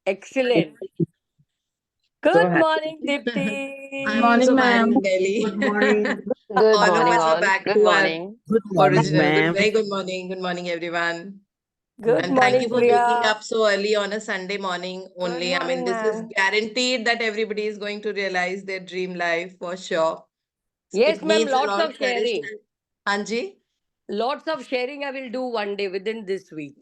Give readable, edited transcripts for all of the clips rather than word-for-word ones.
Excellent. So Good happy. morning, Good Dipti. morning, So ma'am. fine, Delhi. Good morning. Good All of morning, us are all. back Good to our morning. Good morning, original. ma'am. Very good morning. Good morning, everyone. Good And thank morning, you for waking Priya. up so early on a Sunday morning Good only. I mean, morning, this is ma'am. guaranteed that everybody is going to realize their dream life for sure. Yes, It ma'am, needs a lots lot of of courage. sharing. Anji? Lots of sharing I will do one day within this week.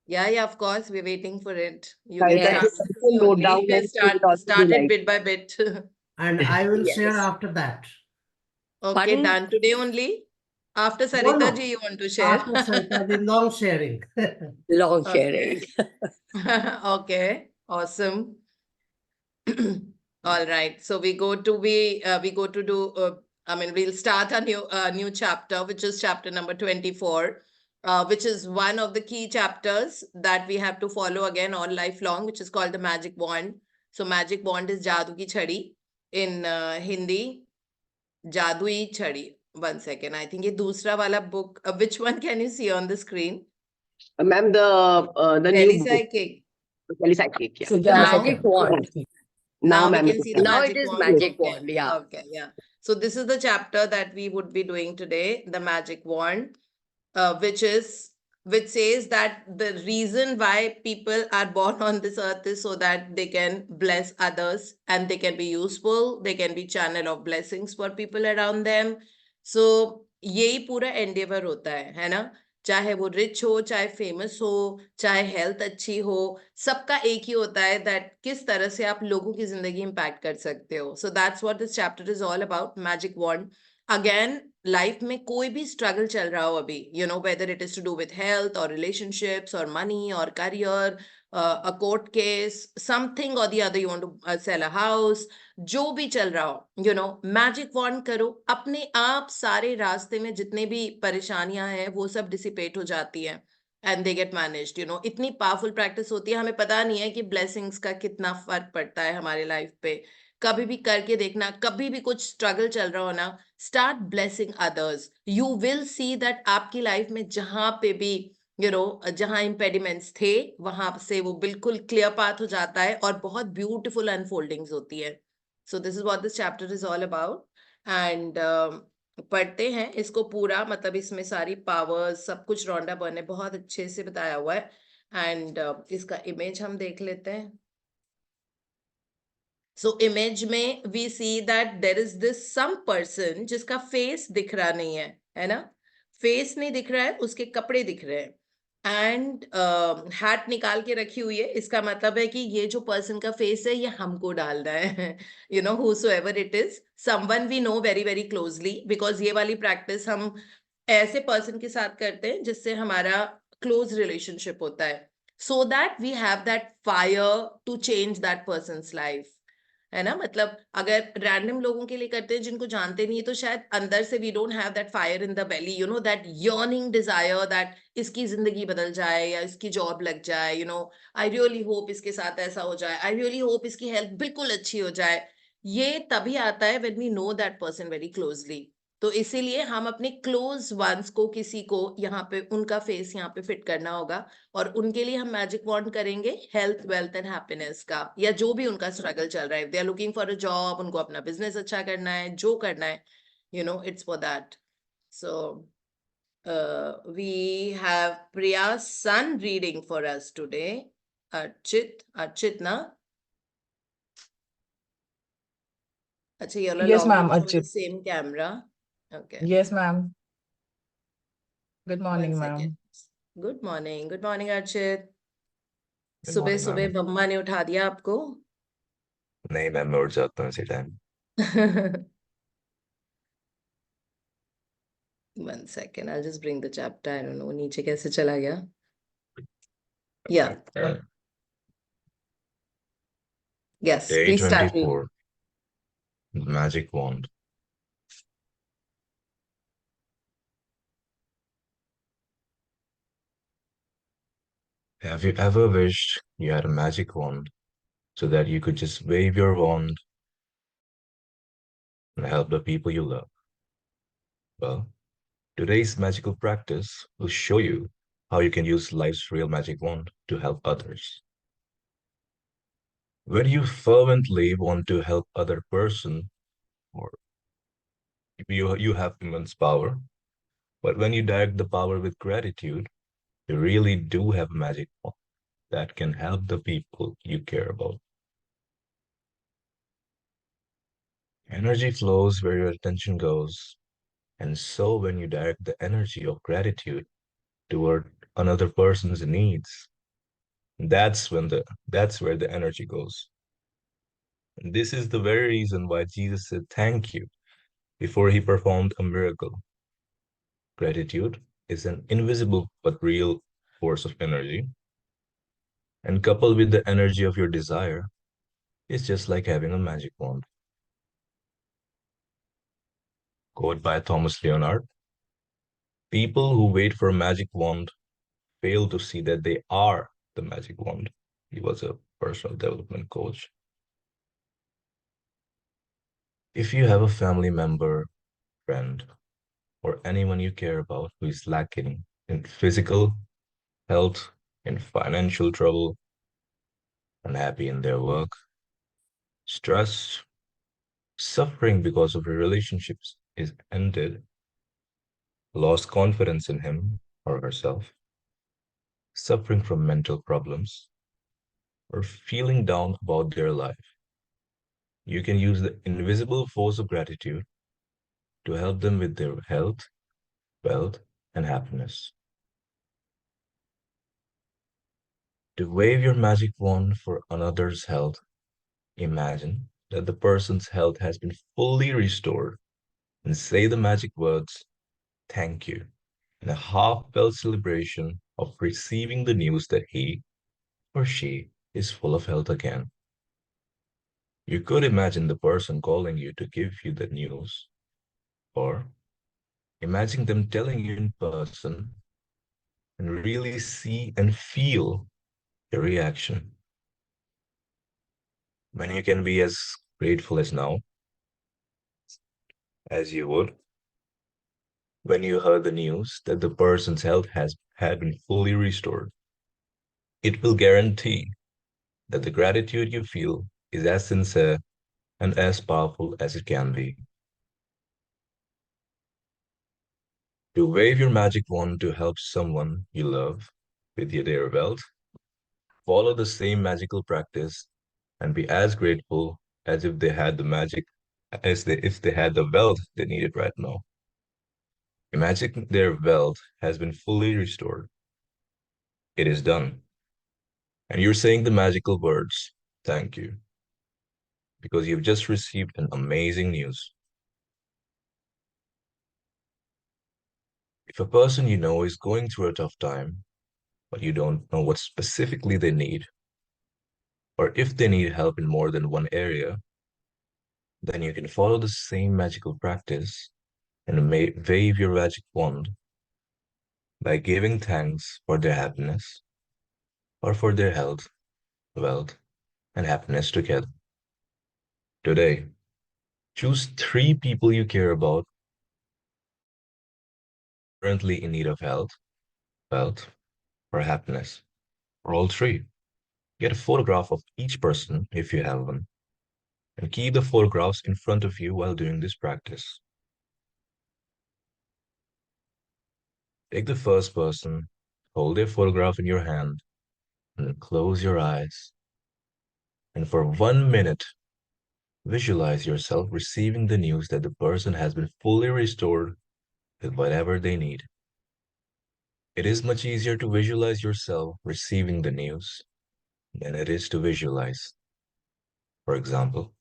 Yeah, of course. We're waiting for it. You Guys, can that start Yes. was with also me note down only. and we will also Start do it like. bit by bit. And I will share Yes. after that. Okay, Pardon? done. Today only? After No, Sarita ji, no. you want to share? After Sarita, the long sharing. Long Okay. sharing. Okay. Awesome. All right. So we go to do I mean we'll start a new chapter, which is chapter number 24, which is one of the key chapters that we have to follow again all lifelong, which is called the magic wand. So magic wand is jadoo ki chhadi in Hindi. Jadui chhadi. One second. I think ये दूसरा वाला book. Which one can you see on the screen? Ma'am, the new Delhi book, Psychic. Delhi Psychic, yeah. So, The yeah, magic okay. wand. Now, Now we ma'am, it can is see the done. Now it magic is wand. magic Okay. wand, yeah. Okay. Yeah. So this is the chapter that we would be doing today, the magic wand, which says that the reason why people are born on this earth is so that they can bless others and they can be useful. They can be channel of blessings for people around them. So यही पूरा endeavor होता है ना? चाहे वो rich हो, चाहे famous हो, चाहे हेल्थ अच्छी हो, सबका एक ही होता है दैट किस तरह से आप लोगों की जिंदगी इम्पैक्ट कर सकते हो. So that's what this chapter is all about, magic wand. Again, life में कोई भी स्ट्रगल चल रहा हो अभी, you know, whether it is to do with health और रिलेशनशिप्स और मनी और career, a court case, something or the other, you want to sell a house, जो भी चल रहा हो, यू नो, मैजिक वॉन्ड करो, अपने आप सारे रास्ते में जितने भी परेशानियां हैं वो सब डिसिपेट हो जाती हैं and they get managed. You know, इतनी पावरफुल प्रैक्टिस होती है, हमें पता नहीं है कि ब्लेसिंग्स का कितना फर्क पड़ता है हमारे लाइफ पे. कभी भी करके देखना, कभी भी कुछ स्ट्रगल चल रहा हो ना, start blessing others. You will see that आपकी लाइफ में जहां पे भी यू नो जहां इम्पेडिमेंट्स थे वहां से वो बिल्कुल क्लियर पाथ हो जाता है और बहुत ब्यूटीफुल अनफोल्डिंग्स होती है. सो this is what this chapter is all about. And पढ़ते हैं इसको पूरा, मतलब इसमें सारी पावर्स सब कुछ रोंडा बर्न ने बहुत अच्छे से बताया हुआ है. एंड इसका इमेज हम देख लेते हैं. सो इमेज में we see that there is this some person जिसका फेस दिख रहा नहीं है ना? फेस नहीं दिख रहा है, उसके कपड़े दिख रहे हैं एंड हैट निकाल के रखी हुई है. इसका मतलब है कि ये जो पर्सन का फेस है ये हमको डालना है. You no, whosoever it is, someone we know very very closely, because ये वाली प्रैक्टिस हम ऐसे पर्सन के साथ करते हैं जिससे हमारा क्लोज रिलेशनशिप होता है, so that we have that fire to change that person's life, है ना? मतलब अगर रैंडम लोगों के लिए करते हैं जिनको जानते नहीं है, तो शायद अंदर से we don't have that fire in the belly, you know, that yearning desire that इसकी जिंदगी बदल जाए या इसकी जॉब लग जाए. You know, I really hope इसके साथ ऐसा हो जाए, आई रियली होप इसकी हेल्थ बिल्कुल अच्छी हो जाए. ये तभी आता है when we know that person very closely. तो इसीलिए हम अपने क्लोज वंस को, किसी को यहाँ पे उनका फेस यहाँ पे फिट करना होगा और उनके लिए हम मैजिक वॉन्ड करेंगे हेल्थ, वेल्थ एंड हैप्पीनेस का, या जो भी उनका स्ट्रगल चल रहा है. They are looking for a job, उनको अपना बिजनेस अच्छा करना है, जो करना है, you know, it's for that. So we have Priya's son reading for us today. Archit ना? अच्छा, you're Yes, logged ma'am, in from the Archit. same camera. Okay. Yes, ma'am. Good One morning, second. ma'am. Good morning. Good morning Archit. Good सुबह morning सुबह ma'am. मम्मा ने उठा दिया आपको? नहीं ma'am, मैं उठ जाता हूँ इसी time. One second, I'll just bring the chapter. I don't know नीचे कैसे चला गया. Yeah. Yes, Day please start reading. 24, Magic Wand. Have you ever wished you had a magic wand so that you could just wave your wand and help the people you love? Well, today's magical practice will show you how you can use life's real magic wand to help others. When you fervently want to help other person, or you have immense power, but when you direct the power with gratitude, you really do have a magic wand that can help the people you care about. Energy flows where your attention goes, and so when you direct the energy of gratitude toward another person's needs, that's where the energy goes. And this is the very reason why Jesus said thank you before he performed a miracle. Gratitude is an invisible but real force of energy, and coupled with the energy of your desire, it's just like having a magic wand. Quote by Thomas Leonard: people who wait for a magic wand fail to see that they are the magic wand. He was a personal development coach. If you have a family member, friend, or anyone you care about who is lacking in physical health, in financial trouble, unhappy in their work, stressed, suffering because of a relationship is ended, lost confidence in him or herself, suffering from mental problems, or feeling down about their life, you can use the invisible force of gratitude to help them with their health, wealth, and happiness. To wave your magic wand for another's health, imagine that the person's health has been fully restored and say the magic words, thank you, in a heartfelt celebration of receiving the news that he or she is full of health again. You could imagine the person calling you to give you the news, or imagine them telling you in person and really see and feel your reaction. When you can be as grateful as now, as you would when you heard the news that the person's health had been fully restored. It will guarantee that the gratitude you feel is as sincere and as powerful as it can be. To wave your magic wand to help someone you love with their wealth, follow the same magical practice and be as grateful as if they had the magic, if they had the wealth they needed right now. Imagine their wealth has been fully restored. It is done. And you're saying the magical words, thank you, because you've just received an amazing news. If a person you know is going through a tough time, but you don't know what specifically they need, or if they need help in more than one area, then you can follow the same magical practice and wave your magic wand by giving thanks for their happiness or for their health, wealth, and happiness together. Today, choose 3 people you care about currently in need of health, wealth, or happiness, or all 3. Get a photograph of each person if you have one, and keep the photographs in front of you while doing this practice. Take the first person, hold their photograph in your hand, and close your eyes. And for 1 minute, visualize yourself receiving the news that the person has been fully restored with whatever they need. It is much easier to visualize yourself receiving the news than it is to visualize. For example,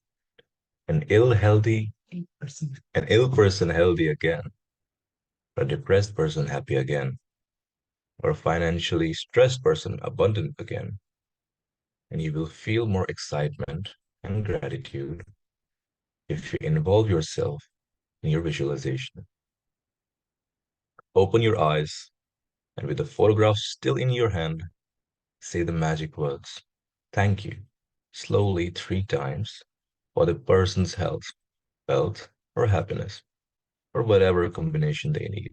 an ill person healthy again, a depressed person happy again, or a financially stressed person abundant again. And you will feel more excitement and gratitude if you involve yourself in your visualization. Open your eyes, and with the photograph still in your hand, say the magic words, thank you, slowly 3 times for the person's health, wealth, or happiness, or whatever combination they need.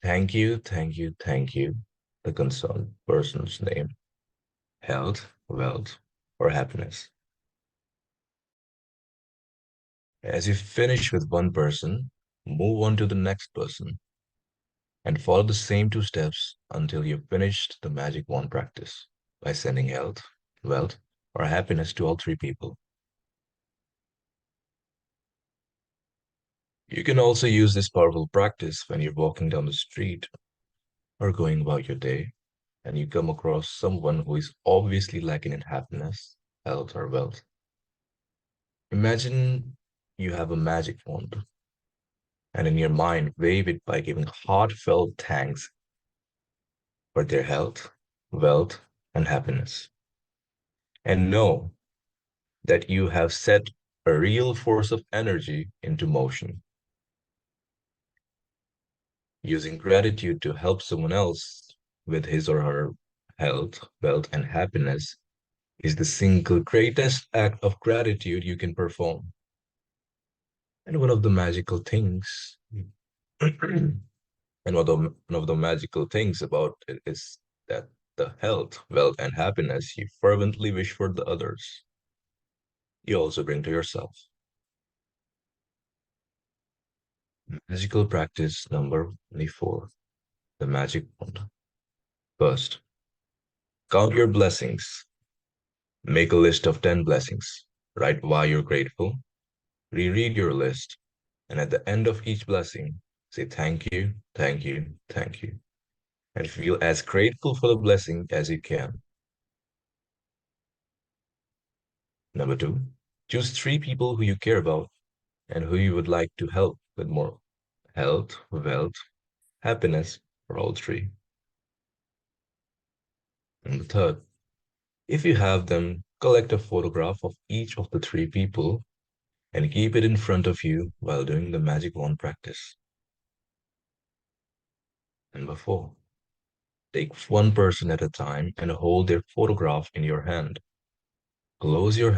Thank you, the concerned person's name, health, wealth, or happiness. As you finish with one person, move on to the next person and follow the same 2 steps until you've finished the magic wand practice by sending health, wealth, or happiness to all 3 people. You can also use this powerful practice when you're walking down the street or going about your day and you come across someone who is obviously lacking in happiness, health, or wealth. Imagine you have a magic wand and in your mind wave it by giving heartfelt thanks for their health, wealth, and happiness. And know that you have set a real force of energy into motion. Using gratitude to help someone else with his or her health, wealth, and happiness is the single greatest act of gratitude you can perform. And one of the magical things, and one of the magical things about it is that the health, wealth, and happiness you fervently wish for the others, you also bring to yourself. Magical practice number 24, the magic wand. First, count your blessings. Make a list of 10 blessings. Write why you're grateful. Reread your list. And at the end of each blessing, say thank you, thank you, thank you. And feel as grateful for the blessing as you can. Number 2, choose 3 people who you care about and who you would like to help with more health, wealth, happiness, or all 3. And the third, if you have them, collect a photograph of each of the 3 people and keep it in front of you while doing the magic wand practice. Number 4, take one person at a time and hold their photograph in your hand. Close your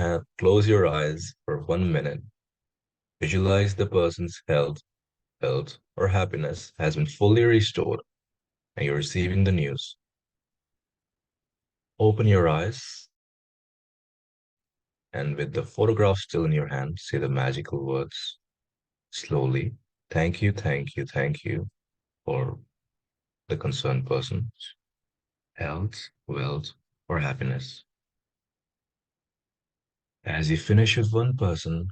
eyes for 1 minute. Visualize the person's health, or happiness has been fully restored and you're receiving the news. Open your eyes and with the photograph still in your hand, say the magical words slowly. Thank you, thank you, thank you for the concerned person's health, wealth, or happiness. As you finish with one person,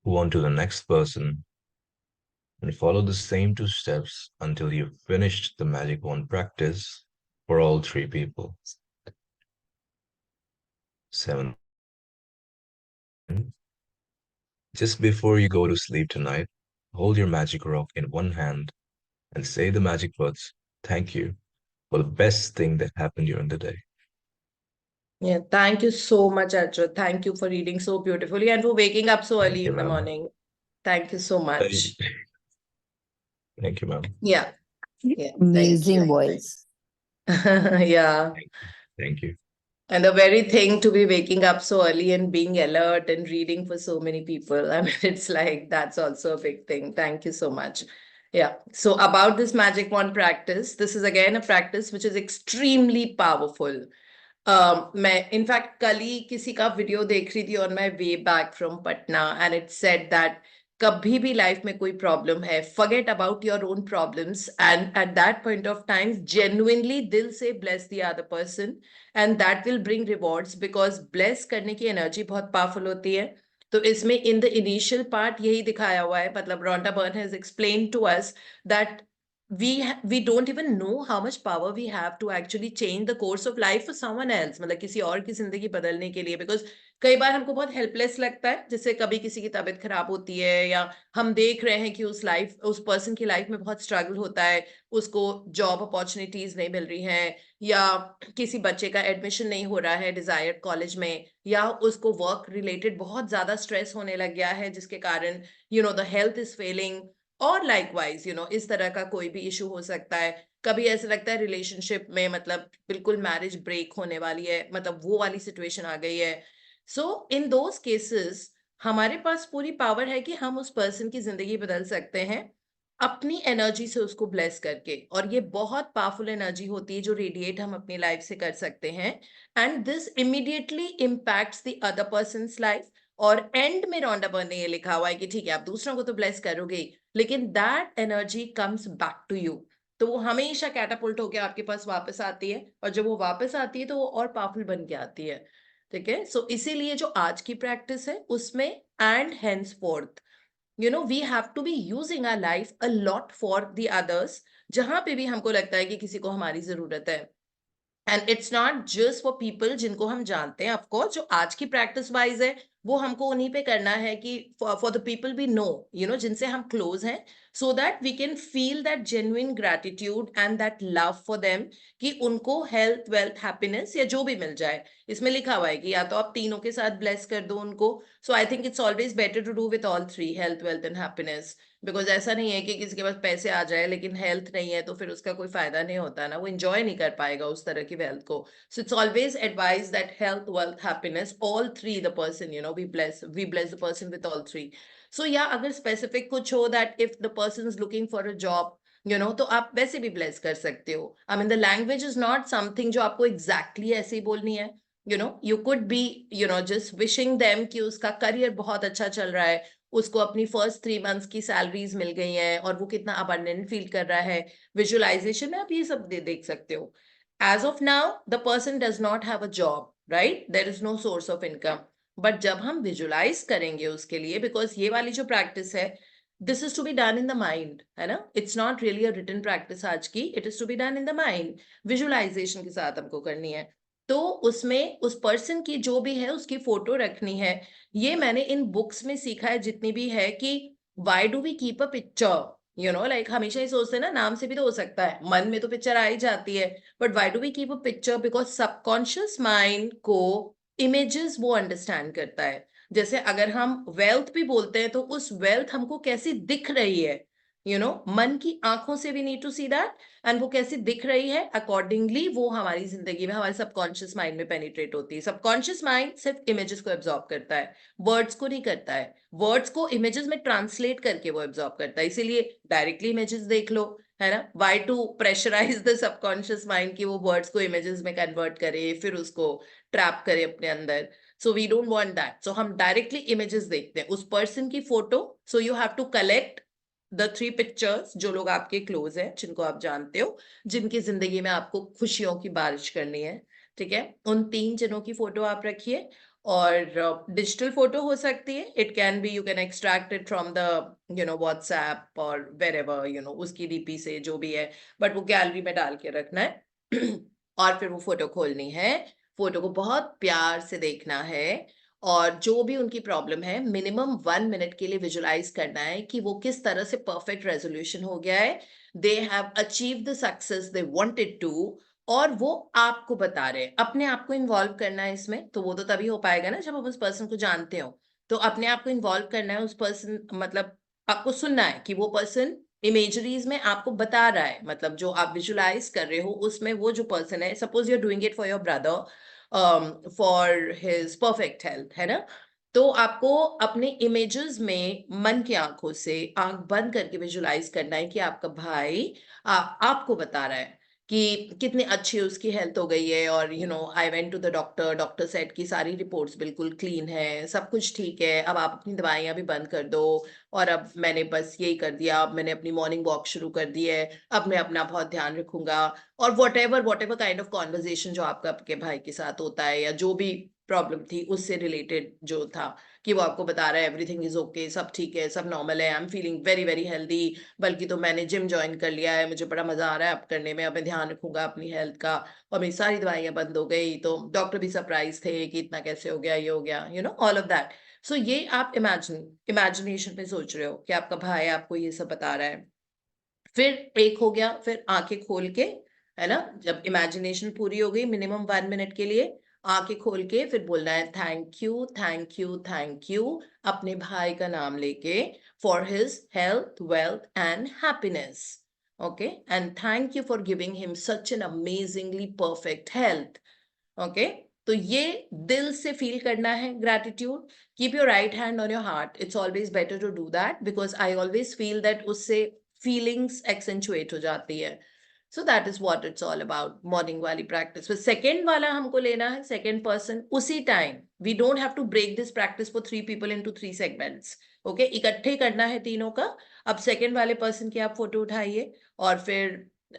move on to the next person and follow the same 2 steps until you've finished the magic wand practice for all 3 people. 7. Just before you go to sleep tonight, hold your magic rock in one hand and say the magic words, thank you, for the best thing that happened during the day. Yeah, thank you so much, Arjun. Thank you for reading so beautifully and for waking up so Thank early you, in the ma'am. morning. Thank you so much. Thank you, ma'am. Yeah. Yeah. Amazing voice. Yeah. Thank you. And the very thing to be waking up so early and being alert and reading for so many people. I mean, it's like that's also a big thing. Thank you so much. Yeah. So about this magic wand practice, this is again a practice which is extremely powerful. मैं in fact कल ही किसी का video देख रही थी on my way back from Patna and it said that कभी भी life में कोई प्रॉब्लम है forget about your own problems and at that point of time genuinely दिल से bless the other person and that will bring rewards because bless करने की energy बहुत पावरफुल होती है. तो इसमें इन द इनिशियल पार्ट यही दिखाया हुआ है, मतलब Rhonda Byrne has explained to us that we don't even know how much power we have to actually change the course of life for someone else, मतलब किसी और की जिंदगी बदलने के लिए. बिकॉज कई बार हमको बहुत हेल्पलेस लगता है, जैसे कभी किसी की तबीयत खराब होती है या हम देख रहे हैं कि उस पर्सन की लाइफ में बहुत स्ट्रगल होता है, उसको जॉब अपॉर्चुनिटीज नहीं मिल रही हैं या किसी बच्चे का एडमिशन नहीं हो रहा है डिजायर्ड कॉलेज में, या उसको वर्क रिलेटेड बहुत ज्यादा स्ट्रेस होने लग गया है जिसके कारण द हेल्थ इज फेलिंग, और लाइकवाइज इस तरह का कोई भी इशू हो सकता है. कभी ऐसा लगता है रिलेशनशिप में मतलब बिल्कुल मैरिज ब्रेक होने वाली है, मतलब वो वाली सिचुएशन आ गई है. सो इन दोज केसेस हमारे पास पूरी पावर है कि हम उस पर्सन की जिंदगी बदल सकते हैं अपनी एनर्जी से उसको ब्लेस करके, और ये बहुत पावरफुल एनर्जी होती है जो रेडिएट हम अपनी लाइफ से कर सकते हैं, and this immediately impacts the other persons life. और एंड में रॉन्डा बर्न ने ये लिखा हुआ है कि ठीक है आप दूसरों को तो ब्लेस करोगे ही, लेकिन that energy comes back to you, तो वो हमेशा कैटापुल्ट होकर आपके पास वापस आती है, और जब वो वापस आती है तो वो और पावरफुल बन के आती है। ठीक है, सो इसीलिए जो आज की प्रैक्टिस है उसमें and henceforth we have to be using our life a lot for the others, जहां पे भी हमको लगता है कि किसी को हमारी जरूरत है। And it's not just for people जिनको हम जानते हैं, ऑफकोर्स जो आज की प्रैक्टिस वाइज है वो हमको उन्हीं पे करना है कि for the people we know जिनसे हम क्लोज हैं, so that we can feel that genuine gratitude and that love for them, कि उनको हेल्थ वेल्थ हैप्पीनेस या जो भी मिल जाए। इसमें लिखा हुआ है कि या तो आप तीनों के साथ ब्लेस कर दो उनको, so I think it's always better to do with all three, health wealth and happiness, because ऐसा नहीं है कि किसी के पास पैसे आ जाए लेकिन हेल्थ नहीं है तो फिर उसका कोई फायदा नहीं होता ना, वो एंजॉय नहीं कर पाएगा उस तरह की वेल्थ को। So it's always advise that health wealth happiness all three the person, we bless the person with all three. So या अगर स्पेसिफिक कुछ हो that if the person is looking for a job तो आप वैसे भी bless कर सकते हो। I mean the language is not something जो आपको एग्जैक्टली ऐसे ही बोलनी है, you could be just wishing them कि उसका करियर बहुत अच्छा चल रहा है, उसको अपनी फर्स्ट 3 months की सैलरीज मिल गई हैं और वो कितना अबंडेंट फील कर रहा है। विजुअलाइजेशन में आप ये सब देख सकते हो। As of now the person does not have a job, right, there is no source of income, but जब हम विजुअलाइज करेंगे उसके लिए, बिकॉज ये वाली जो प्रैक्टिस है this is to be done in the mind, है ना, it's not really a written practice आज की, it is to be done in the mind, visualisation के साथ हमको करनी है। तो उसमें उस पर्सन की जो भी है उसकी फोटो रखनी है। ये मैंने इन बुक्स में सीखा है जितनी भी है, कि why do we keep a picture, like हमेशा ही सोचते हैं ना, नाम से भी तो हो सकता है, मन में तो पिक्चर आ ही जाती है, but why do we keep a picture, because subconscious mind को इमेजेस वो अंडरस्टैंड करता है। जैसे अगर हम वेल्थ भी बोलते हैं तो उस वेल्थ हमको कैसी दिख रही है, मन की आंखों से we need to see that, and वो कैसी दिख रही है अकॉर्डिंगली वो हमारी जिंदगी में हमारे सबकॉन्शियस माइंड में पेनिट्रेट होती है। सबकॉन्शियस माइंड सिर्फ इमेजेस को एब्जॉर्ब करता है, वर्ड्स को नहीं करता है, वर्ड्स को इमेजेस में ट्रांसलेट करके वो एब्जॉर्ब करता है। इसीलिए डायरेक्टली इमेजेस देख लो, है ना, why to pressurise the subconscious mind कि वो वर्ड्स को इमेजेस में कन्वर्ट करे फिर उसको ट्रैप करे अपने अंदर। So we don't want that, so हम डायरेक्टली इमेजेस देखते हैं, उस पर्सन की photo. So you have to collect the 3 pictures, जो लोग आपके क्लोज हैं, जिनको आप जानते हो, जिनकी जिंदगी में आपको खुशियों की बारिश करनी है, ठीक है, उन 3 जनों की फोटो आप रखिए। और डिजिटल फोटो हो सकती है, it can be, you can extract it from the WhatsApp और वेरेवर, उसकी डीपी से जो भी है, बट वो गैलरी में डाल के रखना है और फिर वो फोटो खोलनी है, फोटो को बहुत प्यार से देखना है, और जो भी उनकी प्रॉब्लम है मिनिमम 1 मिनट के लिए विजुअलाइज करना है कि वो किस तरह से परफेक्ट रेजोल्यूशन हो गया है, they have achieved the success they wanted to, और वो आपको बता रहे हैं। अपने आप को इन्वॉल्व करना है इसमें, तो वो तो तभी हो पाएगा ना जब आप उस पर्सन को जानते हो। तो अपने आप को इन्वॉल्व करना है उस पर्सन, मतलब आपको सुनना है कि वो पर्सन इमेजरीज में आपको बता रहा है, मतलब जो आप विजुअलाइज कर रहे हो उसमें वो जो पर्सन है, suppose you are doing it for your brother for his perfect health, है ना, तो आपको अपने इमेजेस में मन की आंखों से आंख बंद करके विजुअलाइज करना है कि आपका भाई आपको बता रहा है कि कितनी अच्छी उसकी हेल्थ हो गई है, और I went to the doctor, doctor said की सारी रिपोर्ट्स बिल्कुल क्लीन है, सब कुछ ठीक है, अब आप अपनी दवाइयां भी बंद कर दो, और अब मैंने बस यही कर दिया, अब मैंने अपनी मॉर्निंग वॉक शुरू कर दी है, अब मैं अपना बहुत ध्यान रखूंगा, और what ever kind of conversation जो आपका आपके भाई के साथ होता है, या जो भी प्रॉब्लम थी उससे रिलेटेड जो था, कि वो आपको बता रहा है एवरीथिंग इज ओके, सब ठीक है, सब नॉर्मल है, I am feeling very very healthy, बल्कि तो मैंने जिम ज्वाइन कर लिया है, मुझे बड़ा मजा आ रहा है अब करने में, अब मैं ध्यान रखूंगा अपनी हेल्थ का, और मेरी सारी दवाइयां बंद हो गई, तो डॉक्टर भी सरप्राइज थे कि इतना कैसे हो गया, ये हो गया, ऑल ऑफ दैट। सो ये आप इमेजिनेशन में सोच रहे हो कि आपका भाई आपको ये सब बता रहा है। फिर एक हो गया, फिर आंखें खोल के, है ना, जब इमेजिनेशन पूरी हो गई मिनिमम 1 मिनट के लिए, आंखें खोल के फिर बोलना है thank you thank you thank you, अपने भाई का नाम लेके, for his health wealth and happiness, okay, and thank you for giving him such an amazingly perfect health, okay. तो ये दिल से फील करना है gratitude. Keep your right hand on your heart, it's always better to do that, because I always feel that उससे feelings accentuate हो जाती है. So that is what it's all about morning वाली प्रैक्टिस. फिर second वाला हमको लेना है सेकेंड पर्सन उसी time. We don't have to break this practice for 3 people into 3 segments. Okay, इकट्ठे करना है तीनों का. अब सेकेंड वाले पर्सन की आप फोटो उठाइए और फिर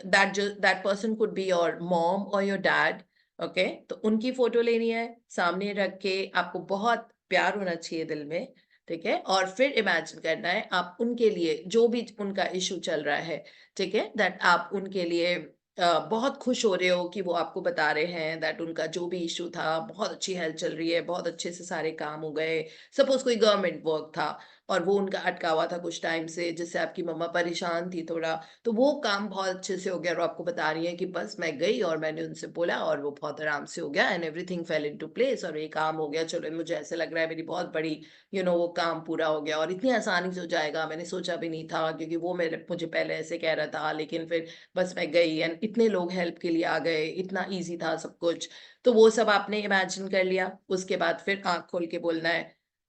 that person could be your mom और योर डैड. ओके, तो उनकी फोटो लेनी है, सामने रख के आपको बहुत प्यार होना चाहिए दिल में. ठीक है, और फिर इमेजिन करना है आप उनके लिए जो भी उनका इशू चल रहा है, ठीक है, दैट आप उनके लिए बहुत खुश हो रहे हो कि वो आपको बता रहे हैं दैट उनका जो भी इशू था, बहुत अच्छी हेल्थ चल रही है, बहुत अच्छे से सारे काम हो गए. सपोज कोई गवर्नमेंट वर्क था और वो उनका अटका हुआ था कुछ टाइम से, जिससे आपकी मम्मा परेशान थी थोड़ा, तो वो काम बहुत अच्छे से हो गया और आपको बता रही है कि बस मैं गई और मैंने उनसे बोला और वो बहुत आराम से हो गया and everything fail into place और ये काम हो गया. चलो, मुझे ऐसे लग रहा है मेरी बहुत बड़ी वो काम पूरा हो गया और इतनी आसानी से हो जाएगा, मैंने सोचा भी नहीं था, क्योंकि वो मुझे पहले ऐसे कह रहा था, लेकिन फिर बस मैं गई एंड इतने लोग हेल्प के लिए आ गए, इतना ईजी था सब कुछ. तो वो सब आपने इमेजिन कर लिया. उसके बाद फिर आंख खोल के बोलना है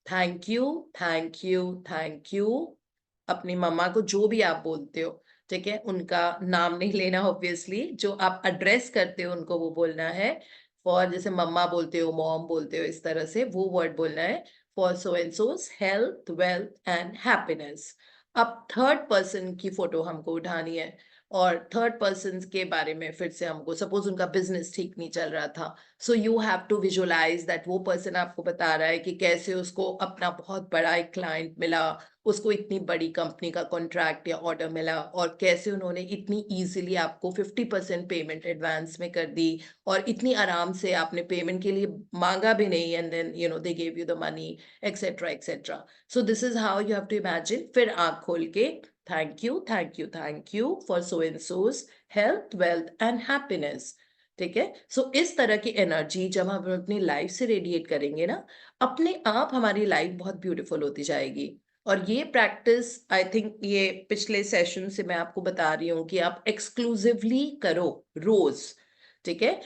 thank you, thank you, thank you. अपनी मम्मा को जो भी आप बोलते हो, ठीक है, उनका नाम नहीं लेना ऑब्वियसली, जो आप एड्रेस करते हो उनको वो बोलना है. फॉर जैसे मम्मा बोलते हो, मॉम बोलते हो, इस तरह से वो वर्ड बोलना है. For so and so's health, wealth and happiness. अब थर्ड पर्सन की फोटो हमको उठानी है और थर्ड पर्सन के बारे में फिर से हमको, सपोज उनका बिजनेस ठीक नहीं चल रहा था, so you have to visualise that वो पर्सन आपको बता रहा है कि कैसे उसको अपना बहुत बड़ा एक क्लाइंट मिला, उसको इतनी बड़ी कंपनी का कॉन्ट्रैक्ट या ऑर्डर मिला और कैसे उन्होंने इतनी इजीली आपको 50% पेमेंट एडवांस में कर दी और इतनी आराम से आपने पेमेंट के लिए मांगा भी नहीं and then they gave you the money, etcetera etcetera. So this is how you have to imagine. फिर आंख खोल के thank you, thank you, thank you for so and so's health, wealth and happiness. ठीक है, सो इस तरह की energy जब हम अपनी लाइफ से रेडिएट करेंगे ना, अपने आप हमारी लाइफ बहुत ब्यूटीफुल होती जाएगी. और ये प्रैक्टिस आई थिंक ये पिछले सेशन से मैं आपको बता रही हूँ कि आप एक्सक्लूसिवली करो रोज. ठीक है,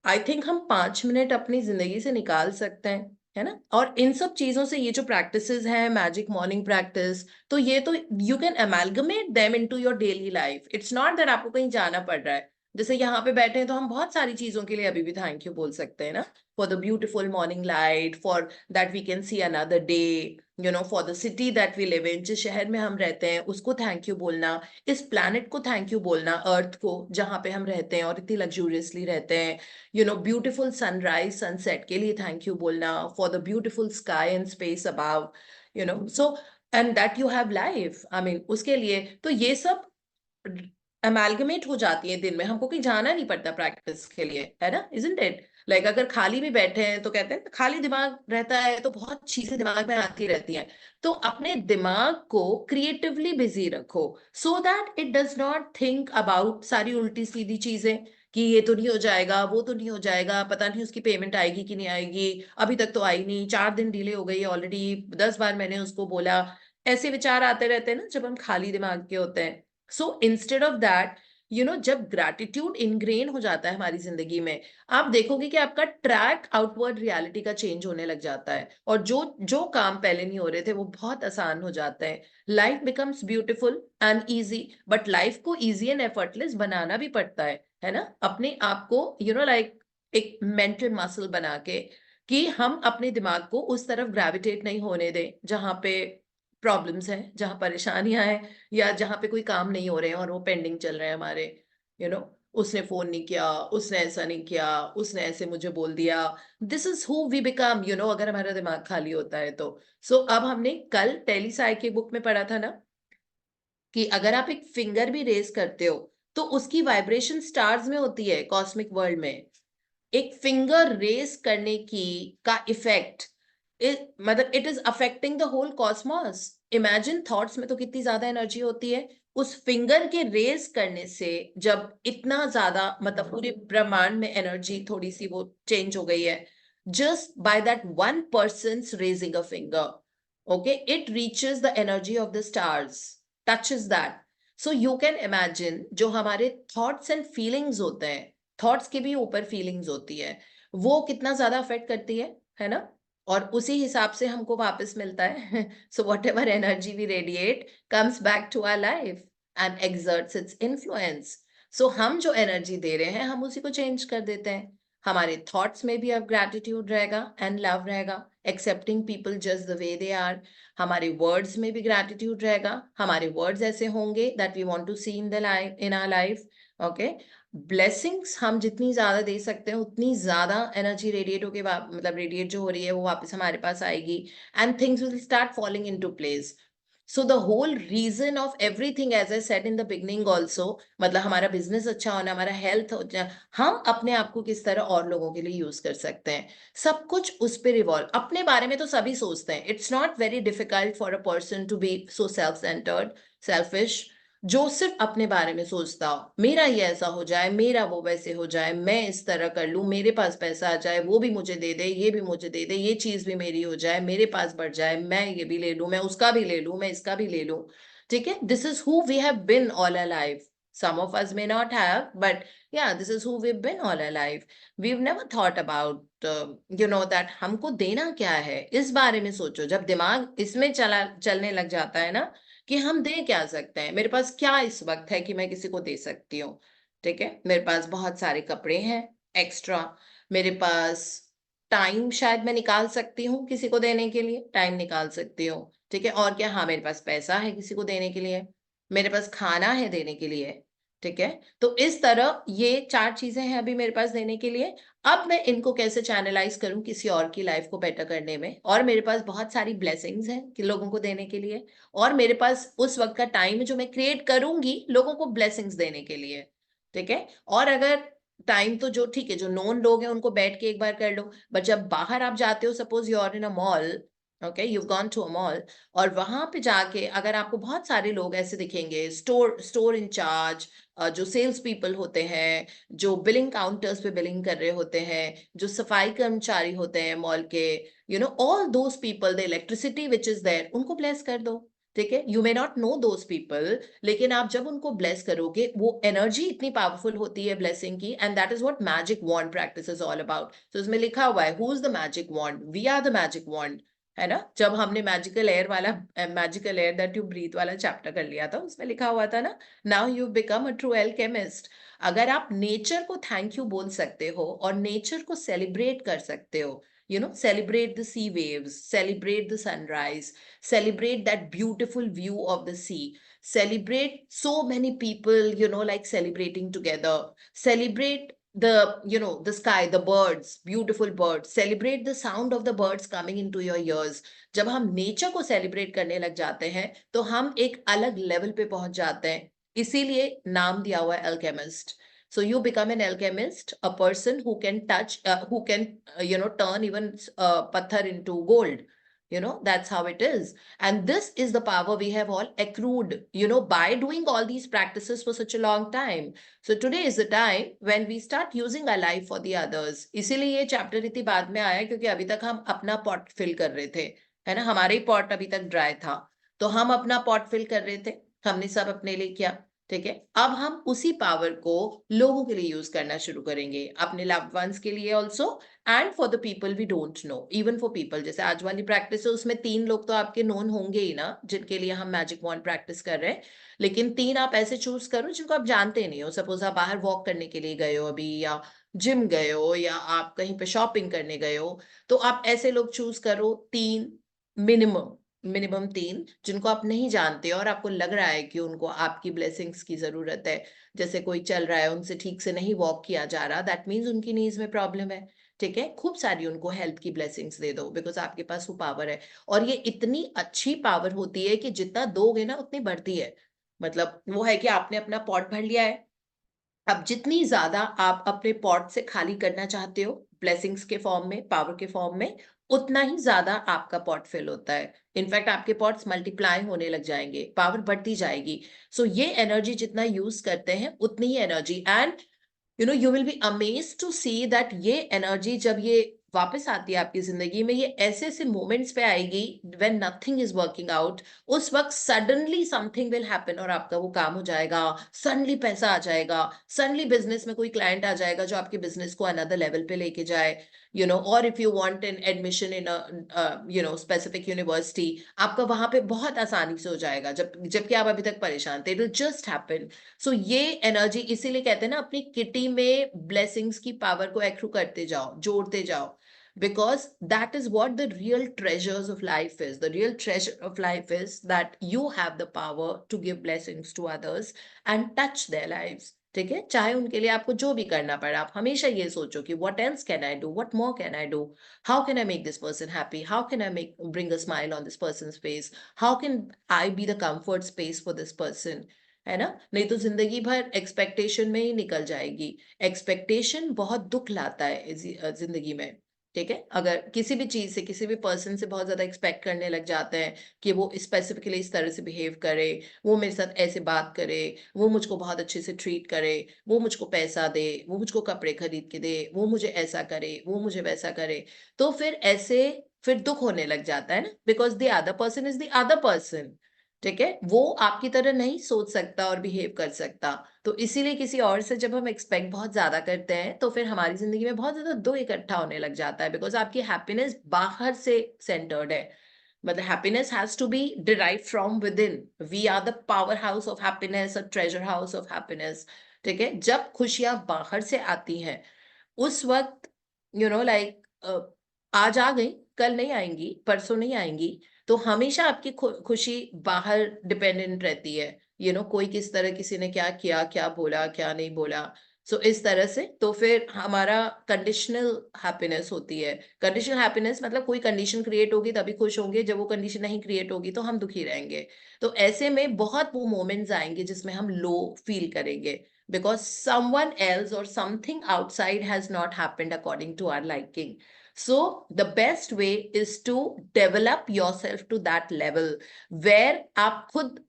आई थिंक हम 5 मिनट अपनी जिंदगी से निकाल सकते हैं, है ना. और इन सब चीजों से ये जो प्रैक्टिसेस हैं, मैजिक मॉर्निंग प्रैक्टिस, तो ये तो you can amalgamate them into your daily life. It's not that आपको कहीं जाना पड़ रहा है. जैसे यहाँ पे बैठे हैं तो हम बहुत सारी चीजों के लिए अभी भी थैंक यू बोल सकते हैं ना. For the beautiful morning light, for that we can see another day, for the city that we live in, जिस शहर में हम रहते हैं उसको थैंक यू बोलना, इस प्लैनेट को थैंक यू बोलना, अर्थ को जहाँ पे हम रहते हैं और इतनी लग्जूरियसली रहते हैं, ब्यूटीफुल सनराइज सनसेट के लिए थैंक यू बोलना, for the beautiful sky and space above, so and that you have life. I mean उसके लिए तो ये सब अमेलगमेट हो जाती है दिन में. हमको कहीं जाना नहीं पड़ता प्रैक्टिस के लिए, है ना, इजंट इट. लाइक अगर खाली भी बैठे हैं तो कहते हैं खाली दिमाग रहता है तो बहुत चीजें दिमाग में आती रहती हैं. तो अपने दिमाग को क्रिएटिवली बिजी रखो so that it does not think about सारी उल्टी सीधी चीजें कि ये तो नहीं हो जाएगा, वो तो नहीं हो जाएगा, पता नहीं उसकी पेमेंट आएगी कि नहीं आएगी, अभी तक तो आई नहीं, 4 दिन डिले हो गई ऑलरेडी, 10 बार मैंने उसको बोला. ऐसे विचार आते रहते हैं ना जब हम खाली दिमाग के होते हैं. सो इंस्टेड ऑफ दैट, जब ग्रैटिट्यूड इनग्रेन हो जाता है हमारी जिंदगी में, आप देखोगे कि आपका ट्रैक आउटवर्ड रियलिटी का चेंज होने लग जाता है और जो जो काम पहले नहीं हो रहे थे वो बहुत आसान हो जाते हैं. Life becomes beautiful and easy. But life को इजी एंड एफर्टलेस बनाना भी पड़ता है ना. अपने आप को लाइक एक मेंटल मसल बना के कि हम अपने दिमाग को उस तरफ ग्रेविटेट नहीं होने दें जहां पे प्रॉब्लम्स हैं, जहां परेशानियां हैं या जहां पे कोई काम नहीं हो रहे हैं और वो पेंडिंग चल रहे हैं हमारे. उसने फोन नहीं किया, उसने ऐसा नहीं किया, उसने ऐसे मुझे बोल दिया. This is who we become, अगर हमारा दिमाग खाली होता है तो. सो अब हमने कल टेली साइक की बुक में पढ़ा था ना कि अगर आप एक फिंगर भी रेज करते हो तो उसकी वाइब्रेशन स्टार्स में होती है, कॉस्मिक वर्ल्ड में. एक फिंगर रेज करने की का इफेक्ट मतलब it is affecting the whole cosmos. Imagine thoughts में तो कितनी ज्यादा एनर्जी होती है. उस फिंगर के रेज करने से जब इतना ज्यादा मतलब पूरे ब्रह्मांड में एनर्जी थोड़ी सी वो चेंज हो गई है just by that one persons raising a finger. Okay, it reaches the energy of the stars, touches that. So you can imagine जो हमारे थॉट्स एंड फीलिंग्स होते हैं, थॉट्स के भी ऊपर फीलिंग्स होती है, वो कितना ज्यादा अफेक्ट करती है ना. और उसी हिसाब से हमको वापस मिलता है. So whatever energy we radiate comes back to our life. and exerts its influence. So हम जो एनर्जी दे रहे हैं हम उसी को चेंज कर देते हैं. हमारे थॉट्स में भी अब ग्रैटिट्यूड रहेगा एंड लव रहेगा, accepting people just the way they are. हमारे वर्ड्स में भी ग्रैटिट्यूड रहेगा. हमारे वर्ड्स ऐसे होंगे that we want to see in the life, in our life. Okay, blessings हम जितनी ज्यादा दे सकते हैं उतनी ज्यादा एनर्जी रेडिएट होके मतलब रेडिएट जो हो रही है वो वापस हमारे पास आएगी and things will start falling into place. So the whole reason of everything, as I said in the beginning also, मतलब हमारा बिजनेस अच्छा होना, हमारा हेल्थ होना, हम अपने आप को किस तरह और लोगों के लिए यूज कर सकते हैं, सब कुछ उस पर रिवॉल्व. अपने बारे में तो सभी सोचते हैं. It's not very difficult for a person to be so self centred, selfish, जो सिर्फ अपने बारे में सोचता हो. मेरा ये ऐसा हो जाए, मेरा वो वैसे हो जाए, मैं इस तरह कर लूं, मेरे पास पैसा आ जाए, वो भी मुझे दे दे, ये भी मुझे दे दे, ये चीज भी मेरी हो जाए, मेरे पास बढ़ जाए, मैं ये भी ले लूं, मैं उसका भी ले लूं, मैं इसका भी ले लूं. ठीक है, this is who we have been all our life. Some of us may not have, but yeah, this is who we've been all our life. We've never thought about, that हमको देना क्या है, इस बारे में सोचो. जब दिमाग इसमें चलने लग जाता है ना कि हम दे क्या सकते हैं, मेरे पास क्या इस वक्त है कि मैं किसी को दे सकती हूँ. ठीक है, मेरे पास बहुत सारे कपड़े हैं एक्स्ट्रा, मेरे पास टाइम शायद मैं निकाल सकती हूँ किसी को देने के लिए, टाइम निकाल सकती हूँ. ठीक है, और क्या, हाँ मेरे पास पैसा है किसी को देने के लिए, मेरे पास खाना है देने के लिए. ठीक है, तो इस तरह ये 4 चीजें हैं अभी मेरे पास देने के लिए. अब मैं इनको कैसे चैनलाइज करूं किसी और की लाइफ को बेटर करने में, और मेरे पास बहुत सारी ब्लेसिंग्स हैं कि लोगों को देने के लिए, और मेरे पास उस वक्त का टाइम है जो मैं क्रिएट करूंगी लोगों को ब्लेसिंग्स देने के लिए. ठीक है, और अगर टाइम तो जो ठीक है, जो नोन लोग हैं उनको बैठ के एक बार कर लो, बट जब बाहर आप जाते हो, suppose you are in a mall, okay, you gone to a mall, और वहां पे जाके अगर आपको बहुत सारे लोग ऐसे दिखेंगे, स्टोर इंचार्ज, जो सेल्स पीपल होते हैं, जो बिलिंग काउंटर्स पे बिलिंग कर रहे होते हैं, जो सफाई कर्मचारी होते हैं मॉल के, all those people, the electricity which is there, उनको ब्लेस कर दो. ठीक है, you may not know those people, लेकिन आप जब उनको ब्लेस करोगे वो एनर्जी इतनी पावरफुल होती है ब्लेसिंग की, and that is what magic wand practice is all about. तो इसमें लिखा हुआ है, who is the magic wand, we are the magic wand, है ना. जब हमने magical air that you breathe वाला चैप्टर कर लिया था, उसमें लिखा हुआ था ना, now you become a true alchemist. अगर आप नेचर को थैंक यू बोल सकते हो और नेचर को सेलिब्रेट कर सकते हो, celebrate the sea waves, celebrate the sunrise, celebrate that beautiful view of the sea, celebrate so many people, like celebrating together, celebrate the sky, the birds, beautiful birds, celebrate the sound of the birds coming into your ears. जब हम nature को celebrate करने लग जाते हैं तो हम एक अलग लेवल पे पहुंच जाते हैं. इसीलिए नाम दिया हुआ है alchemist. So you become an alchemist, a person who can turn even pathar into gold. That's how it is. And this is the power we have all accrued, by doing all these practices for such a long time. So today is the time when we start using our life for the others. इसीलिए ये chapter इतनी बाद में आया क्योंकि अभी तक हम अपना पॉट फिल कर रहे थे, है ना. हमारा ही पॉट अभी तक ड्राई था, तो हम अपना पॉट फिल कर रहे थे, हमने सब अपने लिए किया. ठीक है, अब हम उसी पावर को लोगों के लिए यूज करना शुरू करेंगे, अपने लव्ड वंस के लिए also, and for the people we don't know. Even for people, जैसे आज वाली प्रैक्टिस है उसमें 3 लोग तो आपके नोन होंगे ही ना जिनके लिए हम मैजिक वॉन्ड प्रैक्टिस कर रहे हैं, लेकिन 3 आप ऐसे चूज करो जिनको आप जानते नहीं हो. सपोज आप बाहर वॉक करने के लिए गए हो अभी, या जिम गए हो, या आप कहीं पे शॉपिंग करने गए हो, तो आप ऐसे लोग चूज करो 3 मिनिमम 3 जिनको आप नहीं जानते और आपको लग रहा है कि उनको आपकी ब्लेसिंग्स की जरूरत है. जैसे कोई चल रहा है, उनसे ठीक से नहीं वॉक किया जा रहा, दैट मीन्स उनकी नीज में प्रॉब्लम है. ठीक है, खूब सारी उनको हेल्थ की ब्लेसिंग्स दे दो, बिकॉज आपके पास वो पावर है. और ये इतनी अच्छी पावर होती है कि जितना दोगे ना उतनी बढ़ती है. मतलब वो है कि आपने अपना पॉट भर लिया है, अब जितनी ज्यादा आप अपने पॉट से खाली करना चाहते हो ब्लेसिंग्स के फॉर्म में, पावर के फॉर्म में, उतना ही ज्यादा आपका पॉट फिल होता है. इनफैक्ट आपके पॉट्स मल्टीप्लाई होने लग जाएंगे, पावर बढ़ती जाएगी. सो ये एनर्जी जितना यूज करते हैं उतनी ही energy, and you will be amazed to see that ये एनर्जी जब ये वापस आती है आपकी जिंदगी में, ये ऐसे ऐसे मोमेंट्स पे आएगी when nothing is working out. उस वक्त suddenly something will happen और आपका वो काम हो जाएगा, suddenly पैसा आ जाएगा, suddenly बिजनेस में कोई क्लाइंट आ जाएगा जो आपके बिजनेस को another लेवल पे लेके जाए. और if you want an admission in a specific university, आपका वहां पे बहुत आसानी से हो जाएगा, जबकि आप अभी तक परेशान थे, it will just happen. So ये एनर्जी, इसीलिए कहते हैं ना, अपनी किटी में ब्लेसिंग्स की पावर को एक्रू करते जाओ, जोड़ते जाओ, because that is what the real treasures of life is. The real treasure of life is that you have the power to give blessings to others and touch their lives. ठीक है, चाहे उनके लिए आपको जो भी करना पड़े, आप हमेशा ये सोचो कि what else can I do, what more can I do, how can I make this person happy, how can I bring a smile on this person's face, how can I be the comfort space for this person, है ना? नहीं तो जिंदगी भर expectation में ही निकल जाएगी. Expectation बहुत दुख लाता है जिंदगी में. ठीक है, अगर किसी भी चीज से, किसी भी पर्सन से बहुत ज्यादा एक्सपेक्ट करने लग जाते हैं कि वो स्पेसिफिकली इस तरह से बिहेव करे, वो मेरे साथ ऐसे बात करे, वो मुझको बहुत अच्छे से ट्रीट करे, वो मुझको पैसा दे, वो मुझको कपड़े खरीद के दे, वो मुझे ऐसा करे, वो मुझे वैसा करे, तो फिर दुख होने लग जाता है ना, because the other person is the other person. ठीक है, वो आपकी तरह नहीं सोच सकता और बिहेव कर सकता. तो इसीलिए किसी और से जब हम एक्सपेक्ट बहुत ज्यादा करते हैं तो फिर हमारी जिंदगी में बहुत ज्यादा दुख इकट्ठा होने लग जाता है, बिकॉज आपकी हैप्पीनेस बाहर से सेंटर्ड है. मतलब happiness has to be derive from within. We are the power house of happiness, a treasure house of happiness. ठीक है, जब खुशियां बाहर से आती हैं उस वक्त लाइक आज आ गई, कल नहीं आएंगी, परसों नहीं आएंगी, तो हमेशा आपकी खुशी बाहर डिपेंडेंट रहती है. कोई किस तरह, किसी ने क्या किया, क्या बोला, क्या नहीं बोला. सो इस तरह से तो फिर हमारा कंडीशनल हैप्पीनेस होती है. कंडीशनल हैप्पीनेस मतलब कोई कंडीशन क्रिएट होगी तभी खुश होंगे, जब वो कंडीशन नहीं क्रिएट होगी तो हम दुखी रहेंगे. तो ऐसे में बहुत वो मोमेंट्स आएंगे जिसमें हम लो फील करेंगे, बिकॉज समवन एल्स और something outside has not happened according to our liking. So the best way is to develop yourself to that level where आप खुद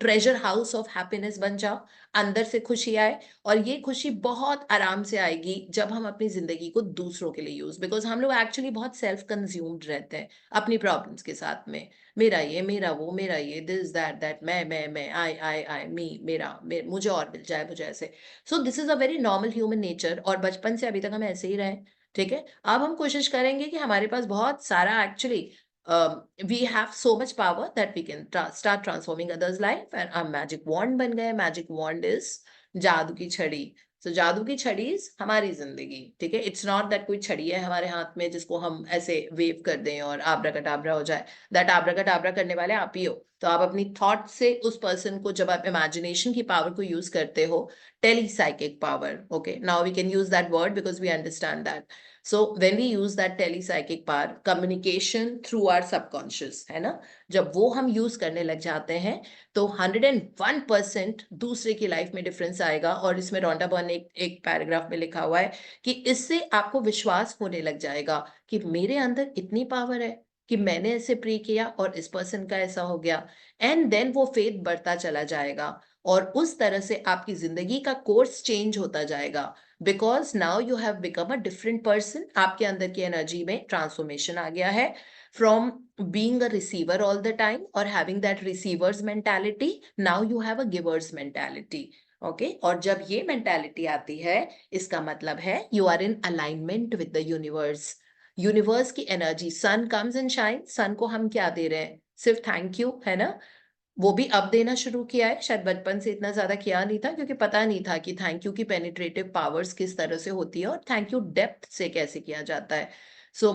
treasure house of happiness बन जाओ, अंदर से खुशी आए. और ये खुशी बहुत आराम से आएगी जब हम अपनी जिंदगी को दूसरों के लिए यूज, बिकॉज हम लोग एक्चुअली बहुत सेल्फ कंज्यूम्ड रहते हैं अपनी प्रॉब्लम्स के साथ में. मेरा ये, मेरा वो, मेरा ये, दिस दैट, मैं, आई मी, मुझे और मिल जाए, मुझे ऐसे. सो this is a very normal human nature, और बचपन से अभी तक हम ऐसे ही रहे. ठीक है, अब हम कोशिश करेंगे कि हमारे पास बहुत सारा actually we have so much power that we can start transforming others life. And हम मैजिक वॉन्ड बन गए. मैजिक वॉन्ड इज जादू की छड़ी. सो जादू की छड़ी हमारी जिंदगी. ठीक है, इट्स नॉट दैट कोई छड़ी है हमारे हाथ में जिसको हम ऐसे वेव कर दें और आब्राकडाब्रा हो जाए. दैट आब्राकडाब्रा करने वाले आप ही हो. तो आप अपनी थॉट से उस पर्सन को, जब आप इमेजिनेशन की पावर को यूज करते हो, telepsychic power. Okay, now we can use that word because we understand that. So when we use that telepsychic power, communication through our subconscious, है ना, जब वो हम यूज करने लग जाते हैं तो 101% दूसरे की लाइफ में डिफरेंस आएगा. और इसमें रोंडा बर्न एक पैराग्राफ में लिखा हुआ है कि इससे आपको विश्वास होने लग जाएगा कि मेरे अंदर इतनी पावर है कि मैंने ऐसे प्रे किया और इस पर्सन का ऐसा हो गया. एंड देन वो फेथ बढ़ता चला जाएगा और उस तरह से आपकी जिंदगी का कोर्स चेंज होता जाएगा, because now you have become a different person. आपके अंदर की एनर्जी में ट्रांसफॉर्मेशन आ गया है from being a receiver all the time और having that receiver's mentality. Now you have a giver's mentality. Okay, और जब ये मेंटालिटी आती है इसका मतलब है you are in alignment with the universe. Universe की energy, sun comes and shine. Sun को हम क्या दे रहे हैं? सिर्फ थैंक यू, है ना. वो भी अब देना शुरू किया है, शायद बचपन से इतना ज्यादा किया नहीं था क्योंकि पता नहीं था कि थैंक यू की पेनिट्रेटिव पावर्स किस तरह से होती है और थैंक यू डेप्थ से कैसे किया जाता है. So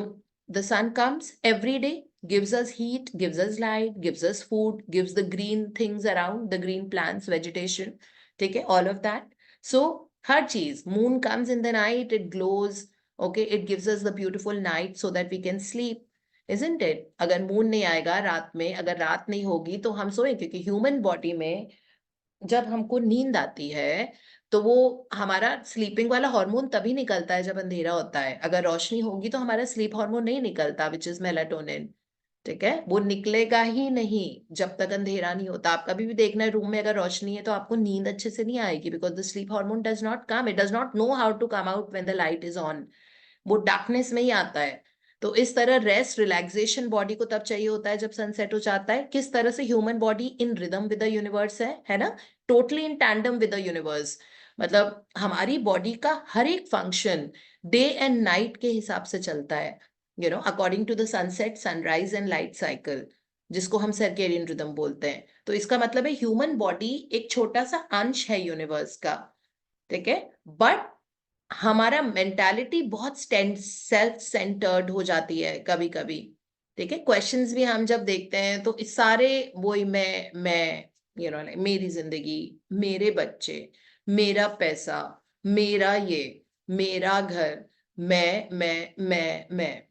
the sun comes every day, gives us heat, gives us light, gives us food, gives the green things around, the green plants, vegetation. ठीक है, all of that. So हर चीज, moon comes in the night, it glows. Okay, it gives us the beautiful night so that we can sleep. Isn't it? अगर moon नहीं आएगा रात में, अगर रात नहीं होगी तो हम सोए, क्योंकि ह्यूमन बॉडी में जब हमको नींद आती है तो वो हमारा स्लीपिंग वाला हार्मोन तभी निकलता है जब अंधेरा होता है. अगर रोशनी होगी तो हमारा स्लीप हार्मोन नहीं निकलता, विच इज मेलाटोनिन. ठीक है, वो निकलेगा ही नहीं जब तक अंधेरा नहीं होता. आप कभी भी देखना है रूम में अगर रोशनी है तो आपको नींद अच्छे से नहीं आएगी, because the sleep hormone does not come. It does not know how to come out when the light is on. वो डार्कनेस में ही आता है. तो इस तरह रेस्ट, रिलैक्सेशन बॉडी को तब चाहिए होता है जब सनसेट हो जाता है. किस तरह से human body in rhythm with the universe है ना, totally in tandem with the universe. मतलब हमारी बॉडी का हर एक फंक्शन डे एंड नाइट के हिसाब से चलता है, you know, according to the sunset, sunrise and light cycle, जिसको हम सर्केडियन रिदम बोलते हैं। तो इसका मतलब है ह्यूमन बॉडी एक छोटा सा अंश है यूनिवर्स का, ठीक है, बट हमारा मेंटालिटी बहुत सेल्फ सेंटर्ड हो जाती है कभी कभी, ठीक है। क्वेश्चंस भी हम जब देखते हैं तो इस सारे वही मैं यू नो, मेरी जिंदगी, मेरे बच्चे, मेरा पैसा, मेरा ये, मेरा घर, मैं,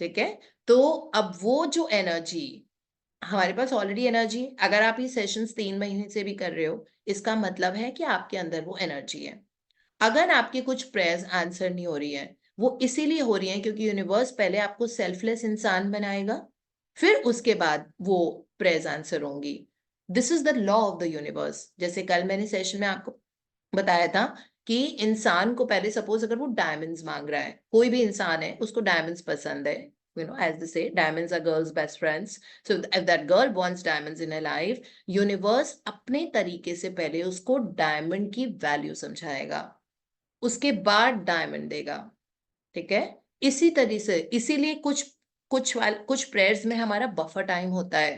ठीक है। तो अब वो जो एनर्जी हमारे पास ऑलरेडी एनर्जी है, अगर आप ये सेशंस 3 महीने से भी कर रहे हो, इसका मतलब है कि आपके अंदर वो एनर्जी है। अगर आपकी कुछ प्रेयर्स आंसर नहीं हो रही है, वो इसीलिए हो रही है क्योंकि यूनिवर्स पहले आपको सेल्फलेस इंसान बनाएगा, फिर उसके बाद वो प्रेयर्स आंसर होंगी। This is the law of the universe. जैसे कल मैंने सेशन में आपको बताया था कि इंसान को पहले सपोज अगर वो डायमंड्स मांग रहा है, कोई भी इंसान है, उसको डायमंड्स पसंद है, you know, as they say, diamonds are girls' best friends. So if that girl wants diamonds in her life, universe अपने तरीके से पहले उसको डायमंड की वैल्यू समझाएगा, उसके बाद डायमंड देगा, ठीक है। इसी तरीके से, इसीलिए कुछ प्रेयर्स में हमारा बफर टाइम होता है,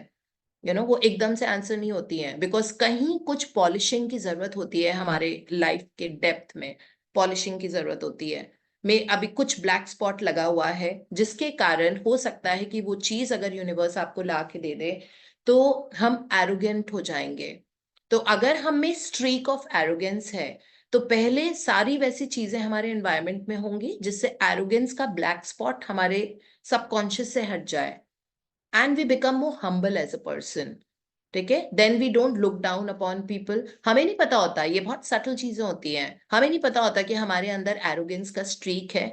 यू नो, वो एकदम से आंसर नहीं होती हैं, बिकॉज कहीं कुछ पॉलिशिंग की जरूरत होती है, हमारे लाइफ के डेप्थ में पॉलिशिंग की जरूरत होती है। में अभी कुछ ब्लैक स्पॉट लगा हुआ है, जिसके कारण हो सकता है कि वो चीज अगर यूनिवर्स आपको ला के दे दे तो हम एरोगेंट हो जाएंगे। तो अगर हम में स्ट्रीक ऑफ एरोगेंस है, तो पहले सारी वैसी चीजें हमारे एनवायरनमेंट में होंगी जिससे एरोगेंस का ब्लैक स्पॉट हमारे सबकॉन्शियस से हट जाए, and we become more humble as a person, ठीक है। then we don't look down upon people। हमें नहीं पता होता, ये बहुत सटल चीजें होती हैं, हमें नहीं पता होता कि हमारे अंदर एरोगेंस का स्ट्रीक है,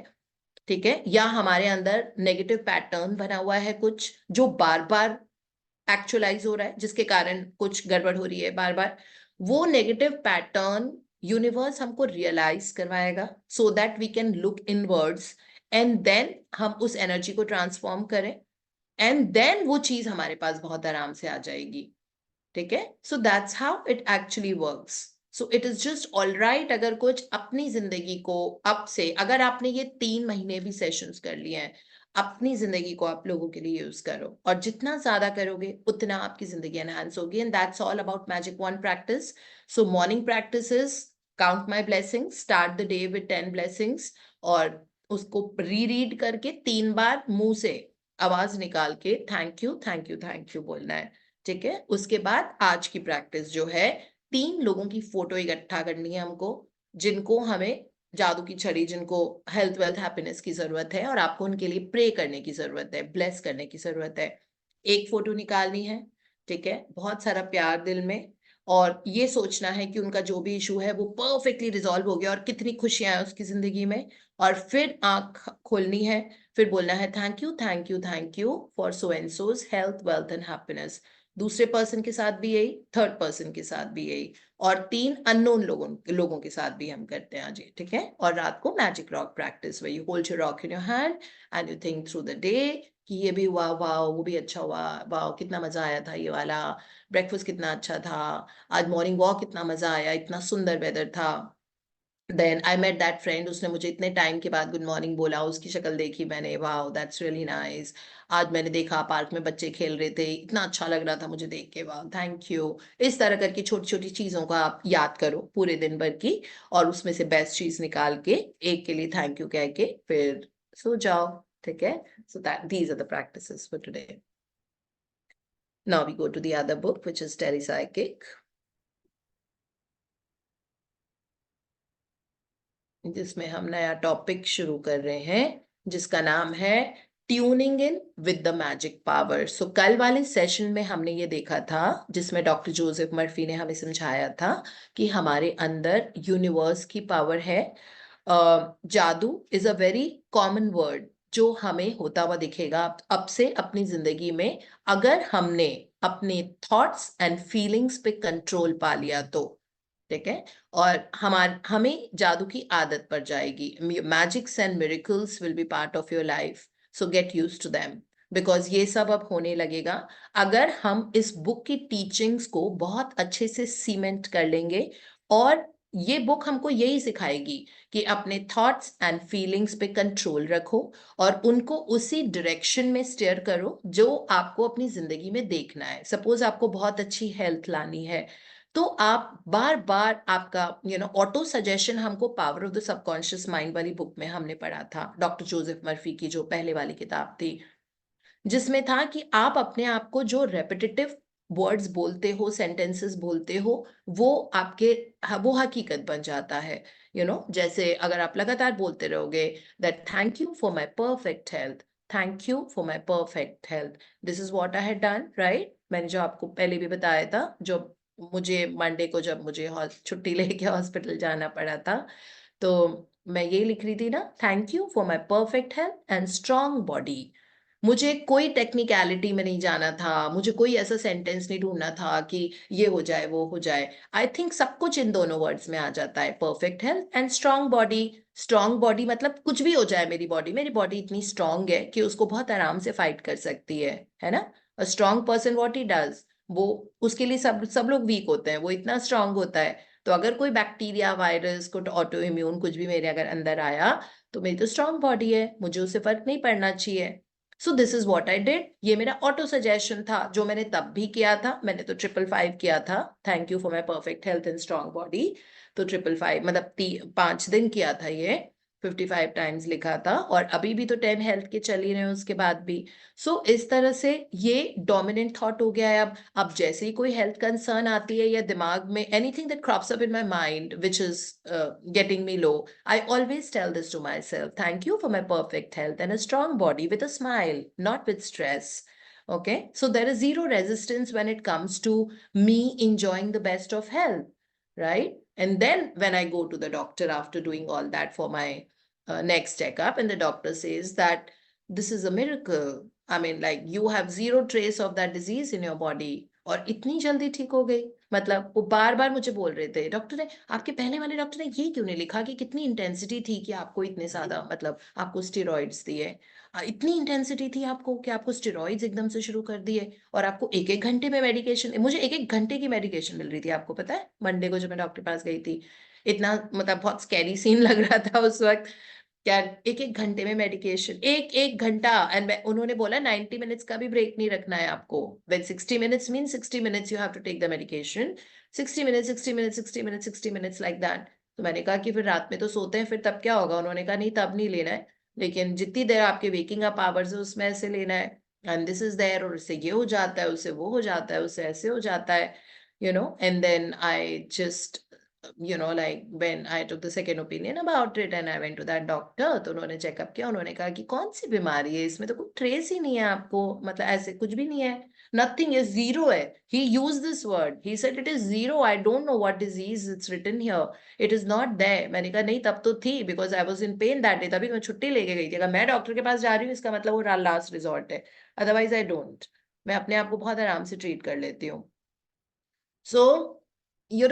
ठीक है, या हमारे अंदर नेगेटिव पैटर्न बना हुआ है कुछ जो बार बार एक्चुअलाइज हो रहा है, जिसके कारण कुछ गड़बड़ हो रही है बार बार। वो नेगेटिव पैटर्न यूनिवर्स हमको रियलाइज करवाएगा, so that we can look inwards and then हम उस एनर्जी को ट्रांसफॉर्म करें, एंड देन वो चीज हमारे पास बहुत आराम से आ जाएगी, ठीक है। So that's how it actually works. So it is just all right अगर कुछ अपनी जिंदगी को अब से, अगर आपने ये 3 महीने भी सेशंस कर लिए हैं, अपनी जिंदगी को आप लोगों के लिए यूज करो, और जितना ज्यादा करोगे उतना आपकी जिंदगी एनहांस होगी, and that's all about magic wand practice. So morning practice is count my blessings, start the day with 10 blessings, और उसको रीड करके 3 बार मुंह से आवाज निकाल के thank you thank you thank you बोलना है, ठीक है। उसके बाद आज की प्रैक्टिस जो है, 3 लोगों की फोटो इकट्ठा करनी है हमको, जिनको हमें जादू की छड़ी, जिनको हेल्थ वेल्थ हैप्पीनेस की जरूरत है, और आपको उनके लिए प्रे करने की जरूरत है, ब्लेस करने की जरूरत है। एक फोटो निकालनी है, ठीक है, बहुत सारा प्यार दिल में, और ये सोचना है कि उनका जो भी इशू है वो परफेक्टली रिजॉल्व हो गया और कितनी खुशियां हैं उसकी जिंदगी में, और फिर आंख खोलनी है, फिर बोलना है thank you thank you thank you for so and so's health wealth and happiness. दूसरे पर्सन के साथ भी यही, थर्ड पर्सन के साथ भी यही, और 3 अननोन लोगों के साथ भी हम करते हैं आज, ठीक है। और रात को magic rock practice, way you hold your rock in your hand and you think through the day कि ये भी हुआ, वाह वो भी अच्छा हुआ, वाह कितना मजा आया था, ये वाला ब्रेकफास्ट कितना अच्छा था, आज मॉर्निंग वॉक कितना मजा आया, इतना सुंदर वेदर था, then I met that friend, उसने मुझे इतने टाइम के बाद गुड मॉर्निंग बोला, उसकी शक्ल देखी मैंने, वाह दैट्स रियली नाइस, आज मैंने देखा पार्क में बच्चे खेल रहे थे, इतना अच्छा लग रहा था मुझे देख के, वाह थैंक यू। इस तरह करके छोटी छोटी चीजों का आप याद करो पूरे दिन भर की, और उसमें से बेस्ट चीज निकाल के एक के लिए थैंक यू कह के फिर सो जाओ, ठीक है। So that these are the practices for today. Now we go to the other book which is Terry psychic, जिसमें हम नया टॉपिक शुरू कर रहे हैं जिसका नाम है tuning in with the magic power. So कल वाले सेशन में हमने ये देखा था, जिसमें डॉक्टर जोसेफ मर्फी ने हमें समझाया था कि हमारे अंदर यूनिवर्स की पावर है। जादू is a very common word जो हमें होता हुआ दिखेगा अब से अपनी जिंदगी में, अगर हमने अपने थॉट्स एंड फीलिंग्स पे कंट्रोल पा लिया तो, ठीक है। और हमें जादू की आदत पड़ जाएगी। Magics and miracles will be part of your life, so get used to them, because ये सब अब होने लगेगा अगर हम इस बुक की टीचिंग्स को बहुत अच्छे से सीमेंट कर लेंगे और ये बुक हमको यही सिखाएगी कि अपने थॉट्स एंड फीलिंग्स पे कंट्रोल रखो और उनको उसी डायरेक्शन में स्टेयर करो जो आपको अपनी जिंदगी में देखना है। सपोज आपको बहुत अच्छी हेल्थ लानी है, तो आप बार बार आपका ऑटो सजेशन, हमको power of the subconscious mind वाली बुक में हमने पढ़ा था, डॉक्टर जोसेफ मर्फी की जो पहले वाली किताब थी, जिसमें था कि आप अपने आप को जो रेपिटेटिव वर्ड्स बोलते हो, सेंटेंसेस बोलते हो, वो आपके वो हकीकत बन जाता है। जैसे अगर आप लगातार बोलते रहोगे that thank you for my perfect health, thank you for my perfect health, this is what I had done, right. मैंने जो आपको पहले भी बताया था, जो मुझे मंडे को जब मुझे छुट्टी लेके हॉस्पिटल जाना पड़ा था, तो मैं ये लिख रही थी ना, thank you for my perfect health and strong body. मुझे कोई टेक्निकलिटी में नहीं जाना था, मुझे कोई ऐसा सेंटेंस नहीं ढूंढना था कि ये हो जाए वो हो जाए। आई थिंक सब कुछ इन दोनों वर्ड्स में आ जाता है, perfect health and strong body. Strong body मतलब कुछ भी हो जाए, मेरी बॉडी इतनी स्ट्रॉन्ग है कि उसको बहुत आराम से फाइट कर सकती है ना। A strong person what he does, वो उसके लिए सब लोग वीक होते हैं, वो इतना स्ट्रांग होता है। तो अगर कोई बैक्टीरिया, वायरस, कुछ ऑटो इम्यून कुछ भी मेरे अगर अंदर आया, तो मेरी तो स्ट्रांग बॉडी है, मुझे उससे फर्क नहीं पड़ना चाहिए। सो this is what I did. ये मेरा ऑटो सजेशन था जो मैंने तब भी किया था। मैंने तो 555 किया था, thank you for my perfect health and strong body. तो 555 मतलब 5 दिन किया था, ये 55 टाइम्स लिखा था, और अभी भी तो 10 हेल्थ के चल ही रहे हैं उसके बाद भी। सो इस तरह से ये डोमिनेंट थॉट हो गया है। अब जैसे ही कोई हेल्थ कंसर्न आती है या दिमाग में anything that crops up in my mind which is getting me low, I always tell this to myself, thank you for my perfect health and a strong body with a smile, not with stress. Okay, so there is zero resistance when it comes to me enjoying the best of health, right? And then when I go to the doctor after doing all that for my next checkup, and the doctor says that this is a miracle. I mean, like, you have zero trace of that disease in your body. और इतनी जल्दी ठीक हो गई। मतलब वो बार बार मुझे बोल रहे थे, डॉक्टर ने, आपके पहले वाले डॉक्टर ने ये क्यों नहीं लिखा कि कितनी इंटेंसिटी थी कि आपको इतने ज्यादा, मतलब आपको स्टेरॉइड्स दिए, इतनी इंटेंसिटी थी आपको कि आपको स्टेरॉइड्स एकदम से शुरू कर दिए, और आपको एक एक घंटे में मेडिकेशन, मुझे एक एक घंटे की मेडिकेशन मिल रही थी। आपको पता है, मंडे को जब मैं डॉक्टर के पास गई थी, इतना मतलब बहुत स्कैरी सीन लग रहा था उस वक्त। क्या एक एक घंटे में मेडिकेशन, एक एक घंटा। एंड उन्होंने बोला 90 मिनट्स का भी ब्रेक नहीं रखना है आपको। When 60 minutes mean 60 minutes you have to take the medication, 60 minutes 60 minutes 60 minutes 60 minutes like that. तो मैंने कहा कि फिर रात में तो सोते हैं, फिर तब क्या होगा? उन्होंने कहा नहीं, तब नहीं लेना है, लेकिन जितनी देर आपके वेकिंग अप आवर्स है उसमें ऐसे लेना है। एंड दिस इज देयर, और उससे ये हो जाता है, उससे वो हो जाता है, उससे ऐसे हो जाता है, and then I just like when I took the second opinion about it and I went to that doctor, तो उन्होंने चेकअप किया, उन्होंने कहा कि कौन सी बीमारी है, इसमें तो कोई ट्रेस ही नहीं है आपको, मतलब ऐसे कुछ भी नहीं है, nothing is zero है। He used this word, he said it is zero, I don't know what disease it's written here, it is not there। मैंने कहा नहीं, तब तो थी, because I was in pain that day, तभी मैं छुट्टी लेके गई थी। अगर मैं डॉक्टर के पास जा रही हूँ, इसका मतलब वो लास्ट रिजॉर्ट है, अदरवाइज आई डोंट। मैं अपने आप को बहुत आराम से ट्रीट कर लेती हूँ। So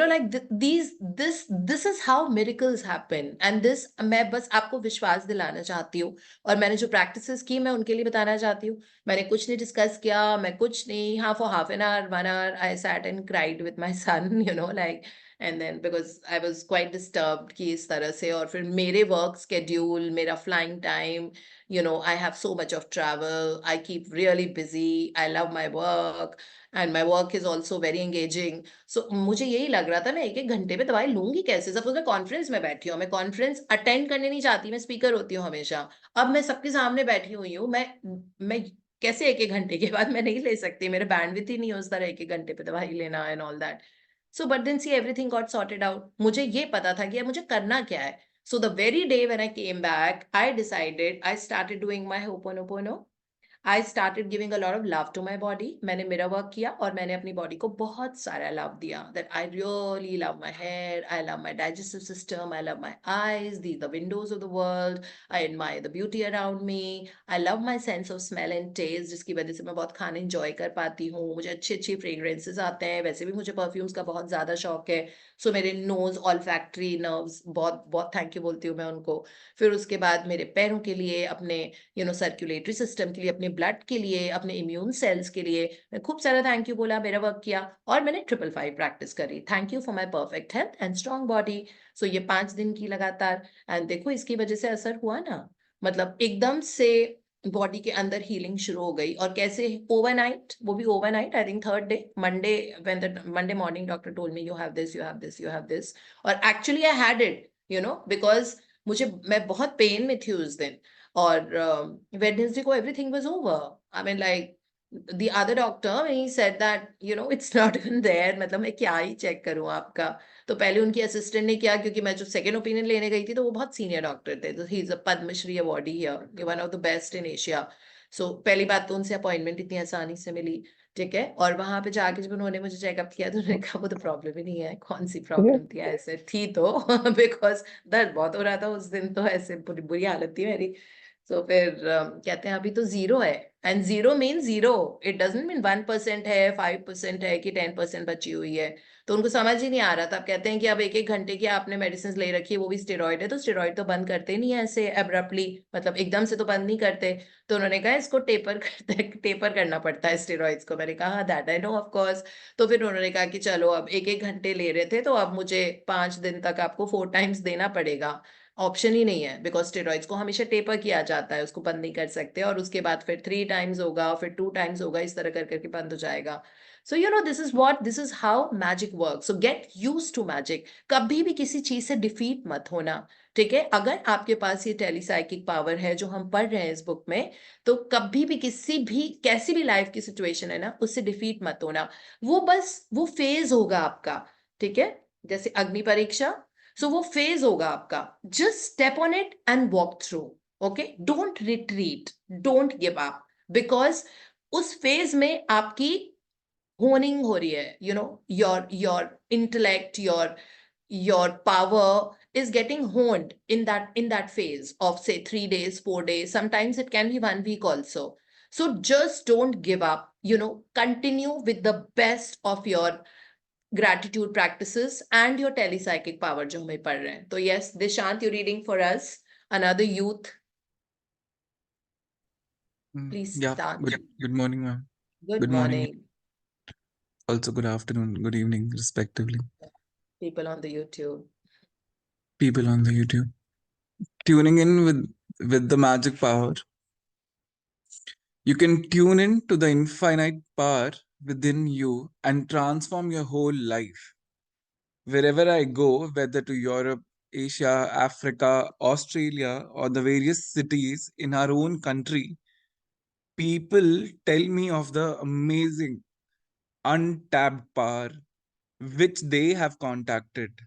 like this is how miracles happen, and this मैं बस आपको विश्वास दिलाना चाहती हूँ, और मैंने जो प्रैक्टिसेस की मैं उनके लिए बताना चाहती हूँ। मैंने कुछ नहीं डिस्कस किया, मैं कुछ नहीं, हाँ, for half an hour 1 hour I sat and cried with my son, like, and then because I was quite disturbed कि इस तरह से, और फिर मेरे वर्क स्केड्यूल, मेरा flying time, I have so much of travel, I keep really busy, I love my work and my work is also very engaging। So मुझे यही लग रहा था, मैं एक एक घंटे में दवाई लूंगी कैसे? सपोज मैं कॉन्फ्रेंस में बैठी हूँ, मैं कॉन्फ्रेंस अटेंड करने नहीं चाहती, मैं स्पीकर होती हूँ हमेशा। अब मैं सबके सामने बैठी हुई हूँ, मैं कैसे एक एक घंटे के बाद मैं नहीं ले सकती, मेरे बैंडविड्थ ही नहीं है उस तरह एक एक घंटे पे दवाई लेना and all that. So but then see everything got sorted out. मुझे ये पता था कि अब मुझे करना क्या है। So the very day when I came back, I decided, I started doing my Ho'oponopono. I started giving a lot of love to my body. मैंने मेरा वर्क किया और मैंने अपनी बॉडी को बहुत सारा लव दिया। That I really love my hair, I love my digestive system, I love my eyes, these are the windows of the world, I admire the beauty around me, I love my sense of smell and taste, जिसकी वजह से मैं बहुत खाना enjoy कर पाती हूँ। मुझे अच्छे अच्छे fragrances आते हैं, वैसे भी मुझे perfumes का बहुत ज़्यादा शौक है। सो मेरे नोज olfactory nerves बहुत बहुत थैंक यू बोलती हूँ मैं उनको। फिर उसके बाद मेरे पैरों के लिए, अपने सर्कुलेटरी सिस्टम के लिए, अपने ब्लड के लिए, अपने इम्यून सेल्स के लिए। मैं खूब सारा थैंक यू बोला, मेरा वर्क किया, और मैंने 555 प्रैक्टिस करी। Thank you for my perfect health and strong body. So ये 5 दिन की लगातार, एंड देखो इसकी वजह से असर हुआ ना, मतलब एकदम से बॉडी के अंदर हीलिंग शुरू हो गई। और कैसे? ओवरनाइट, वो भी overnight, I think 3rd day, Monday, when the Monday morning doctor told me you have this, you have this, you have this. और actually I had it, you know, because मैं बहुत पेन में थी उस दिन। और वेडनेसडे को everything was over. I mean like the other doctor, when he said that, you know, it's not even there, मतलब मैं क्या ही चेक करूं आपका। तो पहले उनकी असिस्टेंट ने किया, क्योंकि मैं जो सेकंड ओपिनियन लेने गई थी तो वो बहुत सीनियर डॉक्टर थे, तो he is a Padmashri awardee here, one of the best in Asia. So पहली बात तो उनसे अपॉइंटमेंट इतनी आसानी से मिली, ठीक है। और वहां पे जाके जब उन्होंने मुझे चेकअप किया तो उन्होंने कहा वो तो प्रॉब्लम ही नहीं है। कौन सी प्रॉब्लम थी? ऐसे थी तो बिकॉज दर्द बहुत हो रहा था उस दिन, तो ऐसे बुरी बुरी हालत थी मेरी। तो फिर कहते हैं अभी तो 0 है, and 0 mean 0, it doesn't mean 1% है, 5% है, कि 10% बची हुई है। तो उनको समझ ही नहीं आ रहा था। अब कहते हैं कि अब 1-1 घंटे की आपने मेडिसिन ले रखी है, वो भी स्टेरॉइड है, तो स्टेरॉइड तो बंद करते नहीं है ऐसे एब्रप्टली, मतलब एकदम से तो बंद नहीं करते। तो उन्होंने कहा इसको टेपर करना पड़ता है स्टेरॉइड्स को। मैंने कहा that I know of course. तो फिर उन्होंने कहा कि चलो, अब 1-1 घंटे ले रहे थे, तो अब मुझे 5 दिन तक आपको 4 टाइम्स देना पड़ेगा, ऑप्शन ही नहीं है, बिकॉज स्टेरॉइड्स को हमेशा टेपर किया जाता है, उसको बंद नहीं कर सकते। और उसके बाद फिर 3 टाइम्स होगा, फिर 2 टाइम्स होगा, इस तरह कर करके बंद हो जाएगा। So you know, this is how magic work. So get use to magic. कभी भी किसी चीज से डिफीट मत होना, ठीक है। अगर आपके पास ये टेलीसाइकिक पावर है जो हम पढ़ रहे हैं इस बुक में, तो कभी भी किसी भी कैसी भी लाइफ की सिचुएशन है ना, उससे डिफीट मत होना। वो फेज होगा आपका, ठीक है, जैसे अग्नि परीक्षा। सो वो फेज होगा आपका, just step on it and walk through, okay. Don't retreat, don't give up, because उस फेज में आपकी होनिंग हो रही है, you no, your intellect, your power is getting honed in that phase of say 3 days, 4 days, sometimes it can be 1 week also. So just don't give up, you know, continue with the best of your gratitude practices and your telepsychic power जो हमें पढ़ रहे हैं। तो yes, Dishant, you're reading for us another youth. Please Yeah, start. good morning, ma'am. Good Good morning. morning, Also, good afternoon, good evening, respectively. people on the YouTube. People on the YouTube. Tuning in with the magic power. You can tune in to the infinite power within you and transform your whole life. Wherever I go, whether to Europe, Asia, Africa, Australia, or the various cities in our own country, people tell me of the amazing untapped power which they have contacted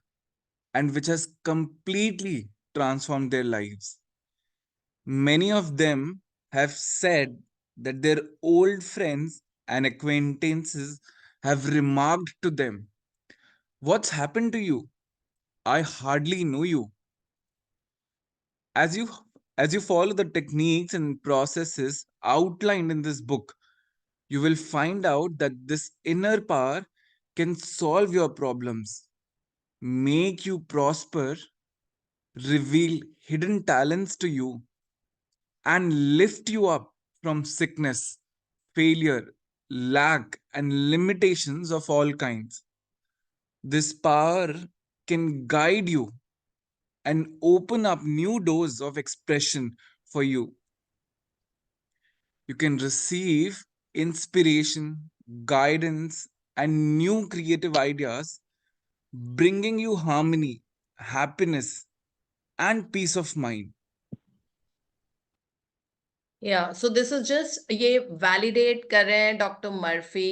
and which has completely transformed their lives. Many of them have said that their old friends and acquaintances have remarked to them, "What's happened to you? I hardly know you." As you as you follow the techniques and processes outlined in this book, you will find out that this inner power can solve your problems, make you prosper, reveal hidden talents to you, and lift you up from sickness, failure, lack, and limitations of all kinds. This power can guide you and open up new doors of expression for you. You can receive inspiration, guidance, and new creative ideas, bringing you harmony, happiness, and peace of mind. Yeah, so this is just ये validate कर रहे हैं doctor Murphy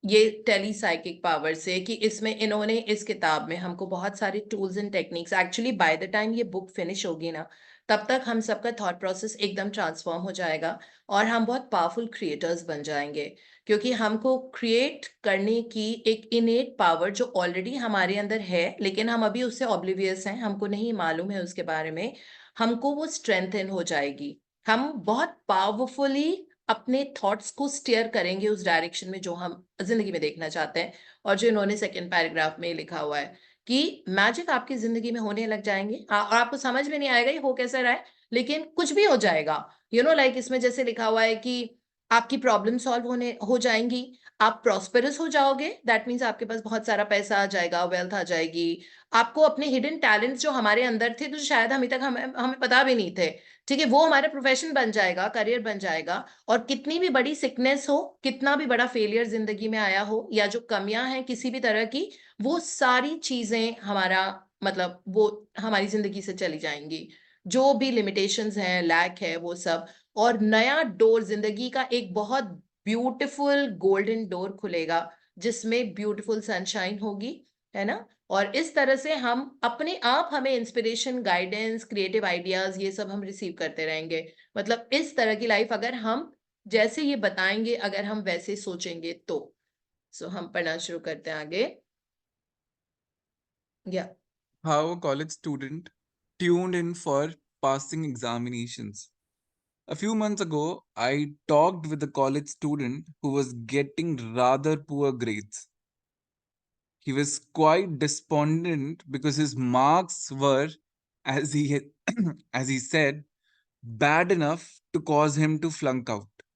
ये टेलीसाइकिक power से, कि इसमें इन्होंने इस किताब में हमको बहुत सारे tools and techniques, actually by the time ये बुक फिनिश होगी ना, तब तक हम सबका थॉट प्रोसेस एकदम ट्रांसफॉर्म हो जाएगा और हम बहुत पावरफुल क्रिएटर्स बन जाएंगे, क्योंकि हमको क्रिएट करने की एक इनेट पावर जो ऑलरेडी हमारे अंदर है, लेकिन हम अभी उससे ऑब्लिवियस हैं, हमको नहीं मालूम है उसके बारे में, हमको वो स्ट्रेंथन हो जाएगी। हम बहुत पावरफुली अपने थॉट्स को स्टीयर करेंगे उस डायरेक्शन में जो हम जिंदगी में देखना चाहते हैं। और जो इन्होंने सेकंड पैराग्राफ में लिखा हुआ है कि मैजिक आपकी जिंदगी में होने लग जाएंगे और आपको समझ में नहीं आएगा ये हो कैसे रहा है, लेकिन कुछ भी हो जाएगा। यू नो, लाइक इसमें जैसे लिखा हुआ है कि आपकी प्रॉब्लम सॉल्व हो जाएंगी, आप प्रॉस्पेरस हो जाओगे, दैट मीन्स आपके पास बहुत सारा पैसा आ जाएगा, वेल्थ आ जाएगी। आपको अपने हिडन टैलेंट्स जो हमारे अंदर थे, तो शायद अभी तक हमें पता भी नहीं थे, ठीक है, वो हमारा प्रोफेशन बन जाएगा, करियर बन जाएगा। और कितनी भी बड़ी सिकनेस हो, कितना भी बड़ा फेलियर जिंदगी में आया हो, या जो कमियां हैं किसी भी तरह की, वो सारी चीजें हमारा मतलब वो हमारी जिंदगी से चली जाएंगी। जो भी लिमिटेशंस हैं, लैक है, वो सब। और नया डोर, जिंदगी का एक बहुत ब्यूटीफुल गोल्डन डोर खुलेगा, जिसमें ब्यूटीफुल सनशाइन होगी, है ना। और इस तरह से हम अपने आप, हमें इंस्पिरेशन, गाइडेंस, क्रिएटिव आइडियाज, ये सब हम रिसीव करते रहेंगे। मतलब इस तरह की लाइफ अगर हम जैसे ये बताएंगे, अगर हम वैसे सोचेंगे तो। सो हम पढ़ना शुरू करते हैं आगे। या How a college student tuned in for passing examinations. A few months ago, I talked with a college student who was getting rather poor grades. He was quite despondent because his marks were, as as he said, bad enough to cause him to flunk out.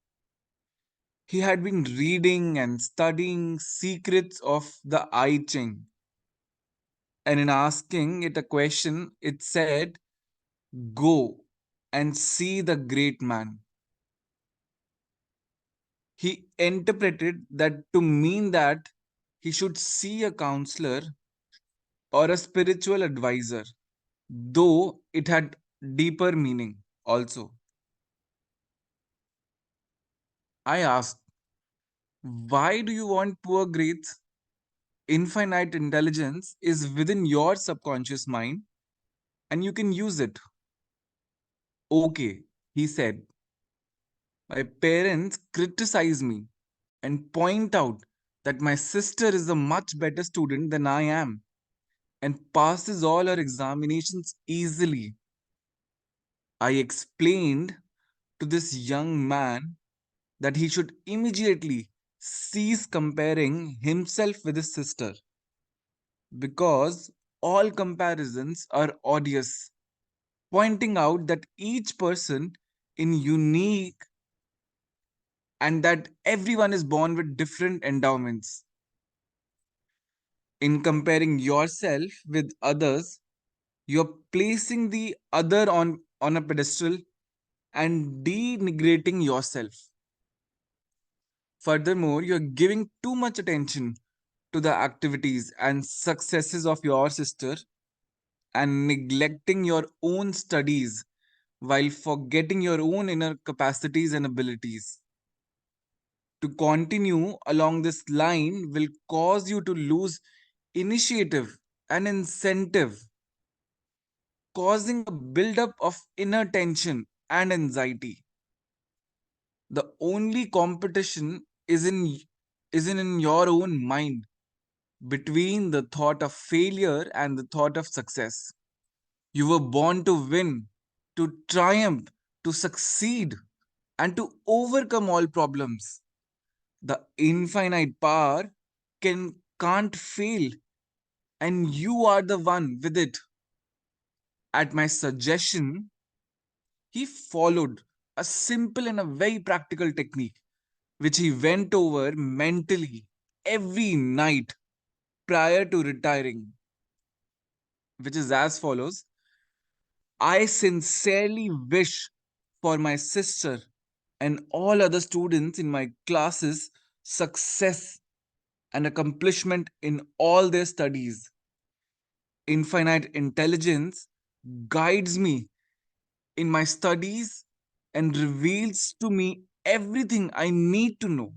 He had been reading and studying secrets of the I Ching, and in asking it a question, it said, "Go and see the great man." He interpreted that to mean that he should see a counselor or a spiritual advisor, though it had deeper meaning also. I asked, "Why do you want poor grades? Infinite intelligence is within your subconscious mind and you can use it." "Okay," he said. "My parents criticize me and point out that my sister is a much better student than I am and passes all her examinations easily." I explained to this young man that he should immediately cease comparing himself with his sister because all comparisons are odious, pointing out that each person is unique and that everyone is born with different endowments. In comparing yourself with others, you're placing the other on a pedestal and denigrating yourself. Furthermore, you're giving too much attention to the activities and successes of your sister and neglecting your own studies while forgetting your own inner capacities and abilities. To continue along this line will cause you to lose initiative and incentive, causing a buildup of inner tension and anxiety. The only competition is in your own mind between the thought of failure and the thought of success. You were born to win, to triumph, to succeed, and to overcome all problems. The infinite power can't fail, and you are the one with it. At my suggestion, he followed a simple and a very practical technique which he went over mentally every night prior to retiring, which is as follows. I sincerely wish for my sister and all other students in my classes success and accomplishment in all their studies. Infinite intelligence guides me in my studies and reveals to me everything I need to know.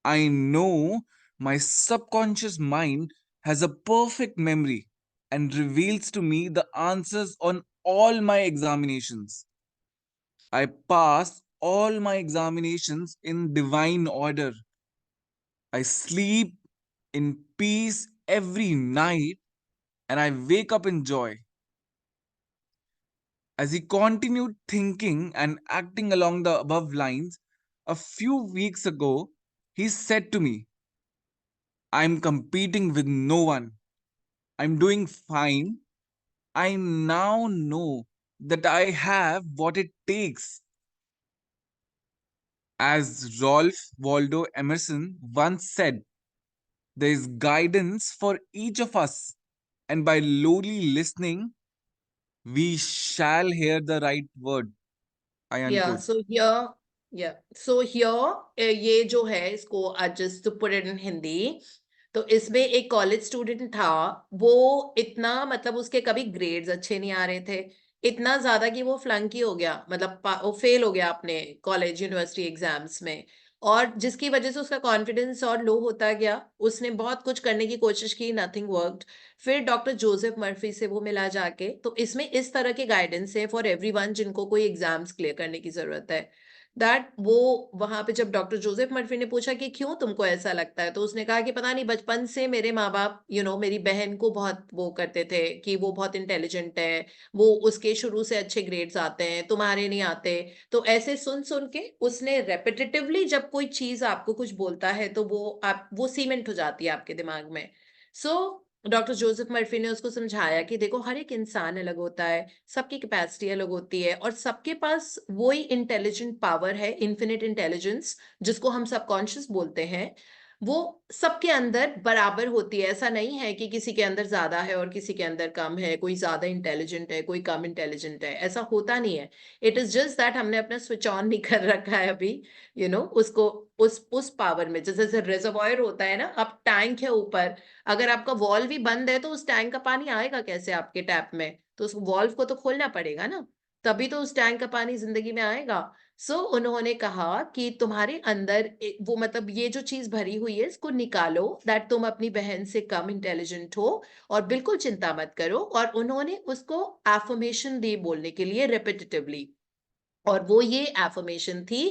I know my subconscious mind has a perfect memory and reveals to me the answers on all my examinations. I pass all my examinations in divine order. I sleep in peace every night and I wake up in joy. As he continued thinking and acting along the above lines, a few weeks ago, he said to me, "I'm competing with no one. I'm doing fine. I now know that I have what it takes." As Rolf Waldo Emerson once said, there is guidance for each of us, and by lowly listening, we shall hear the right word. I Yeah, unquote. so here, yeah. So here, ये जो है इसको just to put it in Hindi, तो इसमें एक college student था, वो इतना मतलब उसके कभी ग्रेड्स अच्छे नहीं आ रहे थे, इतना ज्यादा कि वो फ्लंकी हो गया, मतलब वो फेल हो गया अपने कॉलेज यूनिवर्सिटी एग्जाम्स में, और जिसकी वजह से उसका कॉन्फिडेंस और लो होता गया। उसने बहुत कुछ करने की कोशिश की, नथिंग वर्कड। फिर डॉक्टर जोसेफ मर्फी से वो मिला जाके। तो इसमें इस तरह के गाइडेंस है फॉर एवरीवन जिनको कोई एग्जाम्स क्लियर करने की जरूरत है। दैट वो वहां पे जब डॉक्टर जोसेफ मर्फी ने पूछा कि क्यों तुमको ऐसा लगता है, तो उसने कहा कि पता नहीं, बचपन से मेरे माँ बाप मेरी बहन को बहुत वो करते थे कि वो बहुत इंटेलिजेंट है, वो उसके शुरू से अच्छे ग्रेड्स आते हैं, तुम्हारे नहीं आते। तो ऐसे सुन सुन के उसने रेपिटेटिवली, जब कोई चीज आपको कुछ बोलता है तो वो सीमेंट हो जाती है आपके दिमाग में। सो डॉक्टर जोसेफ मर्फी ने उसको समझाया कि देखो, हर एक इंसान अलग होता है, सबकी कैपेसिटी अलग होती है, और सबके पास वही इंटेलिजेंट पावर है, इन्फिनिट इंटेलिजेंस, जिसको हम सबकॉन्शियस बोलते हैं, वो सबके अंदर बराबर होती है। ऐसा नहीं है कि किसी के अंदर ज्यादा है और किसी के अंदर कम है, कोई ज्यादा इंटेलिजेंट है कोई कम इंटेलिजेंट है, ऐसा होता नहीं है। इट इज जस्ट दैट हमने अपना स्विच ऑन नहीं कर रखा है अभी, उसको उस पावर में। जैसे रिजर्वॉयर होता है ना, अब टैंक है ऊपर, अगर आपका वॉल्व ही बंद है तो उस टैंक का पानी आएगा कैसे आपके टैप में? तो उस वॉल्व को तो खोलना पड़ेगा ना, तभी तो उस टैंक का पानी जिंदगी में आएगा। उन्होंने कहा कि तुम्हारे अंदर वो मतलब ये जो चीज भरी हुई है इसको निकालो, दैट तुम अपनी बहन से कम इंटेलिजेंट हो, और बिल्कुल चिंता मत करो। और उन्होंने उसको एफर्मेशन दी बोलने के लिए रेपिटेटिवली, और वो ये एफर्मेशन थी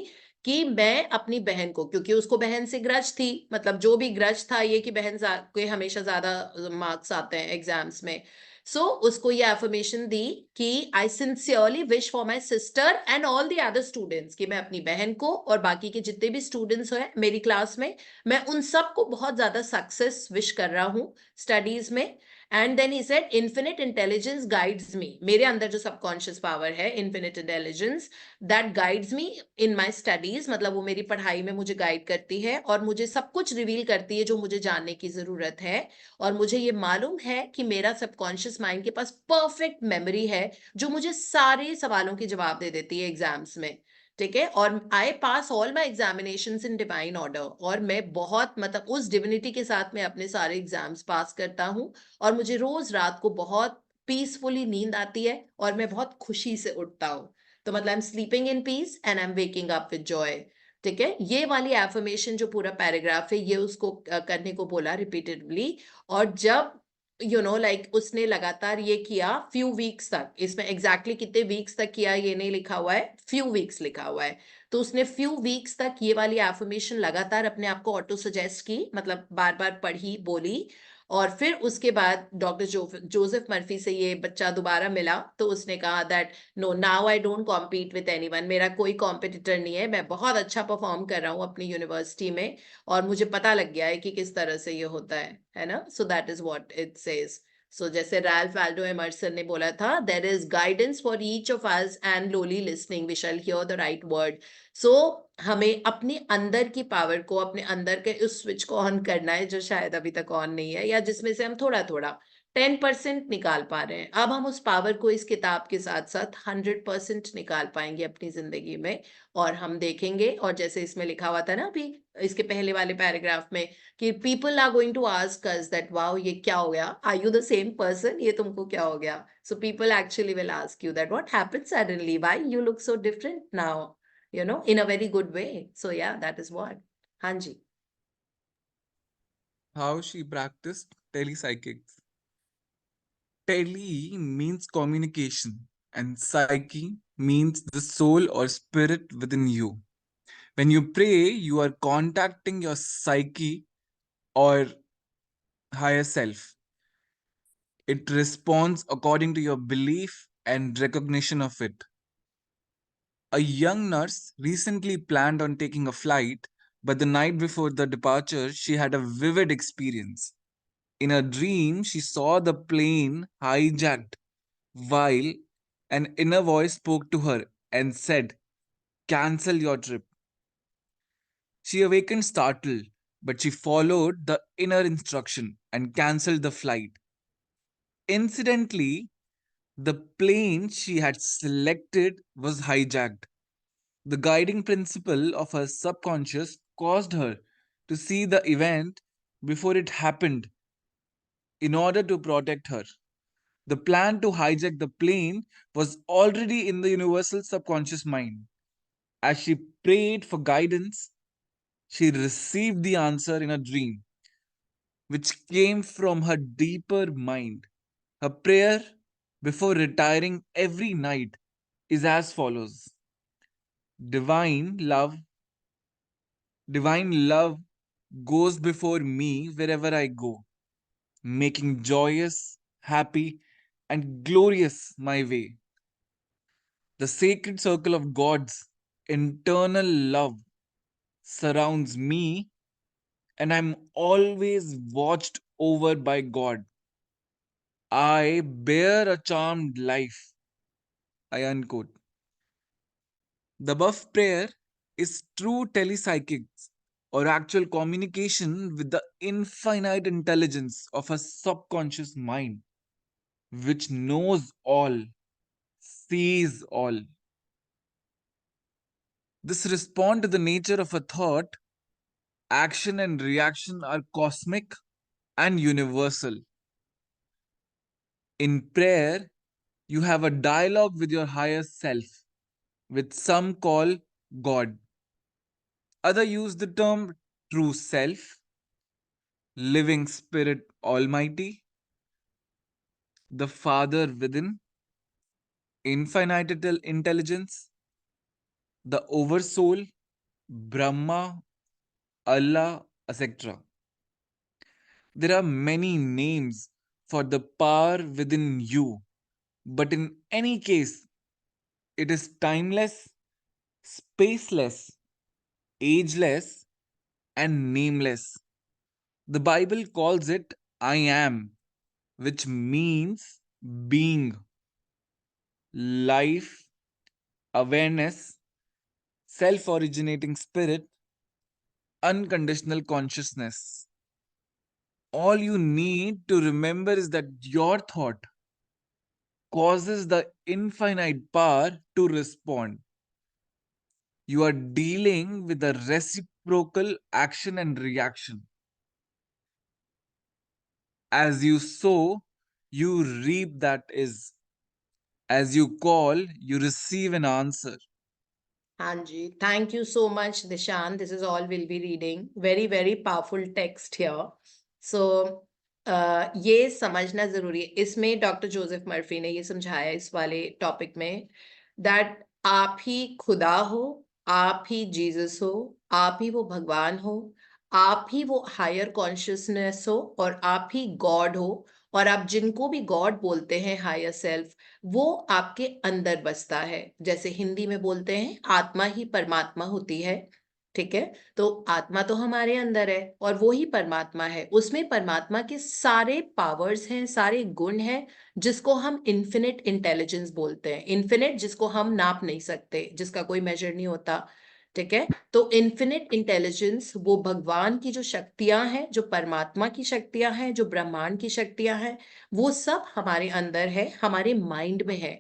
कि मैं अपनी बहन को, क्योंकि उसको बहन से ग्रज थी, मतलब जो भी ग्रज था ये कि बहन के हमेशा ज्यादा मार्क्स आते हैं एग्जाम्स में। उसको ये एफर्मेशन दी कि I sincerely wish for my sister and all the other students, कि मैं अपनी बहन को और बाकी के जितने भी स्टूडेंट्स हैं मेरी क्लास में, मैं उन सबको बहुत ज्यादा सक्सेस विश कर रहा हूँ स्टडीज में। And then he said, infinite intelligence guides me, मेरे अंदर जो सबकॉन्शियस पावर है, infinite intelligence, that guides me in my studies, मतलब वो मेरी पढ़ाई में मुझे गाइड करती है और मुझे सब कुछ रिवील करती है जो मुझे जानने की जरूरत है। और मुझे ये मालूम है कि मेरा सबकॉन्शियस माइंड के पास परफेक्ट मेमोरी है, जो मुझे सारे सवालों के जवाब दे देती है एग्जाम्स में। ठीक है, और I pass all my examinations in divine order, और मैं बहुत मतलब उस डिविनिटी के साथ मैं अपने सारे एग्जाम्स पास करता हूँ, और मुझे रोज रात को बहुत पीसफुली नींद आती है और मैं बहुत खुशी से उठता हूँ। तो मतलब I am sleeping in peace and I am waking up with Joy. ठीक है, ये वाली एफर्मेशन जो पूरा पैराग्राफ है ये उसको करने को बोला रिपीटेडली। और जब लाइक उसने लगातार ये किया फ्यू वीक्स तक, इसमें एग्जैक्टली कितने वीक्स तक किया ये नहीं लिखा हुआ है, फ्यू वीक्स लिखा हुआ है। तो उसने फ्यू वीक्स तक ये वाली एफर्मेशन लगातार अपने आप को ऑटो सजेस्ट की, मतलब बार बार पढ़ी बोली। और फिर उसके बाद डॉक्टर जोसेफ मर्फी से ये बच्चा दोबारा मिला, तो उसने कहा that no, now I don't compete with anyone, मेरा कोई कॉम्पिटिटर नहीं है, मैं बहुत अच्छा परफॉर्म कर रहा हूँ अपनी यूनिवर्सिटी में, और मुझे पता लग गया है कि किस तरह से ये होता है ना। So that is what it says. जैसे रैल्फ वाल्डो एमर्सन ने बोला था, there is guidance for each of us and lowly listening we shall hear the right word. हमें अपने अंदर की पावर को, अपने अंदर के उस स्विच को ऑन करना है जो शायद अभी तक ऑन नहीं है, या जिसमें से हम थोड़ा थोड़ा 10% निकाल पा रहे हैं। अब हम उस पावर को इस किताब के साथ साथ 100% निकाल पाएंगे अपनी जिंदगी में, और हम देखेंगे। और जैसे इसमें लिखा हुआ था ना अभी इसके पहले वाले पैराग्राफ में, कि people are going to ask us that wow ये क्या हो गया, are you the same person, ये तुमको क्या हो गया? So people actually will ask you that what happened suddenly, why you look so different now, in a very good way. So yeah, that is what. Hanji. How she practiced telepsychics. Tele means communication, and psyche means the soul or spirit within you. When you pray, you are contacting your psyche or higher self. It responds according to your belief and recognition of it. A young nurse recently planned on taking a flight, but the night before the departure, she had a vivid experience. In a dream, she saw the plane hijacked while an inner voice spoke to her and said, "Cancel your trip." She awakened startled, but she followed the inner instruction and cancelled the flight. Incidentally, the plane she had selected was hijacked. The guiding principle of her subconscious caused her to see the event before it happened in order to protect her. The plan to hijack the plane was already in the universal subconscious mind. As she prayed for guidance, she received the answer in a dream, which came from her deeper mind. Her prayer before retiring every night is as follows: Divine love, divine love goes before me wherever I go, making joyous, happy, and glorious my way. The sacred circle of God's internal love surrounds me, and I'm always watched over by God. I bear a charmed life. I unquote. The above prayer is true telepsychics or actual communication with the infinite intelligence of a subconscious mind, which knows all, sees all. This responds to the nature of a thought. Action and reaction are cosmic and universal. In prayer, you have a dialogue with your higher self, which some call God. Others use the term true self, living spirit almighty, the Father within, infinite intelligence, the oversoul, Brahma, Allah, etc. There are many names for the power within you, but in any case, it is timeless, spaceless, ageless, and nameless. The Bible calls it I am, which means being, life, awareness, self originating spirit, unconditional consciousness. All you need to remember is that your thought causes the infinite power to respond. You are dealing with a reciprocal action and reaction. As you sow, you reap, that is. As you call, you receive an answer. Anji, thank you so much, Dishan. This is all we'll be reading. Very, very powerful text here. So, ये समझना जरूरी है. इसमें doctor Joseph Murphy ने ये समझाया इस वाले टॉपिक में दैट आप ही खुदा हो, आप ही जीसस हो, आप ही वो भगवान हो, आप ही वो हायर कॉन्शियसनेस हो और आप ही गॉड हो. और आप जिनको भी गॉड बोलते हैं, हायर सेल्फ, वो आपके अंदर बसता है. जैसे हिंदी में बोलते हैं आत्मा ही परमात्मा होती है. ठीक है, तो आत्मा तो हमारे अंदर है और वो ही परमात्मा है. उसमें परमात्मा के सारे पावर्स हैं, सारे गुण हैं, जिसको हम इन्फिनिट इंटेलिजेंस बोलते हैं. इन्फिनिट जिसको हम नाप नहीं सकते, जिसका कोई मेजर नहीं होता. ठीक है, तो इन्फिनिट इंटेलिजेंस वो भगवान की जो शक्तियां हैं, जो परमात्मा की शक्तियां हैं, जो ब्रह्मांड की शक्तियां हैं, वो सब हमारे अंदर है, हमारे माइंड में है.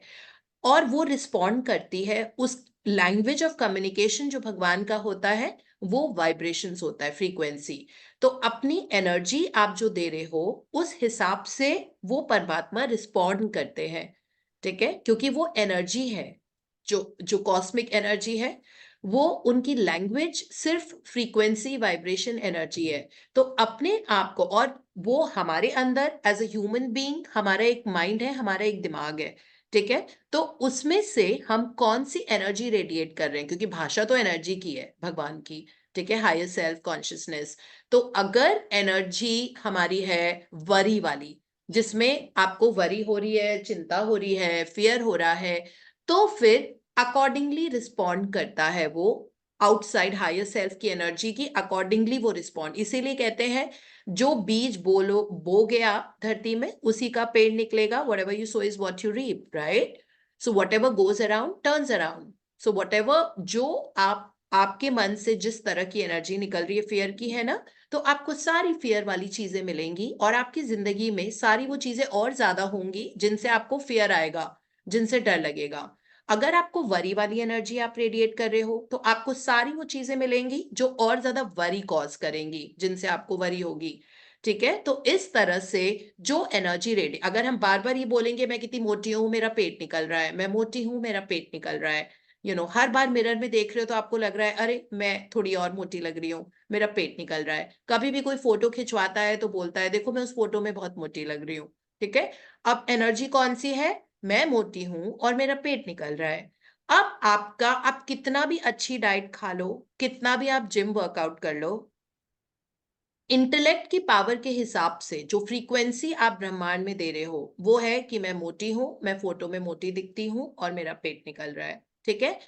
और वो रिस्पॉन्ड करती है. उस लैंग्वेज ऑफ कम्युनिकेशन जो भगवान का होता है वो वाइब्रेशंस होता है, फ्रीक्वेंसी. तो अपनी एनर्जी आप जो दे रहे हो उस हिसाब से वो परमात्मा रिस्पॉन्ड करते हैं. ठीक है, क्योंकि वो एनर्जी है, जो कॉस्मिक एनर्जी है, वो उनकी लैंग्वेज सिर्फ फ्रीक्वेंसी, वाइब्रेशन, एनर्जी है. तो अपने आप को, और वो हमारे अंदर एज अ ह्यूमन बीइंग, हमारा एक माइंड है, हमारा एक दिमाग है. ठीक है, तो उसमें से हम कौन सी एनर्जी रेडिएट कर रहे हैं, क्योंकि भाषा तो एनर्जी की है भगवान की. ठीक है, हायर सेल्फ कॉन्शियसनेस. तो अगर एनर्जी हमारी है वरी वाली, जिसमें आपको वरी हो रही है, चिंता हो रही है, फियर हो रहा है, तो फिर अकॉर्डिंगली रिस्पॉन्ड करता है वो आउटसाइड हायर सेल्फ की एनर्जी की अकॉर्डिंगली वो रिस्पॉन्ड. इसीलिए कहते हैं जो बीज बो गया धरती में, उसी का पेड़ निकलेगा. whatever you sow is what you reap, right? So whatever goes around turns around. So whatever जो आप आपके मन से जिस तरह की एनर्जी निकल रही है फियर की, है ना, तो आपको सारी फियर वाली चीजें मिलेंगी और आपकी जिंदगी में सारी वो चीजें और ज्यादा होंगी जिनसे आपको फियर आएगा, जिनसे डर लगेगा। अगर आपको वरी वाली एनर्जी आप रेडिएट कर रहे हो तो आपको सारी वो चीजें मिलेंगी जो और ज्यादा वरी कॉज करेंगी, जिनसे आपको वरी होगी। ठीक है, तो इस तरह से जो एनर्जी रेडिएट, अगर हम बार बार ये बोलेंगे मैं कितनी मोटी हूं, मेरा पेट निकल रहा है, मैं मोटी हूं, मेरा पेट निकल रहा है, हर बार मिरर में देख रहे हो तो आपको लग रहा है अरे मैं थोड़ी और मोटी लग रही हूँ, मेरा पेट निकल रहा है। कभी भी कोई फोटो खिंचवाता है तो बोलता है देखो मैं उस फोटो में बहुत मोटी लग रही हूँ। ठीक है, अब एनर्जी कौन सी है, मैं मोटी हूं और मेरा पेट निकल रहा है। अब आप कितना भी अच्छी डाइट खा लो, कितना भी आप जिम वर्कआउट कर लो, इंटेलेक्ट की पावर के हिसाब से जो फ्रीक्वेंसी आप ब्रह्मांड में दे रहे हो वो है कि मैं मोटी हूं, मैं फोटो में मोटी दिखती हूं और मेरा पेट निकल रहा है। ठीक है,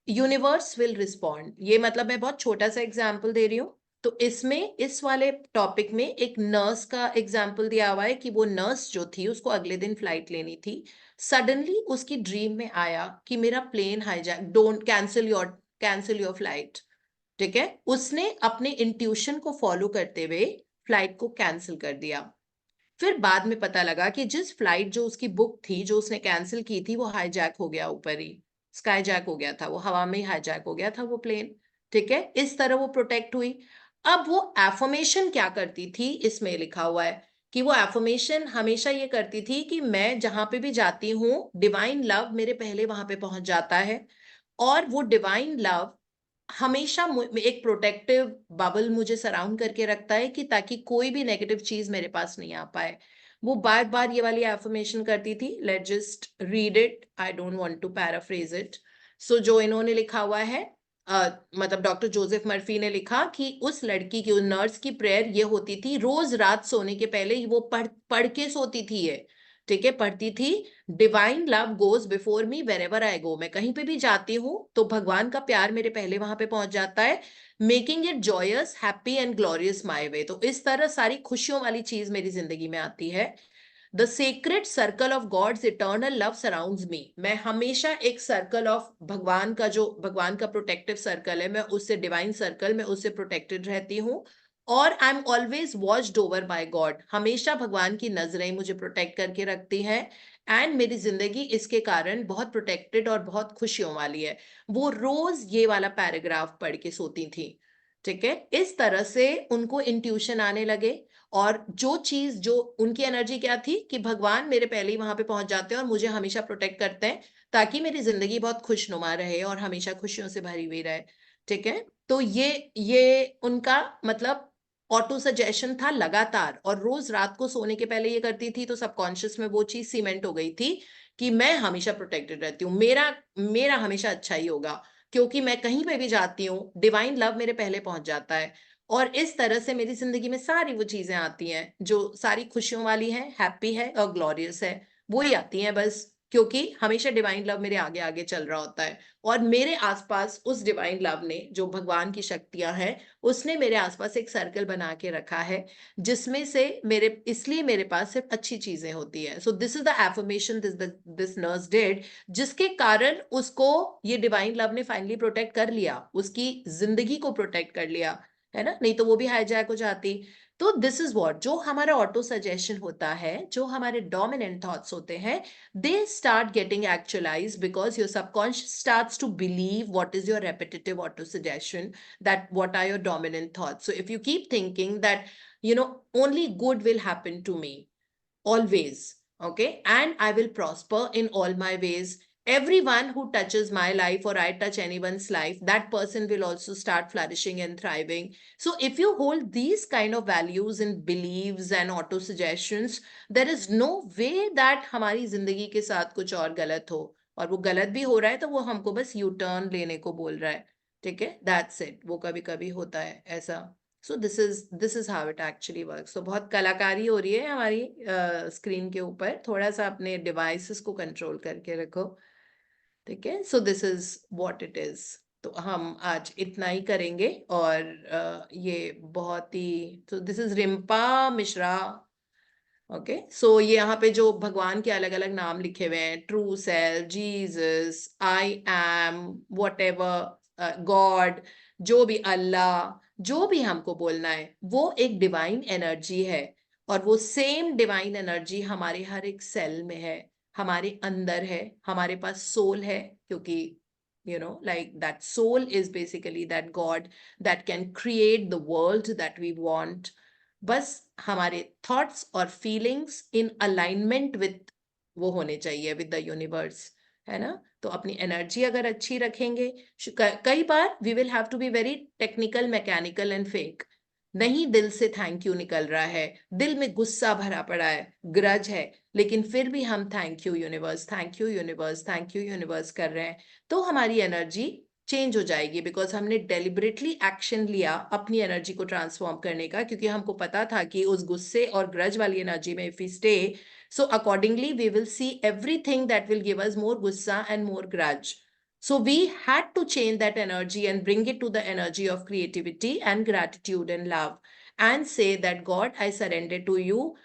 यूनिवर्स विल रिस्पॉन्ड। ये मतलब मैं बहुत छोटा सा एग्जाम्पल दे रही हूँ। तो इसमें इस वाले टॉपिक में एक नर्स का एग्जाम्पल दिया हुआ है कि वो नर्स जो थी उसको अगले दिन फ्लाइट लेनी थी। सडनली उसकी ड्रीम में आया कि मेरा plane hijack, don't cancel your flight. ठीक है, उसने अपने इंट्यूशन को फॉलो करते हुए फ्लाइट को कैंसिल कर दिया। फिर बाद में पता लगा कि जिस फ्लाइट जो उसकी बुक थी, जो उसने कैंसिल की थी, वो हाईजैक हो गया, ऊपर ही स्काई जैक हो गया था, वो हवा में ही हाईजैक हो गया था वो प्लेन। ठीक है, इस तरह वो प्रोटेक्ट हुई। अब वो एफर्मेशन क्या करती थी, इसमें लिखा हुआ है कि वो एफर्मेशन हमेशा ये करती थी कि मैं जहां पे भी जाती हूँ डिवाइन लव मेरे पहले वहां पे पहुंच जाता है, और वो डिवाइन लव हमेशा एक प्रोटेक्टिव बबल मुझे सराउंड करके रखता है कि ताकि कोई भी नेगेटिव चीज मेरे पास नहीं आ पाए। वो बार बार ये वाली एफर्मेशन करती थी। Let just read it, I don't want to paraphrase it. So जो इन्होंने लिखा हुआ है, मतलब डॉक्टर जोसेफ मर्फी ने लिखा कि उस लड़की की, उस नर्स की प्रेयर ये होती थी, रोज रात सोने के पहले वो पढ़ के सोती थी ये। ठीक है, पढ़ती थी, divine love goes before me wherever I go. मैं कहीं पे भी जाती हूँ तो भगवान का प्यार मेरे पहले वहां पे पहुंच जाता है, making it joyous, happy and glorious my way. तो इस तरह सारी खुशियों वाली चीज मेरी जिंदगी में आती है। The secret circle of God's eternal love surrounds me. मैं हमेशा एक सर्कल ऑफ भगवान का, जो भगवान का प्रोटेक्टिव सर्कल है, मैं उससे, डिवाइन सर्कल में उससे प्रोटेक्टेड रहती हूँ। और I am always watched over by God. हमेशा भगवान की नजरें मुझे प्रोटेक्ट करके रखती हैं, एंड मेरी जिंदगी इसके कारण बहुत प्रोटेक्टेड और बहुत खुशियों वाली है। वो रोज ये वाला पैराग्राफ पढ़ के सोती थी। ठीक है, इस तरह से उनको इंट्यूशन आने लगे, और जो चीज, जो उनकी एनर्जी क्या थी कि भगवान मेरे पहले ही वहां पे पहुंच जाते हैं और मुझे हमेशा प्रोटेक्ट करते हैं ताकि मेरी जिंदगी बहुत खुशनुमा रहे और हमेशा खुशियों से भरी हुई रहे। ठीक है, तो ये उनका मतलब ऑटो सजेशन था लगातार, और रोज रात को सोने के पहले ये करती थी तो सबकॉन्शियस में वो चीज सीमेंट हो गई थी कि मैं हमेशा प्रोटेक्टेड रहती हूँ, मेरा मेरा हमेशा अच्छा ही होगा, क्योंकि मैं कहीं पे भी जाती हूँ डिवाइन लव मेरे पहले पहुंच जाता है। और इस तरह से मेरी जिंदगी में सारी वो चीजें आती हैं जो सारी खुशियों वाली हैं, हैप्पी है और ग्लोरियस है, वो ही आती हैं बस, क्योंकि हमेशा डिवाइन लव मेरे आगे आगे चल रहा होता है। और मेरे आसपास उस डिवाइन लव ने, जो भगवान की शक्तियां हैं, उसने मेरे आसपास एक सर्कल बना के रखा है जिसमें से इसलिए मेरे पास सिर्फ अच्छी चीजें होती है। सो this is the affirmation this nurse did, जिसके कारण उसको ये डिवाइन लव ने फाइनली प्रोटेक्ट कर लिया, उसकी जिंदगी को प्रोटेक्ट कर लिया, है ना, नहीं तो वो भी हाईजैक हो जाती। तो दिस इज व्हाट, जो हमारा ऑटो सजेशन होता है, जो हमारे डोमिनेंट थॉट्स होते हैं, they start getting actualized because your subconscious starts to believe what is your repetitive auto suggestion, that what are your dominant thoughts. So if you keep thinking that only good will happen to me always, okay, and I will prosper in all my ways, everyone who touches my life or I touch anyone's life, that person will also start flourishing and thriving. So if you hold these kind of values and beliefs and auto suggestions, there is no way that हमारी जिंदगी के साथ कुछ और गलत हो, और वो गलत भी हो रहा है तो वो हमको बस यू टर्न लेने को बोल रहा है। ठीक है, दैट्स इट, वो कभी कभी होता है ऐसा। सो this is how it actually works. तो बहुत कलाकारी हो रही है हमारी स्क्रीन के ऊपर, थोड़ा सा अपने डिवाइसेस को कंट्रोल करके रखो। ठीक है, सो this is what it is. तो हम आज इतना ही करेंगे, और ये बहुत ही, तो this is Rimpa Mishra. Okay, so ये यहाँ पे जो भगवान के अलग अलग नाम लिखे हुए हैं, true self, Jesus, I am, what ever, God, जो भी अल्लाह, जो भी हमको बोलना है, वो एक डिवाइन एनर्जी है और वो सेम डिवाइन एनर्जी हमारे हर एक सेल में है, हमारे अंदर है, हमारे पास सोल है, क्योंकि like that soul is basically that God that can create the world that we want. बस हमारे थॉट्स और फीलिंग्स इन अलाइनमेंट विथ वो होने चाहिए विद द यूनिवर्स, है ना? तो अपनी एनर्जी अगर अच्छी रखेंगे, कई बार we will have to be very technical, mechanical and fake, नहीं दिल से थैंक यू निकल रहा है, दिल में गुस्सा भरा पड़ा है, ग्रज है, लेकिन फिर भी हम thank you universe, thank you universe, thank you universe कर रहे हैं, तो हमारी एनर्जी चेंज हो जाएगी, बिकॉज हमने डेलिबरेटली एक्शन लिया अपनी एनर्जी को ट्रांसफॉर्म करने का, क्योंकि हमको पता था कि उस गुस्से और ग्रज वाली एनर्जी में if we stay, so accordingly we will see everything that will give us more gussa and more grudge. So we had to change that energy and bring it to the energy of creativity and gratitude and love, and say that God, I surrender to you,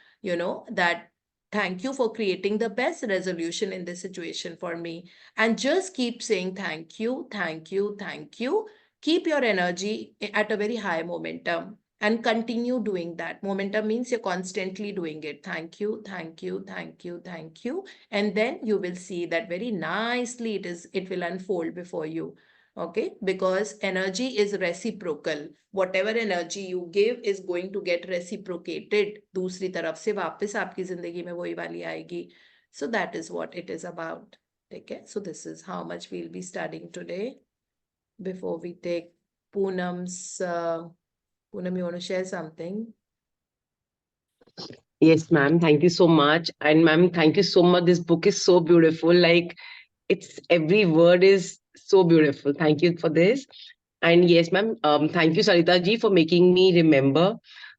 that thank you for creating the best resolution in this situation for me, and just keep saying thank you, thank you, thank you. Keep your energy at a very high momentum and continue doing that. Momentum means you're constantly doing it. Thank you, thank you, thank you, thank you. And then you will see that very nicely it will unfold before you. Okay, because energy is reciprocal. Whatever energy you give is going to get reciprocated. दूसरी तरफ से वापस आपकी जिंदगी में वही वाली आएगी. So that is what it is about. Okay, so this is how much we'll be studying today. Before we take Poonam's Poonam, you want to share something? Yes, ma'am. Thank you so much. And ma'am, thank you so much. This book is so beautiful. Like, it's every word is so beautiful. Thank you for this. And yes, ma'am. Thank you, Sarita ji, for making me remember.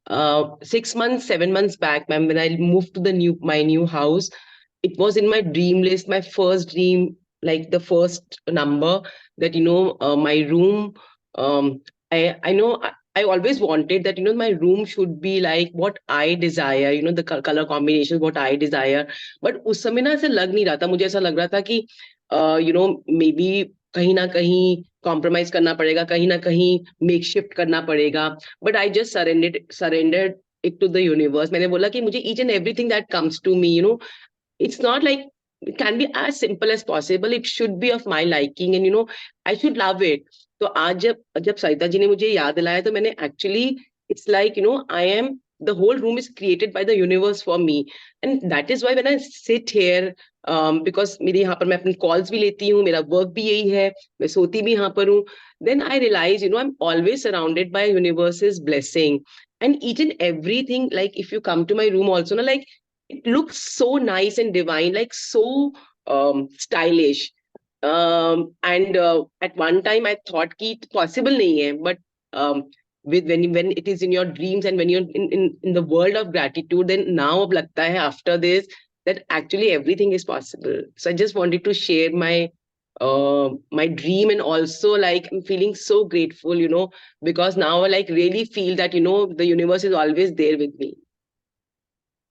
6 months, 7 months back, ma'am, when I moved to my new house, it was in my dream list, my first dream, like the first number that my room. I know I always wanted that my room should be like what I desire, the color combination what I desire. But उस समय ना ऐसा लग नहीं रहा था, मुझे ऐसा लग रहा था कि maybe कहीं ना कहीं कॉम्प्रोमाइज करना पड़ेगा, कहीं ना कहीं मेक शिफ्ट करना पड़ेगा. But I just surrendered it to the universe. मैंने बोला कि मुझे each and everything that comes to me, it's not like it can be as simple as possible. It should be of my liking and I should love it. तो आज जब सरिता जी ने मुझे याद दिलाया तो मैंने actually it's like I am the whole room is created by the universe for me, and that is why when I sit here because मेरे यहाँ पर मैं अपनी calls भी लेती हूँ, मेरा work भी यही है, मैं सोती भी यहाँ पर हूँ, then I realize I'm always surrounded by universe's blessing, and each and everything, like if you come to my room also, like it looks so nice and divine, like so stylish. And at one time I thought कि possible नहीं है, but when it is in your dreams and when you're in the world of gratitude, then now अब लगता है after this that actually everything is possible. So I just wanted to share my dream, and also like I'm feeling so grateful, because now I like really feel that the universe is always there with me.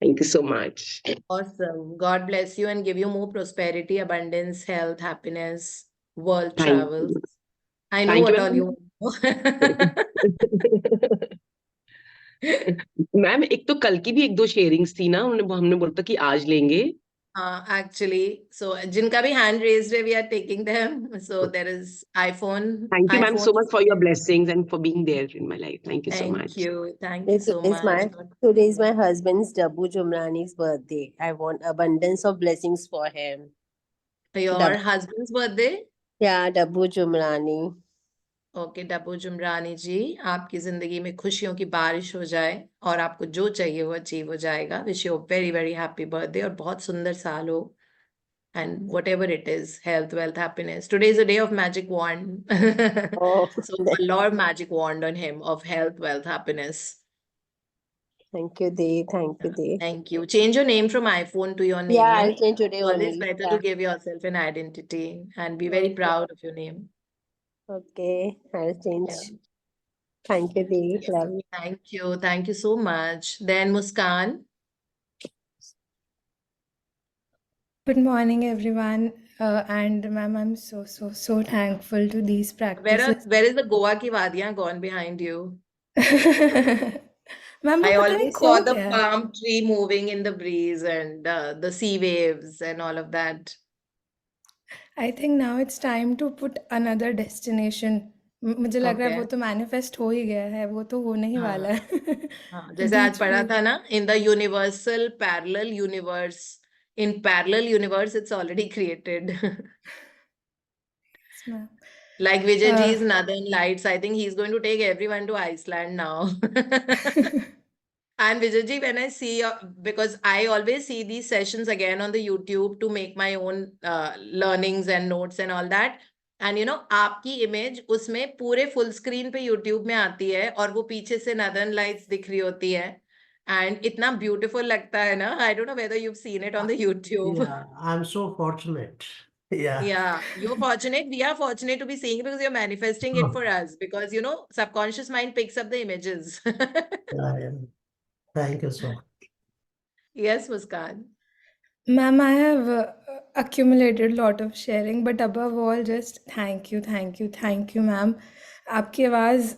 Thank you so much. Awesome. God bless you and give you more prosperity, abundance, health, happiness, world Thank travels. you. I know Thank what you, all you ma'am एक तो कल की भी 1-2 sharings थी ना, हमने बोला था कि आज लेंगे. Actually, so जिनका भी hand raised है, we are taking them. So there is iPhone. Thank you, ma'am, so iPhone. much for your blessings and for being there in my life. Thank you so much. Thank you. Thank you so It's much. today is my husband's Dabu Jumrani's birthday. I want abundance of blessings for him. Your Dab- husband's birthday? Yeah, Dabu Jumrani. Okay Dabbu Jumrani ji, आपकी जिंदगी में खुशियों की बारिश हो जाए और आपको जो चाहिए वो अचीव हो जाएगा. Wish you very very happy birthday और बहुत सुंदर साल हो. And whatever it is, health, wealth, happiness. Today is a day of magic wand. Oh, So a lot of magic wand on him of health, wealth, happiness. thank you, Dee. Thank you, Dee. Thank you. Change your name from iPhone to your name. Yeah, no? I'll change today Always only. better Yeah. to give yourself an identity and be very Okay. proud of your name. Okay, I'll change. Yeah. Thank you, Dee. Love you. Thank you. Thank you so much. Then Muskan. Good morning, everyone. And ma'am, I'm so thankful to these practices. Where is the Goa ki wadiyan gone behind you? Ma'am वो I पता नहीं always खो saw the गया है। palm tree moving in the breeze and the sea waves and all of that. I think now it's time to put another destination. मुझे लग रहा है वो Okay. तो मैनिफेस्ट हो ही गया है, वो तो होने ही वाला हाँ है। हाँ, जैसे आज बीच पढ़ा पे था ना, in the universal parallel universe, in parallel universe it's already created. Yes, ma'am. Like Vijay Uh, Ji's Northern Lights, I think he's going to take everyone to Iceland now. And Vijay Ji, when I see, because I always see these sessions again on the YouTube to make my own learnings and notes and all that. And you know, आपकी image उसमें पूरे full screen पे YouTube में आती है और वो पीछे से Northern Lights दिख रही होती है. And इतना beautiful लगता है ना. I don't know whether you've seen it on the YouTube. Yeah, I'm so fortunate. Yeah. Yeah, you're fortunate. We are fortunate to be seeing it because you're manifesting it for us. Because you know, subconscious mind picks up the images. Yeah. Thank you so much. Yes, Muskan. Ma'am, I have accumulated a lot of sharing, but above all, just thank you, ma'am. आपकी आवाज़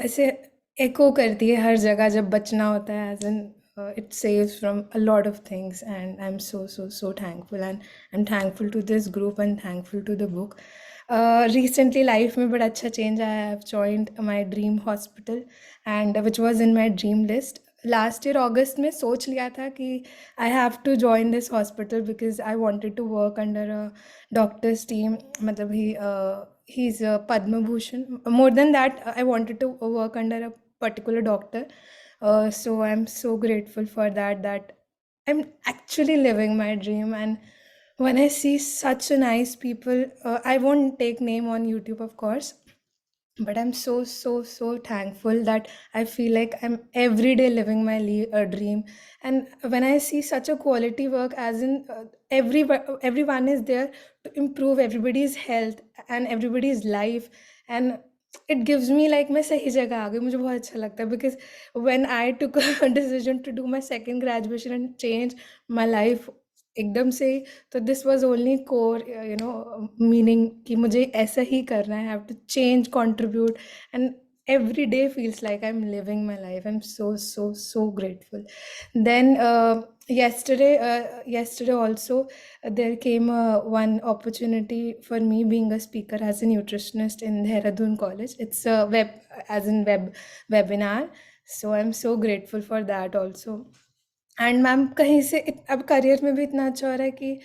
ऐसे echo करती है हर जगह जब बचना होता है, as in it saves from a lot of things, and I'm so thankful, and I'm thankful to this group and thankful to the book. Recently life में बड़ा अच्छा change आया है. I've joined my dream hospital, and which was in my dream list. Last year August में सोच लिया था कि I have to join this hospital because I wanted to work under a doctor's team. मतलब he's a Padma Bhushan. More than that, I wanted to work under a particular doctor. So I'm so grateful for that, that I'm actually living my dream. And when I see such a nice people, I won't take name on YouTube, of course, but I'm so thankful that I feel like I'm every day living my dream. And when I see such a quality work, as in everyone is there to improve everybody's health and everybody's life, and it gives me like मैं सही जगह आ गई, मुझे बहुत अच्छा लगता है. Because when I took a decision to do my second graduation and change my life एकदम से, तो this was only core meaning कि मुझे ऐसा ही करना है. I have to change, contribute, and every day feels like I'm living my life. I'm so grateful. Then yesterday also, there came one opportunity for me being a speaker as a nutritionist in Dehradun College. It's a webinar, so I'm so grateful for that also. And ma'am कहीं से अब career में भी इतना अच्छा हो रहा है कि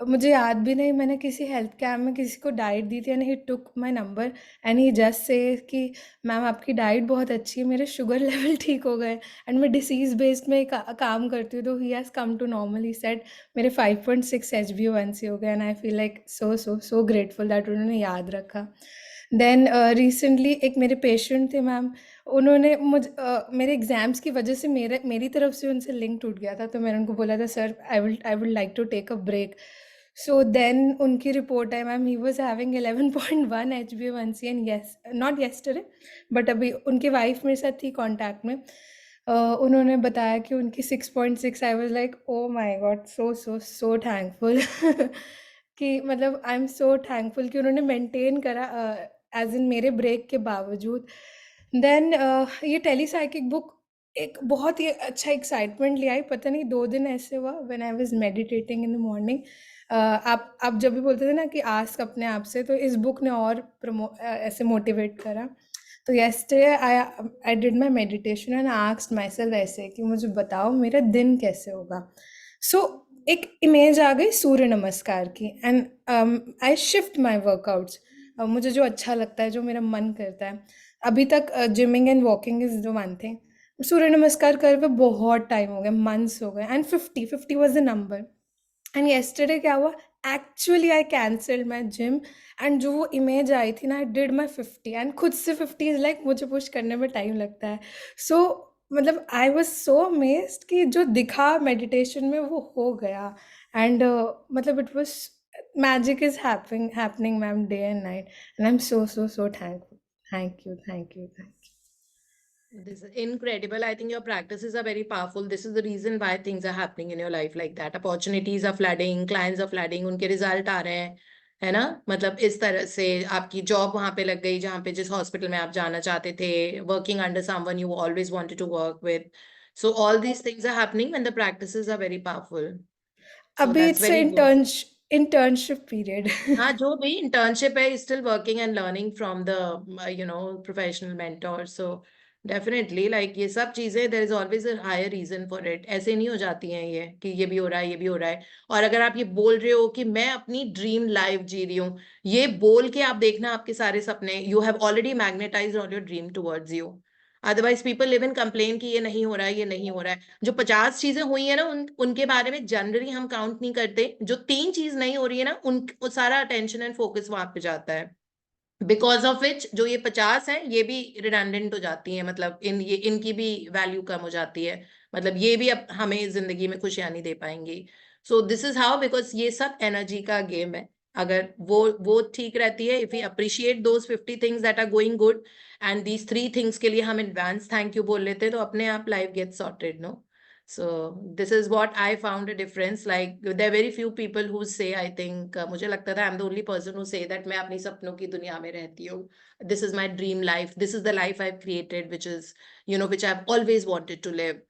मुझे याद भी नहीं, मैंने किसी हेल्थ कैम्प में किसी को डाइट दी थी, and he took my number and he just say कि मैम आपकी डाइट बहुत अच्छी है, मेरे शुगर लेवल ठीक हो गए, एंड मैं डिसीज़ बेस्ड में काम करती हूँ, तो he has come to normal. He said मेरे 5.6 HbA1c हो गए, and I feel like so grateful that उन्होंने याद रखा. देन रिसेंटली एक मेरे पेशेंट थे मैम, उन्होंने मेरे एग्ज़ाम्स की वजह से मेरी तरफ से उनसे लिंक टूट गया था, तो मैंने उनको बोला था sir I would like to take a break. So then उनकी रिपोर्ट है ma'am, he was having 11.1 HbA1c, and yes not yesterday but अभी उनकी वाइफ मेरे साथ थी कॉन्टैक्ट में. उन्होंने बताया कि उनकी 6.6. I was like oh my God, so thankful कि मतलब आई एम सो थैंकफुल कि उन्होंने मेंटेन करा एज इन मेरे ब्रेक के बावजूद. देन ये टेलीसाइकिक बुक एक बहुत ही अच्छा एक्साइटमेंट ले आई. पता नहीं 2 दिन ऐसे हुआ when I was meditating in the morning. आप जब भी बोलते थे ना कि आस्क अपने आप से, तो इस बुक ने और ऐसे मोटिवेट करा. तो yesterday I did my meditation and I asked myself ऐसे कि मुझे बताओ मेरा दिन कैसे होगा. So एक इमेज आ गई सूर्य नमस्कार की, and I shift my workouts. मुझे जो अच्छा लगता है, जो मेरा मन करता है. अभी तक gymming and walking is the one thing. Surya Namaskar कर पे बहुत टाइम हो गया, मंथ्स हो गए, and 50 was the number. And yesterday क्या हुआ, actually I cancelled my gym, and जो वो इमेज आई थी ना, आई डिड माई 50, एंड खुद से 50 इज लाइक मुझे पुश करने में टाइम लगता है. सो मतलब आई वॉज सो अमेज्ड कि जो दिखा मेडिटेशन में वो हो गया. एंड मतलब it was magic is happening ma'am, day and night, and I am so thankful. Thank you. This is incredible. I think your practices are very powerful. This is the reason why things are happening in your life like that. Opportunities are flooding, clients are flooding, उनके result आ रहे हैं, है ना? मतलब इस तरह से आपकी जॉब वहां पे लग गई जहाँ पे जिस हॉस्पिटल में आप जाना चाहते थे, working under someone you always wanted to work with. So all these things are happening when the practices are very powerful. So अभी that's it's very good. internship period. हाँ, जो भी internship है, is still working and learning from the professional mentor. So definitely, like ये सब चीजें, there is always a higher reason for it. ऐसे नहीं हो जाती हैं ये कि ये भी हो रहा है, ये भी हो रहा है. और अगर आप ये बोल रहे हो कि मैं अपनी ड्रीम लाइफ जी रही हूँ, ये बोल के आप देखना आपके सारे सपने, you have already magnetized all your dream towards you. Otherwise people live in complain कि ये नहीं हो रहा है, ये नहीं हो रहा है. जो 50 चीजें हुई है ना, उनके बारे में जनरली हम काउंट नहीं करते. जो 3 चीज नहीं हो रही है ना, वो सारा अटेंशन एंड फोकस वहां पे जाता है. बिकॉज ऑफ विच जो ये 50 है, ये भी रिडंडेंट हो जाती है. मतलब इनकी भी वैल्यू कम हो जाती है. मतलब ये भी अब हमें जिंदगी में खुशियां नहीं दे पाएंगी. सो दिस इज हाउ, बिकॉज ये सब एनर्जी का गेम है. अगर वो ठीक रहती है, if you appreciate those 50 things that are going good, and these 3 things के लिए हम एडवांस थैंक यू बोल लेते हैं, तो अपने आप life get sorted. No, so this is what I found a difference. Like there are very few people who say, I think मुझे लगता था I'm the only person who say that मैं अपनी सपनों की दुनिया में रहती हूँ. This is my dream life. This is the life I've created, which is which I've always wanted to live.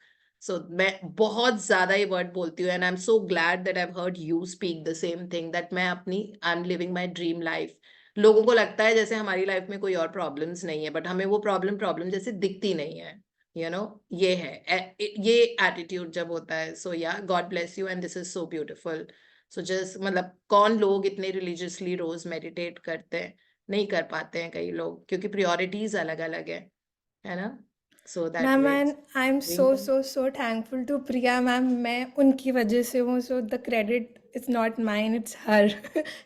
So मैं बहुत ज्यादा ये word बोलती हूँ, and I'm so glad that I've heard you speak the same thing, that मैं अपनी I'm living my dream life. लोगों को लगता है जैसे हमारी लाइफ में कोई और प्रॉब्लम्स नहीं है, बट हमें वो प्रॉब्लम जैसे दिखती नहीं है. ये है ये एटीट्यूड जब होता है. सो या, God bless you, and this is so beautiful. So just मतलब कौन लोग इतने रिलीजियसली रोज मेडिटेट करते हैं, नहीं कर पाते हैं कई लोग, क्योंकि प्रायोरिटीज अलग अलग है ना. सो दैट मैम, वे and I am so thankful to Priya ma'am. मैं उनकी वजह से हूँ, so the credit is not mine, it's her.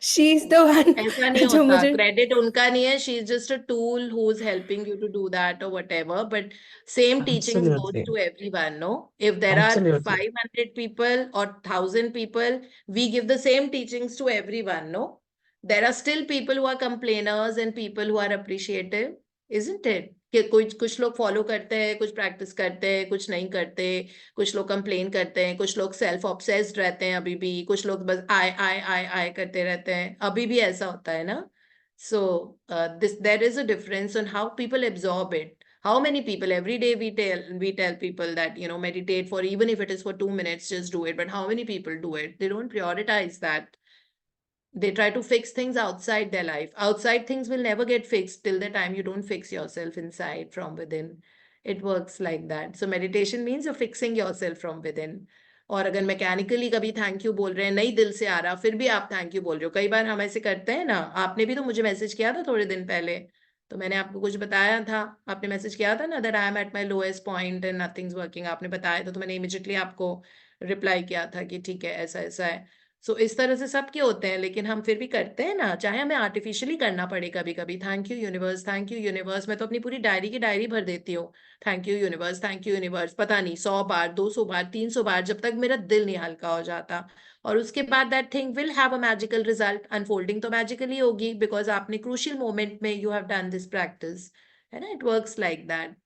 She is the one ऐसा नहीं जो होता. मुझे क्रेडिट उनका नहीं है. She is just a tool who is helping you to do that और whatever. But same teachings goes Absolutely. To everyone. No, if there are Absolutely. 500 people or 1000 people, we give the same teachings to everyone. No, there are still people who are complainers and people who are appreciative, isn't it? कि कुछ लोग follow करते हैं, कुछ practice करते हैं, कुछ नहीं करते. कुछ लोग कंप्लेन करते हैं, कुछ लोग सेल्फ ऑब्सेस्ड रहते हैं अभी भी, कुछ लोग बस आय करते रहते हैं. अभी भी ऐसा होता है ना. So there is a difference on how people absorb it. How many people every day we tell people that meditate for, even if it is for 2 minutes, just do it. But how many people do it? They don't prioritize that. They try to fix things outside their life. Outside things will never get fixed till the time you don't fix yourself inside from within. It works like that. So meditation means you're fixing yourself from within. और अगर mechanically कभी thank you बोल रहे हैं, नहीं दिल से आ रहा, फिर भी आप थैंक यू बोल रहे हो. कई बार हम ऐसे करते हैं ना. आपने भी तो मुझे मैसेज किया था थोड़े दिन पहले, तो मैंने आपको कुछ बताया था. आपने मैसेज किया था ना, that I am at my lowest point and nothings working. आपने बताया था, तो मैंने इमिजिएटली आपको रिप्लाई किया था कि ठीक है, ऐसा ऐसा है. सो इस तरह से सबके होते हैं, लेकिन हम फिर भी करते हैं ना, चाहे हमें आर्टिफिशियली करना पड़े कभी कभी. Thank you universe, thank you universe. मैं तो अपनी पूरी डायरी की डायरी भर देती हूँ, thank you universe, thank you universe. पता नहीं 100 बार, 200 बार, 300 बार, जब तक मेरा दिल नहीं हल्का हो जाता. और उसके बाद that thing will have a magical result. Unfolding तो मैजिकली होगी, बिकॉज आपने क्रूशियल मोमेंट में you have done this practice, है ना. It works like that.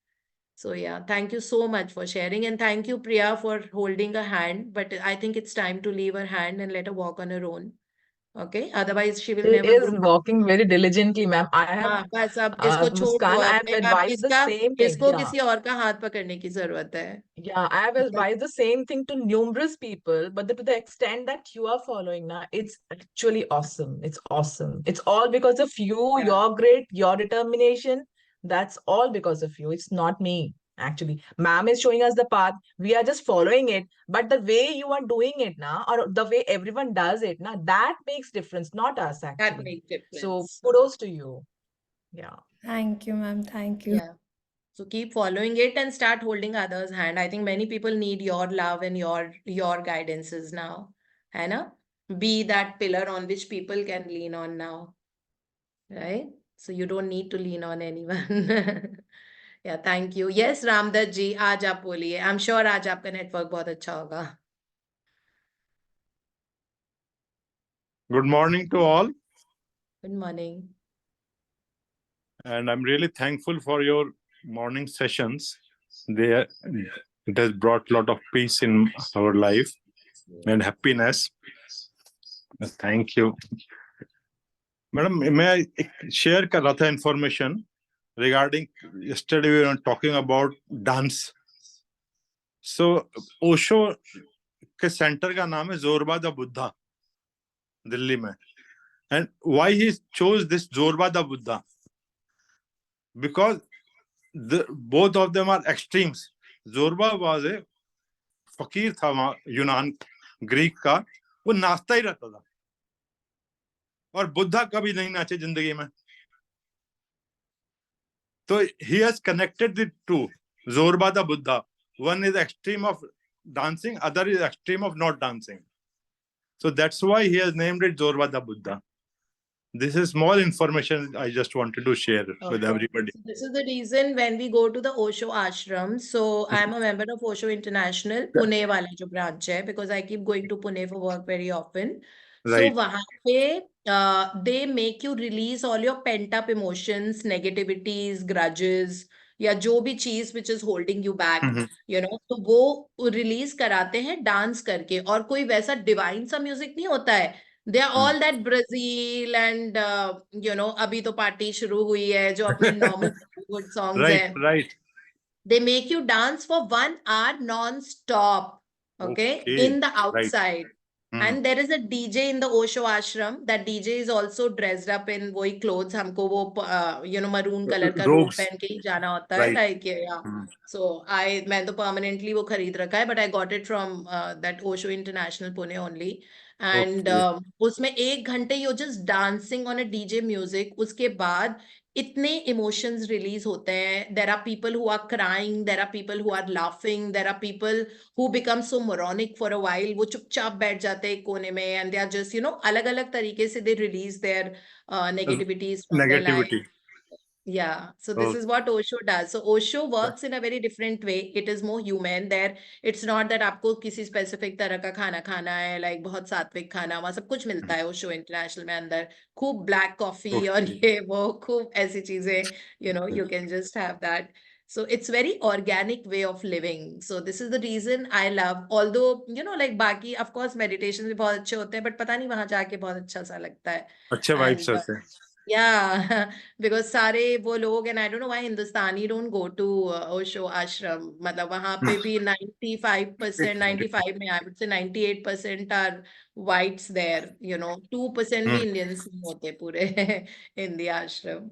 So yeah, thank you so much for sharing, and thank you Priya for holding a hand. But I think it's time to leave her hand and let her walk on her own. Okay, otherwise she will She never is grow. walking very diligently, ma'am. I have, हाँ, बस अब इसको छोड़ दो. Muskan, I अब have अब advised the इसका same thing. इसको Yeah. किसी और का हाथ पकड़ने की जरूरत है. Yeah, I have मतलब advised the same thing to numerous people, but to the extent that you are following now, it's actually awesome. It's awesome. It's all because of you, yeah. your grit, your determination. That's all because of you. It's not me, actually. Ma'am is showing us the path. We are just following it. But the way you are doing it now, or the way everyone does it now, that makes difference, not us, That actually. makes So difference. kudos to you. Yeah. Thank you, ma'am. Thank you. Yeah. So keep following it and start holding others' hand. I think many people need your love and your guidances now. है ना? Be that pillar on which people can lean on now. Right? So you don't need to lean on anyone. Yeah, thank you. Yes, Ramdatt जी, आज आप बोलिए. I'm sure आज आपका network बहुत अच्छा होगा. Good morning to all, Good morning. and I'm really thankful for your morning sessions. It has brought a lot of peace in our life and happiness. Thank you. Madam, मैं share कर रहा था information regarding yesterday we were talking about dance. So Osho के centre का नाम है जोरबा the Buddha, Delhi में. And why he chose this Zorba the Buddha? Because both of them are extremes. Zorba was a फकीर था वहां यूनान ग्रीक का, वो नाचता ही रहता था, और बुद्धा कभी नहीं नाचे जिंदगी में. तो he has connected the two, Zorba the Buddha. One is extreme of dancing, other is extreme of not dancing. So that's why he has named it Zorba the Buddha. This is small information I just wanted to share with everybody. So this is the reason when we go to the Osho ashram. So I'm a member of Osho International, Pune wala jo branch hai, because I keep going to Pune for work very often. Right. So wahan pe they make you release all your pent up emotions, negativities, grudges, या जो भी चीज which is holding you back, you know, तो वो release कराते हैं dance करके. और कोई वैसा डिवाइन सा म्यूजिक नहीं होता है. They are all that Brazil and you know, अभी तो पार्टी शुरू हुई है, जो अपने normal good songs हैं. Right. They make you dance for 1 hour non-stop, okay, in the outside. And there is a DJ in the Osho ashram. That DJ is also dressed up in वही clothes. हमको वो you know, maroon color का robe पहन के ही जाना होता है, like yeah. So मैं तो permanently वो खरीद रखा है, but I got it from that Osho International Pune only. And उसमें 1 घंटे you're just dancing on a DJ music. उसके बाद इतने emotions release होते हैं. There are people who are crying, there are people who are laughing, there are people who become so moronic for a while. वो चुपचाप बैठ जाते हैं एक कोने में, and they are just, you know, अलग-अलग तरीके से they release their negativities from their life. Yeah, so this is what Osho does. So Osho works in a very different way. It is more human. There, it's not that आपको किसी specific तरह का खाना खाना है, like बहुत सात्विक खाना, वहाँ सब कुछ मिलता है Osho International में अंदर. खूब black coffee और ये वो खूब ऐसी चीजें, you know, you can just have that. So it's very organic way of living. So this is the reason I love, although, you know, like बाकी, of course, meditation भी बहुत अच्छे होते हैं, but पता नहीं वहाँ जाके बहुत अच्छा सा लगता है. अच्छे vibes होते हैं. Yeah, because सारे वो लोग, and I don't know why Hindustani don't go to Osho ashram. मतलब वहाँ पे भी 95%, 95 में, I would say 98% are whites there. You know, 2% भी Indians नहीं होते पूरे in the ashram.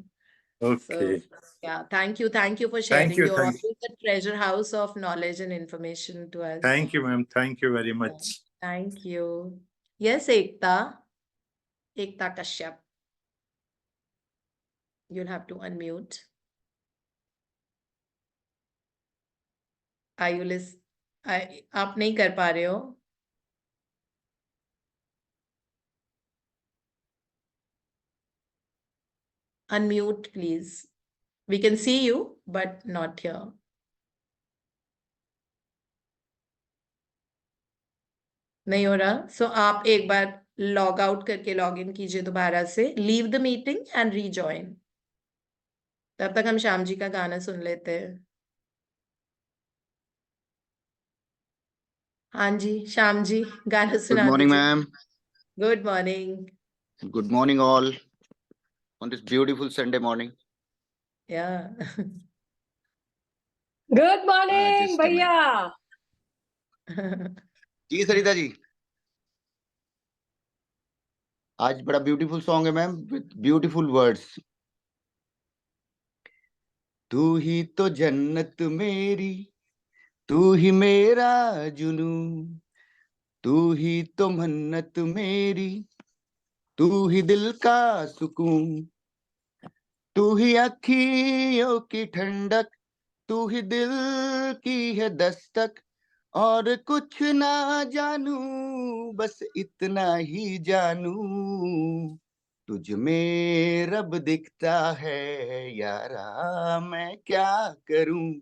Okay. So yeah, thank you for sharing. You're always a treasure house of knowledge and information to us. Thank you, ma'am. Thank you very much. Thank you. Yes, Ekta Kashyap. You'll have to unmute. Are you listening? आप नहीं कर पा रहे हो? Unmute, please. We can see you, but not here. नहीं हो रहा? So आप एक बार log out करके log in कीजिए दोबारा से. Leave the meeting and rejoin. तब तक हम श्याम जी का गाना सुन लेते हैं. हाँ जी, श्याम जी, गाना सुना Good morning, दीजिए. ma'am. Good morning. Good morning, all. On this beautiful Sunday morning. Yeah. Good morning, just a minute. भैया. जी सरिता जी, आज बड़ा ब्यूटीफुल सॉन्ग है मैम, विद ब्यूटीफुल वर्ड्स. तू ही तो जन्नत मेरी, तू ही मेरा जुनू, तू ही तो मन्नत मेरी, तू ही दिल का सुकून, तू ही अखियों की ठंडक, तू ही दिल की है दस्तक, और कुछ ना जानू, बस इतना ही जानू, तुझ में रब दिखता है यारा, मैं क्या करूं,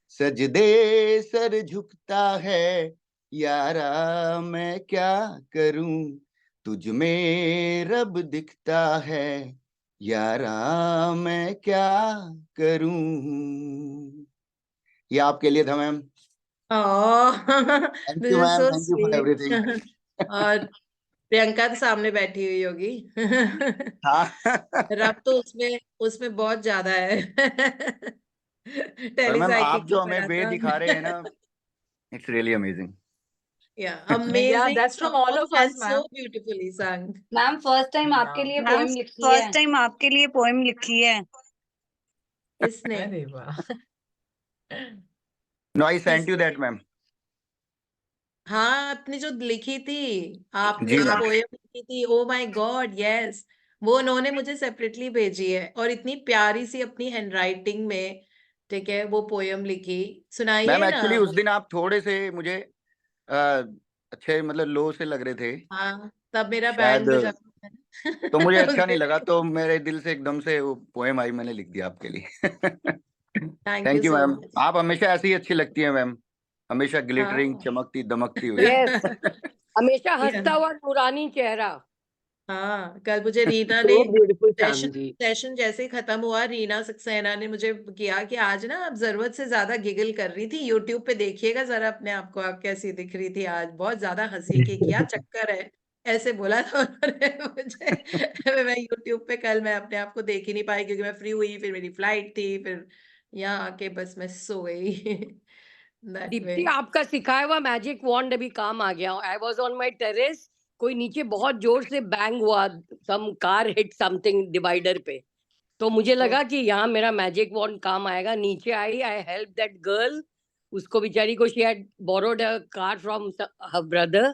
सजदे सर झुकता है यारा, मैं क्या करूं, तुझ में रब दिखता है यारा, मैं क्या करूं. ये आपके लिए था ma'am. Oh, thank this you is ma'am, so thank you for sweet. Everything. और प्रियंका तो सामने बैठी हुई होगी। हाँ रब तो उसमें बहुत ज्यादा है। पर मैम टेलीसाइकिक आप की जो हमें तरह वे था। दिखा रहे हैं ना, it's really amazing. Yeah, Yeah, amazing that's from all song of us, and so ma'am. beautifully sung. Ma'am first time आपके Yeah. लिए मैम पोएम लिखी फर्स्ट है। टाइम आपके लिए पोएम लिखी है। किसने? अरे वाह। नो आई सेंट यू किसने? That ma'am. हाँ, आपने जो लिखी थी, आपने जी जो मैम। पोएम लिखी थी, ओ माय गॉड, यस, वो उन्होंने मुझे सेपरेटली भेजी है और इतनी प्यारी सी अपनी हैंडराइटिंग में, ठीक है, वो पोएम लिखी। सुनाइए मैम ना एक्चुअली उस वो। दिन आप थोड़े से मुझे अच्छे मतलब लो से लग रहे थे हाँ, तब मेरा शायद, बैंड बजा था ना। तो मुझे उस अच्छा नहीं दिन। लगा, तो मेरे दिल से एकदम से वो पोएम आई, मैंने लिख दिया आपके लिए। Thank you thank you so ma'am, much. आप हमेशा ऐसी ही अच्छी लगती हैं मैम, हमेशा ग्लिटरिंग हाँ। चमकती दमकती हुई। Yes. हमेशा Yeah. हंसता हुआ नूरानी चेहरा। हाँ, कल मुझे रीना ने So beautiful, session Shyam ji. Session जैसे ही खत्म हुआ, रीना सक्सेना ने मुझे किया कि आज ना आप जरूरत से ज्यादा गिगल कर रही थी, यूट्यूब पे देखिएगा जरा अपने आप को, आप कैसी दिख रही थी आज, बहुत ज्यादा हंसी की, क्या चक्कर है, ऐसे बोला था उन्होंने मुझे। मैं यूट्यूब पे कल मैं अपने आप को देख ही नहीं पाई क्योंकि मैं फ्री हुई, फिर मेरी फ्लाइट थी, फिर यहाँ आके बस मैं सो गई। That way. दीप्ति, आपका सिखाया हुआ मैजिक वॉन्ड अभी काम आ गया। I was on my terrace, कोई नीचे बहुत जोर से बैंग हुआ, सम कार हिट समथिंग डिवाइडर पे, तो मुझे लगा कि यहाँ मेरा मैजिक वॉन्ड काम आएगा। नीचे I, I help that girl, उसको बेचारी को, she had borrowed a car from her brother,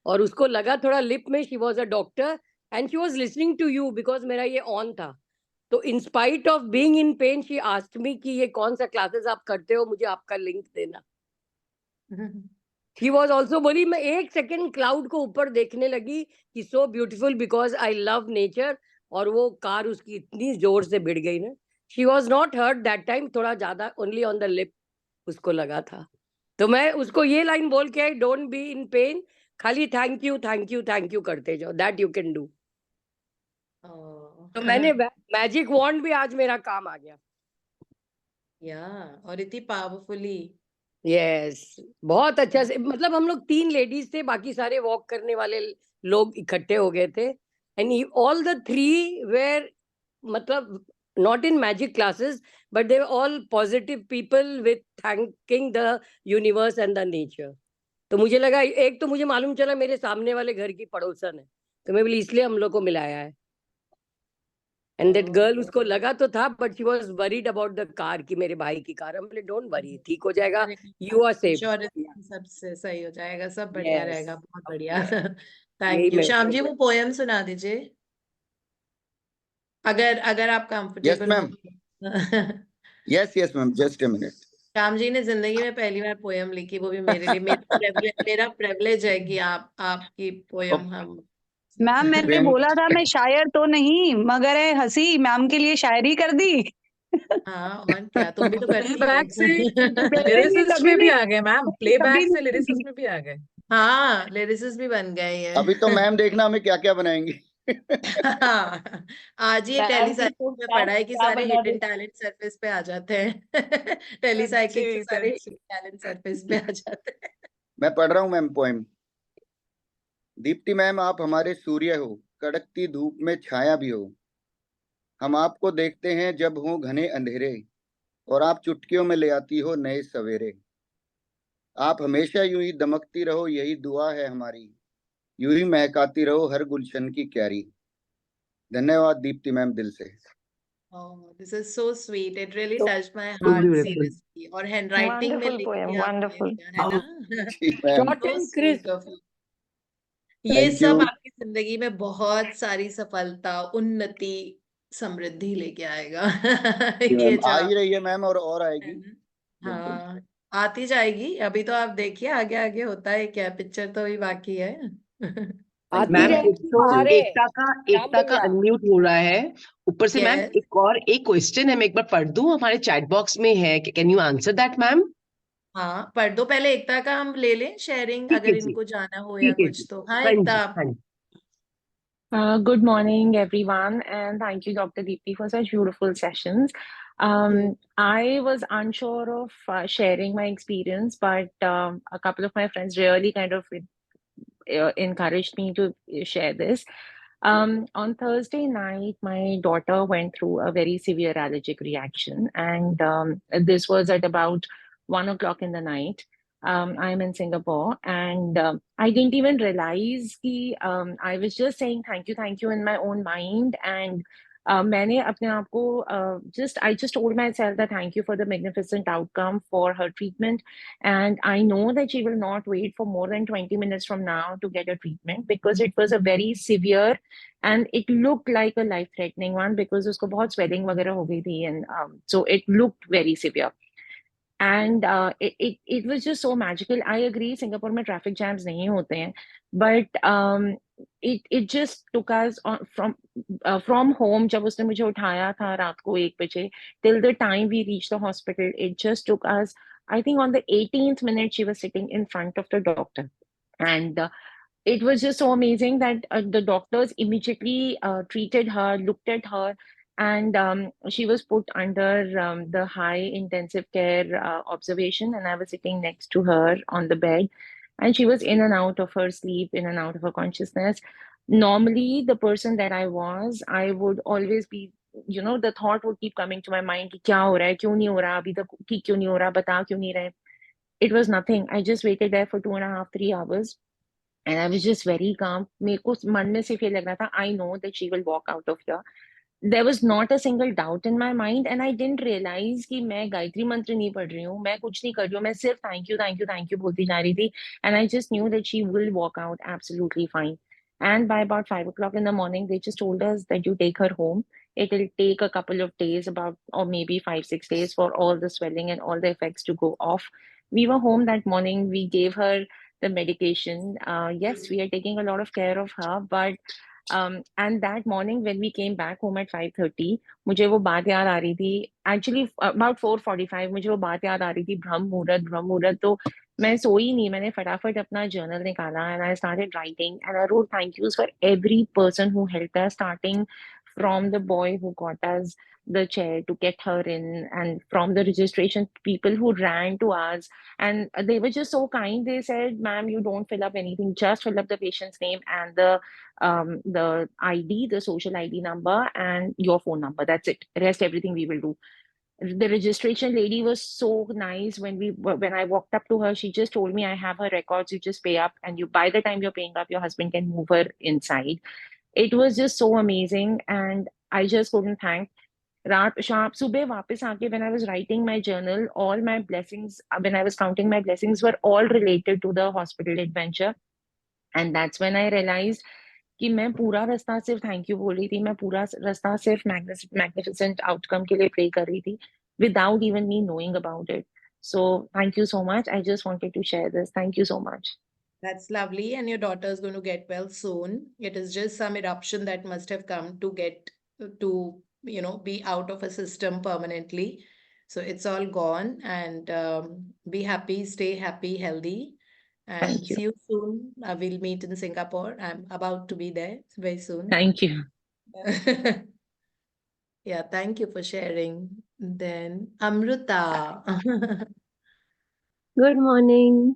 और उसको लगा थोड़ा लिप में, she was a doctor and she was listening to you because मेरा ये ऑन था। तो in spite of being in pain she asked me कि ये कौन सा क्लासेस आप करते हो, मुझे आपका लिंक देना। She was also बोली, मैं एक सेकंड क्लाउड को ऊपर देखने लगी कि so beautiful because I love nature, और वो कार उसकी इतनी जोर से भिड़ गई ना, she was not hurt that time, थोड़ा ज्यादा ओनली ऑन द लिप उसको लगा था। तो मैं उसको ये लाइन बोल के आई, डोंट बी इन पेन, खाली thank you thank you thank you करते जाओ, दैट यू कैन डू। तो मैंने मैजिक वॉन्ड भी आज मेरा काम आ गया। या, और इतनी पावरफुली। यस, बहुत अच्छा से, मतलब हम लोग 3 लेडीज थे, बाकी सारे वॉक करने वाले लोग इकट्ठे हो गए थे, एंड ऑल द 3 वेर, मतलब not in magic classes, but they all positive people with thanking the universe and the nature. तो मुझे लगा, एक तो मुझे मालूम चला मेरे सामने वाले घर की पड़ोसन है, तो मैं बोली इसलिए हम लोग को मिलाया है। एंड दैट गर्ल, उसको लगा तो था, but she was worried about the car, कि मेरे भाई की कार। हम बोले डोंट वरी, ठीक हो जाएगा, यू आर सेफ। इंश्योरेंस सबसे सही हो जाएगा, सब बढ़िया Yes. रहेगा, बहुत बढ़िया। यही थैंक यू। मैं श्याम जी, वो पोयम सुना दीजिए, अगर आप यस कंफर्टेबल मैम, हो। Yes yes ma'am, just a minute. Shyam ji ने जिंदगी में पहली बार पोयम लिखी, वो भी मेरे लिए। मेरा प्रिविलेज है कि आपकी पोयम हम। मैम मैंने प्रेम, बोला था मैं शायर तो नहीं, मगर है हंसी मैम के लिए शायरी कर दी। हाँ, और क्या, तुम भी तो करती प्लेबैक से हो। लिरिसिस्ट कभी में भी नहीं, आ गए मैम, कभी प्लेबैक से नहीं। लिरिसिस्ट में भी आ गए। हाँ, लिरिसिस्ट भी बन गए हैं। अभी तो मैम देखना हमें क्या क्या बनाएंगी। हाँ, आज ही मैम की टेलीसाइकिल तो में क्या पढ़ा है कि क्या सारे बना हिडन दी। टैलेंट सरफेस पे आ जाते हैं। टेलीसाइकिल से सच्ची सारे सच्ची। हिडन टैलेंट सरफेस पे आ जाते हैं। मैं पढ़ रहा हूँ मैम पोएम। दीप्ति मैम, आप हमारे सूर्य हो, कड़कती धूप में छाया भी हो। हम आपको देखते हैं जब हो घने अंधेरे, और आप चुटकियों में ले आती हो नए सवेरे। आप हमेशा यूं ही दमकती रहो, यही दुआ है हमारी। यूं ही महकाती रहो हर गुलशन की क्यारी। धन्यवाद दीप्ति मैम, दिल से। Oh, this is so sweet. It really So touched my So heart beautiful. seriously. और हैंडराइटिंग में वंडरफुल लिख पोएम, के आपने वंडरफुल। दिया है ना। जी ma'am, short So and sweet crisp. of you. ये थैंक यू। सब आपकी जिंदगी में बहुत सारी सफलता, उन्नति, समृद्धि लेके आएगा। ये जो आ ही आप, रही है मैम, और है आएगी। ना, बिल्कुल। हाँ, आती जाएगी। अभी तो आप देखिए आगे आगे होता है क्या, पिक्चर तो अभी बाकी है। थैंक आती यू मैम मैम। एक रहेगी तो हमारे एकता राम का भैया। अनम्यूट हो रहा है, ऊपर से मैम यस, एक क्वेश्चन है, मैं एक बार पढ़ दूं, हमारे चैट बॉक्स में है, can you answer that ma'am? हाँ, पढ़ दो पहले, एकता का हम ले लें शेयरिंग, ठीक है अगर जी, इनको जाना हो या ठीक है कुछ जी। तो। हाँ हाँ एकता, जी, आप। हाँ जी। Good morning, everyone, and thank you, Dr. Deepti, for such beautiful sessions. I was unsure of sharing my experience, but a couple of my friends really kind of encouraged me to share this. On Thursday night, my daughter went through a very severe allergic reaction, and this was at about 1 o'clock in the night. I'm in Singapore, and I didn't even realize I was just saying thank you in my own mind, and मैंने अपने आप को I just told myself that thank you for the magnificent outcome for her treatment, and I know that she will not wait for more than 20 minutes from now to get a treatment because it was a very severe and it looked like a life-threatening one because उसको बहुत swelling वगैरह हो गई थी, and so it looked very severe. And it was just so magical. I agree, Singapore में traffic jams नहीं होते हैं, but it just took us from home जब उसने मुझे उठाया था रात को 1 बजे till the time we reached the hospital. It just took us, I think on the 18th minute she was sitting in front of the doctor, and it was just so amazing that the doctors immediately treated her, looked at her, and she was put under the high intensive care observation, and I was sitting next to her on the bed, and she was in and out of her sleep, in and out of her consciousness. Normally, the person that I was, I would always be, the thought would keep coming to my mind, कि क्या हो रहा है, क्यों नहीं हो रहा, अभी तक ठीक क्यों नहीं हो रहा, बता क्यों नहीं रहे. It was nothing. I just waited there for 2.5, 3 hours. And I was just very calm. मेरे को मन में सिर्फ ये लग रहा था, I know that she will walk out of here. There was not a single doubt in my mind, and I didn't realize कि मैं गायत्री मंत्र नहीं पढ़ रही हूँ, मैं कुछ नहीं कर रही हूँ, मैं सिर्फ thank you बोलती जा रही थी, and I just knew that she will walk out absolutely fine. And by about 5 o'clock in the morning, they just told us that you take her home. It will take a couple of days, or maybe 5, 6 days for all the swelling and all the effects to go off. We were home that morning. We gave her the medication. Yes, we are taking a lot of care of her, but and that morning when we came back home at 5:30, मुझे वो बात याद आ रही थी. Actually, about 4:45 मुझे वो बात याद आ रही थी, ब्रह्म मुहूर्त. तो मैं सोई नहीं, मैंने फटाफट अपना जर्नल निकाला, and I started writing, and I wrote thank yous for every person who helped us, starting from the boy who got us the chair to get her in, and from the registration people who ran to us, and they were just so kind. They said, ma'am, you don't fill up anything, just fill up the patient's name and the ID, the social ID number, and your phone number. That's it. Rest everything we will do. The registration lady was so nice. When I walked up to her, she just told me, I have her records, you just pay up, and by the time you're paying up, your husband can move her inside. It was just so amazing, and I just couldn't thank. रात शाम सुबह वापस आके when I was writing my journal, all my blessings, when I was counting my blessings, were all related to the hospital adventure. And that's when I realized कि मैं पूरा रास्ता सिर्फ थैंक यू बोल रही थी, मैं पूरा रास्ता सिर्फ magnificent outcome के लिए प्रे कर रही थी, without even me knowing about it. So thank you so much. I just wanted to share this. Thank you so much. That's lovely. And your daughter is going to get well soon. It is just some eruption that must have come to get to, be out of a system permanently. So it's all gone, and be happy, stay happy, healthy, and Thank you. see you soon. We'll meet in Singapore. I'm about to be there very soon. Thank you. Yeah, thank you for sharing. Then Amruta. Good morning.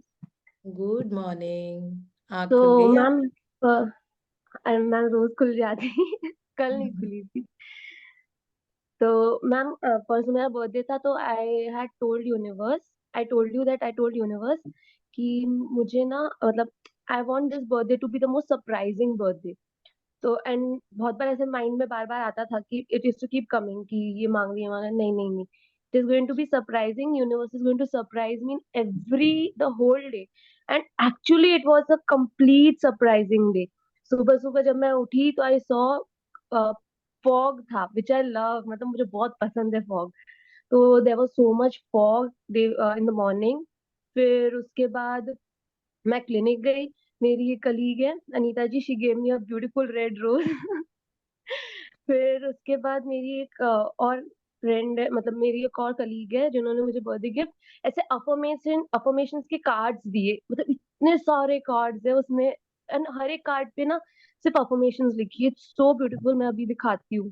Good morning. आँख So, खुल गई ma'am ma'am रोज खुल जाती कल नहीं खुली थी. तो मैम परसों मेरा बर्थडे था, तो आई टोल्ड यूनिवर्स कि मुझे ना मतलब I want this birthday to be the most surprising birthday. तो एंड बहुत बार ऐसे माइंड में बार बार आता था कि it is to keep coming, कि ये मांग रही है, नहीं, it is going to be surprising. Universe is going to surprise me every the whole day, and actually it was a complete surprising day. सुबह सुबह जब मैं उठी तो आई सॉ फॉग था, विच आई लव, मतलब मुझे बहुत पसंद है फॉग. तो there was so much fog in the morning. फिर उसके बाद मैं क्लिनिक गई. मेरी एक कलीग है Anita ji, she gave me a beautiful red rose. फिर उसके बाद मेरी एक और फ्रेंड है, मतलब मेरी एक और कलीग है जिन्होंने मुझे बर्थडे गिफ्ट ऐसे अफर्मेशंस के कार्ड्स दिए. मतलब इतने सारे कार्ड्स है उसमें, एंड हर एक कार्ड पे ना सिर्फ अफर्मेशंस लिखी है. So beautiful. मैं अभी दिखाती हूँ.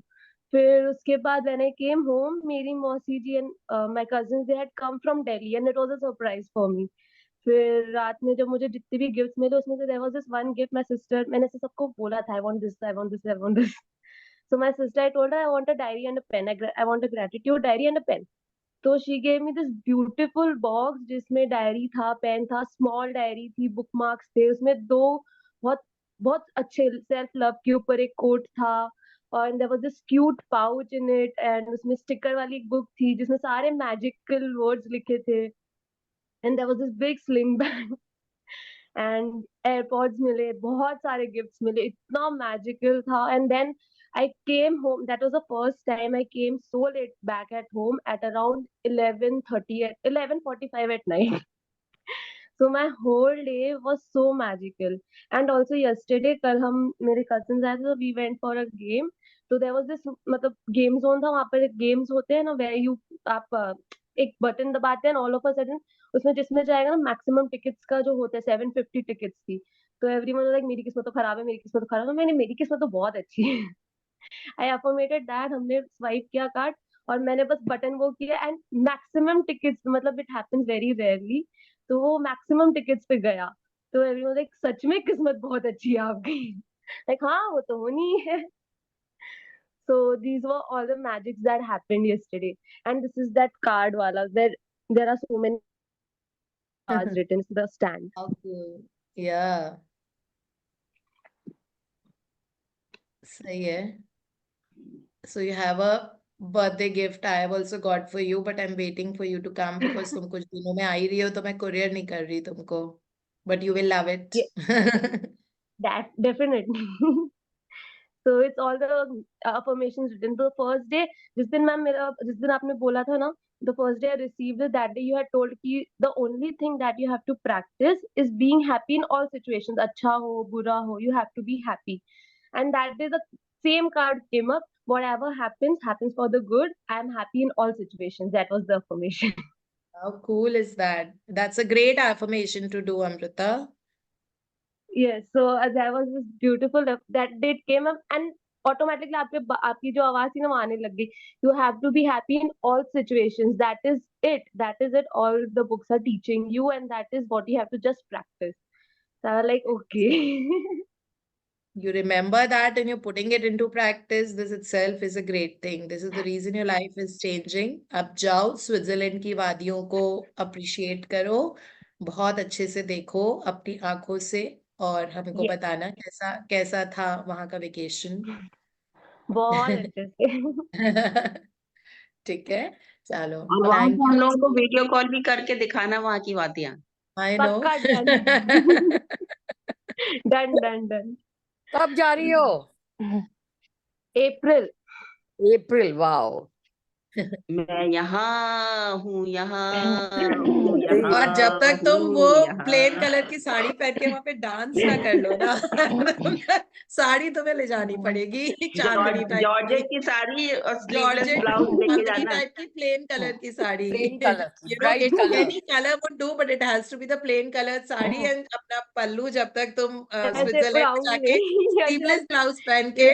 फिर उसके बाद when I came home, मेरी मौसी जी and my cousins they had come from Delhi and it was a surprise for me. फिर रात में जब मुझे जितने भी गिफ्ट्स मिले उसमें से there was this one gift my sister, मैंने से सबको बोला था I want this, I want this, I want this. So my sister, I told her I want a diary and a pen. I want a gratitude diary and a pen. तो she gave me this beautiful box जिसमें diary था, pen था, small diary थी, book marks थे, उसमें दो बहुत बहुत अच्छे सेल्फ लव के ऊपर एक कोट था और there was this cute pouch in it and उसमें स्टिकर वाली एक बुक थी जिसमें सारे मैजिकल वर्ड्स लिखे थे and there was this big sling bag and AirPods मिले, बहुत सारे गिफ्ट्स मिले, इतना मैजिकल था and then I came home. That was the first time I came so late back at home at around 11:45 at night. So my whole day was so magical. And also yesterday, कल हम मेरे cousins आए थे तो we went for a game. So there was this मतलब game zone था वहाँ पर games होते हैं ना where you आप एक बटन दबाते हैं all of a sudden उसमें जिसमें जाएगा ना maximum tickets का जो होता है 750 tickets थी. तो everyone was like मेरी किस्मत तो खराब है, मेरी किस्मत तो खराब है. मैंने मेरी किस्मत तो बहुत अच्छी है. I affirmated that हमने स्वाइप किया कार्ड और मैंने बस बटन वो किया एंड मैक्सिमम टिकट्स मतलब इट हैपेंस वेरी रेयरली तो वो मैक्सिमम टिकट्स पे गया तो एवरीवन लाइक सच में किस्मत बहुत अच्छी है आपकी लाइक हाँ वो तो होनी ही है so these were all the magics that happened yesterday and this is that card wala there are so many cards written in the stand. Okay. Yeah. सही है. So you have a birthday gift I have also got for you, but I'm waiting for you to come because तुम कुछ दिनों में आ ही रही हो तो मैं courier नहीं कर रही तुमको. But you will love it. That definitely. So it's all the affirmations written. The first day, जिस दिन आपने बोला था ना, the first day I received it, that day you had told कि the only thing that you have to practice is being happy in all situations. अच्छा हो, बुरा हो, you have to be happy. And that day the same card came up. Whatever happens, happens for the good. I am happy in all situations. That was the affirmation. How cool is that? That's a great affirmation to do, Amrita. Yes, so that was this beautiful that date came up and automatically आपकी जो आवाज थी ना वो आने लग गई. You have to be happy in all situations. That is it. That is it. All the books are teaching you, and that is what you have to just practice. So I was like, okay. You remember that and you're putting it into practice. This itself is a great thing. This is the reason your life is changing. अब जाओ Switzerland की वादियों को appreciate करो, बहुत अच्छे से देखो अपनी आंखों से और हमको Yes. बताना कैसा था वहाँ का वेकेशन. बहुत अच्छे से. ठीक है, चलो. और वहां Thank से हम you. लोगों को वीडियो कॉल भी करके दिखाना वहां की वादियां. I know. पक्का डन. Done done done. कब जा रही हो? अप्रैल. वाओ. मैं यहाँ हूँ, यहाँ और जब तक तुम वो यहाँ. प्लेन कलर की साड़ी पहन के वहां पे डांस ना कर लो ना साड़ी तुम्हें ले जानी पड़ेगी चांदनी टाइप जॉर्जेट की साड़ी और स्लीवलेस जॉर्जेट ब्लाउज लेके चांदनी जाना. टाइप की प्लेन कलर की sari. Plain color, You know, bright color. any color would do, but it has to be the plain color sari and अपना पल्लू जब तक तुम ऐसे स्विट्जरलैंड में उड़ाऊंगी जाके नहीं. स्लीवलेस ब्लाउज पहन के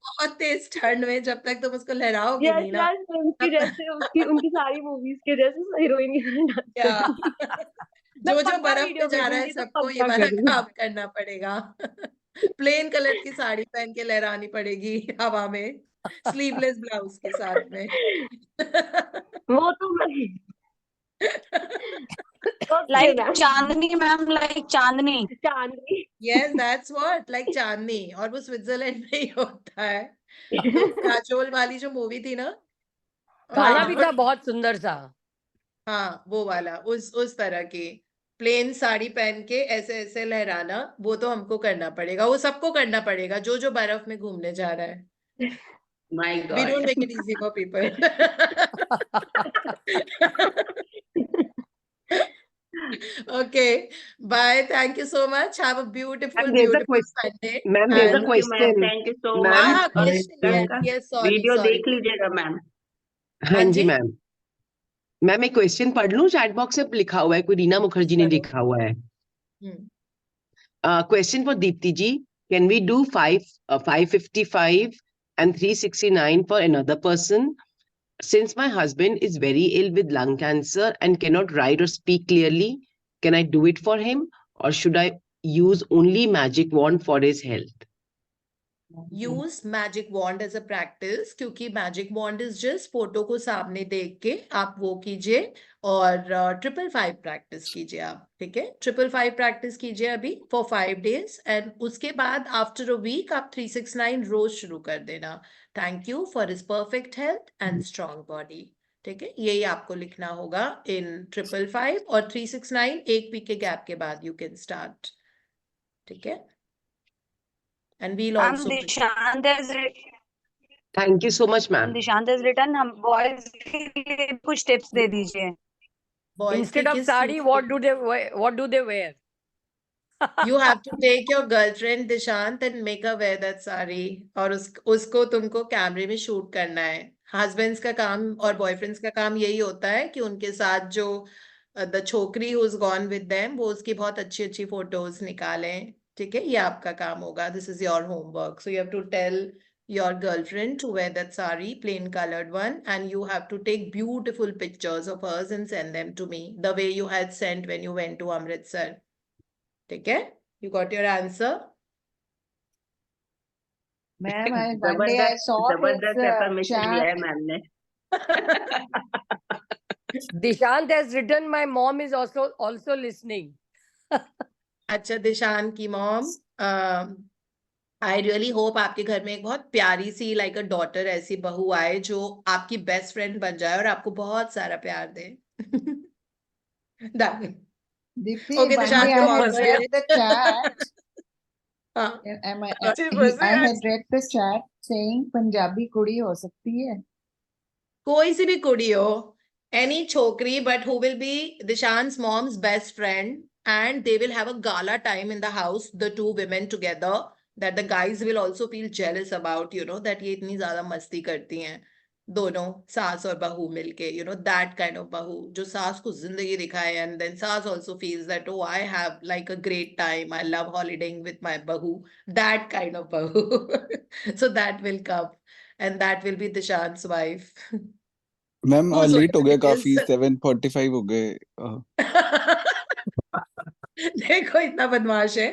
बहुत तेज ठंड में जब तक तुम उसको लहराओगी यस नहीं ना यस उनकी जैसे उनकी सारी मूवीज के जैसे हीरोइन क्या मैं जो पक्का बर्फ वीडियो पे जा रहा है भेजूंगी तो सबको ये पक्का वाला करूंगी. काम करना पड़ेगा. प्लेन कलर की साड़ी पहन के लहरानी पड़ेगी हवा में स्लीवलेस ब्लाउज के साथ में. वो तो मैं like Chandni ma'am, like Chandni. Yes, that's what, like चांदनी. और वो स्विट्जरलैंड में ही होता है. तो काजोल वाली जो मूवी थी ना गाना भी था बहुत सुंदर सा. हाँ वो वाला उस तरह की प्लेन साड़ी पहन के ऐसे ऐसे लहराना वो तो हमको करना पड़ेगा. वो सबको करना पड़ेगा जो बर्फ में घूमने जा रहा है. My We God. don't make it easy for people. Okay, bye. Thank you so much. Have a beautiful, Ma'am, there's a beautiful question. Sunday. Ma'am, there's a And question. Thank you so Ma'am, हाँ much. और question, yes, इसका yes, sorry, video sorry. देख लीजिएगा ma'am. हाँ हाँ जी जी. Ma'am. Ma'am एक question पढ़ लूं, चैट बॉक्स में लिखा हुआ है, कोई रीना मुखर्जी ने करो. लिखा हुआ है. हम्म. Question for Deepti ji. Can we do 555 and 369 for another person. Since my husband is very ill with lung cancer and cannot write or speak clearly, can I do it for him, or should I use only magic wand for his health? Use magic wand as a practice, क्योंकि magic wand is just photo को सामने देख के आप वो कीजिए और 555 practice कीजिए आप, ठीक है? 555 प्रैक्टिस कीजिए अभी फॉर 5 days एंड उसके बाद आफ्टर अ वीक आप 369 रोज शुरू कर देना। Thank you for his perfect health and strong body, ठीक है? यही आपको लिखना होगा इन 555 और 369 एक वीक के गैप के बाद यू कैन स्टार्ट, ठीक है? And we'll ma'am also Dishant has Thank you so much, ma'am. Dishant has written हम बॉयज के लिए कुछ टिप्स दे दीजिए। boys Instead of kiss sari, you. what do they wear? You have to take your girlfriend Dishant and make her wear that sari और उसको तुमको कैमरे में शूट करना है। हस्बैंड्स का काम और बॉयफ्रेंड्स का काम यही होता है कि उनके साथ जो द छोकरी who's gone with them वो उसकी बहुत अच्छी अच्छी फोटोज निकालें, ठीक है? ये आपका काम होगा। This is your homework. So you have to tell your girlfriend to wear that sari, plain colored one, and you have to take beautiful pictures of hers and send them to me the way you had sent when you went to Amritsar. ठीक है? You got your answer? Ma'am, one day I saw his chat. Ma'am ने। Dishant has written, my mom is also listening. अच्छा, दिशान की mom, आई really hope आपके घर में एक बहुत प्यारी सी लाइक अ डॉटर ऐसी बहू आए जो आपकी बेस्ट फ्रेंड बन जाए और आपको बहुत सारा प्यार दे। Deepti, Okay, one Dishant, day तुम I फंस had गए। read the chat. हाँ, I had read the chat saying Punjabi कुड़ी हो सकती है। कोई सी भी कुड़ी हो, any छोकरी, but who will be Dishant's mom's best friend, and they will have a gala time in the house, the two women together, that the guys will also feel jealous about, you know, that ये इतनी ज्यादा मस्ती करती हैं दोनों सास और बहू मिलके, you know, that kind of बहू जो सास को जिंदगी दिखाए, and then सास also feels that, oh, I have like a great time, I love holidaying with my बहू, that kind of बहू। So that will come, and that will be Dishant's wife। Ma'am Whosoever late हो गया it काफी, is। 7:45 हो गए। देखो इतना बदमाश है।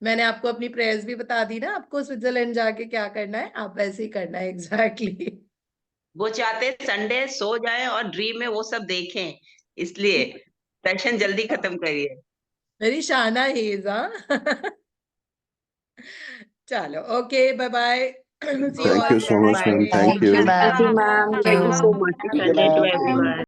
मैंने आपको अपनी प्रेयर्स भी बता दी ना, आपको स्विट्जरलैंड जाके क्या करना है, आप वैसे ही करना है एग्जैक्टली। वो चाहते संडे सो जाए और ड्रीम में वो सब देखें, इसलिए सेशन जल्दी खत्म करिए। मेरी शाना ही चलो, okay, bye bye. See you Thank all you so much, ma'am. Friday. Thank you. Thank you, ma'am. Thank you so much. Thank you, ma'am. everyone.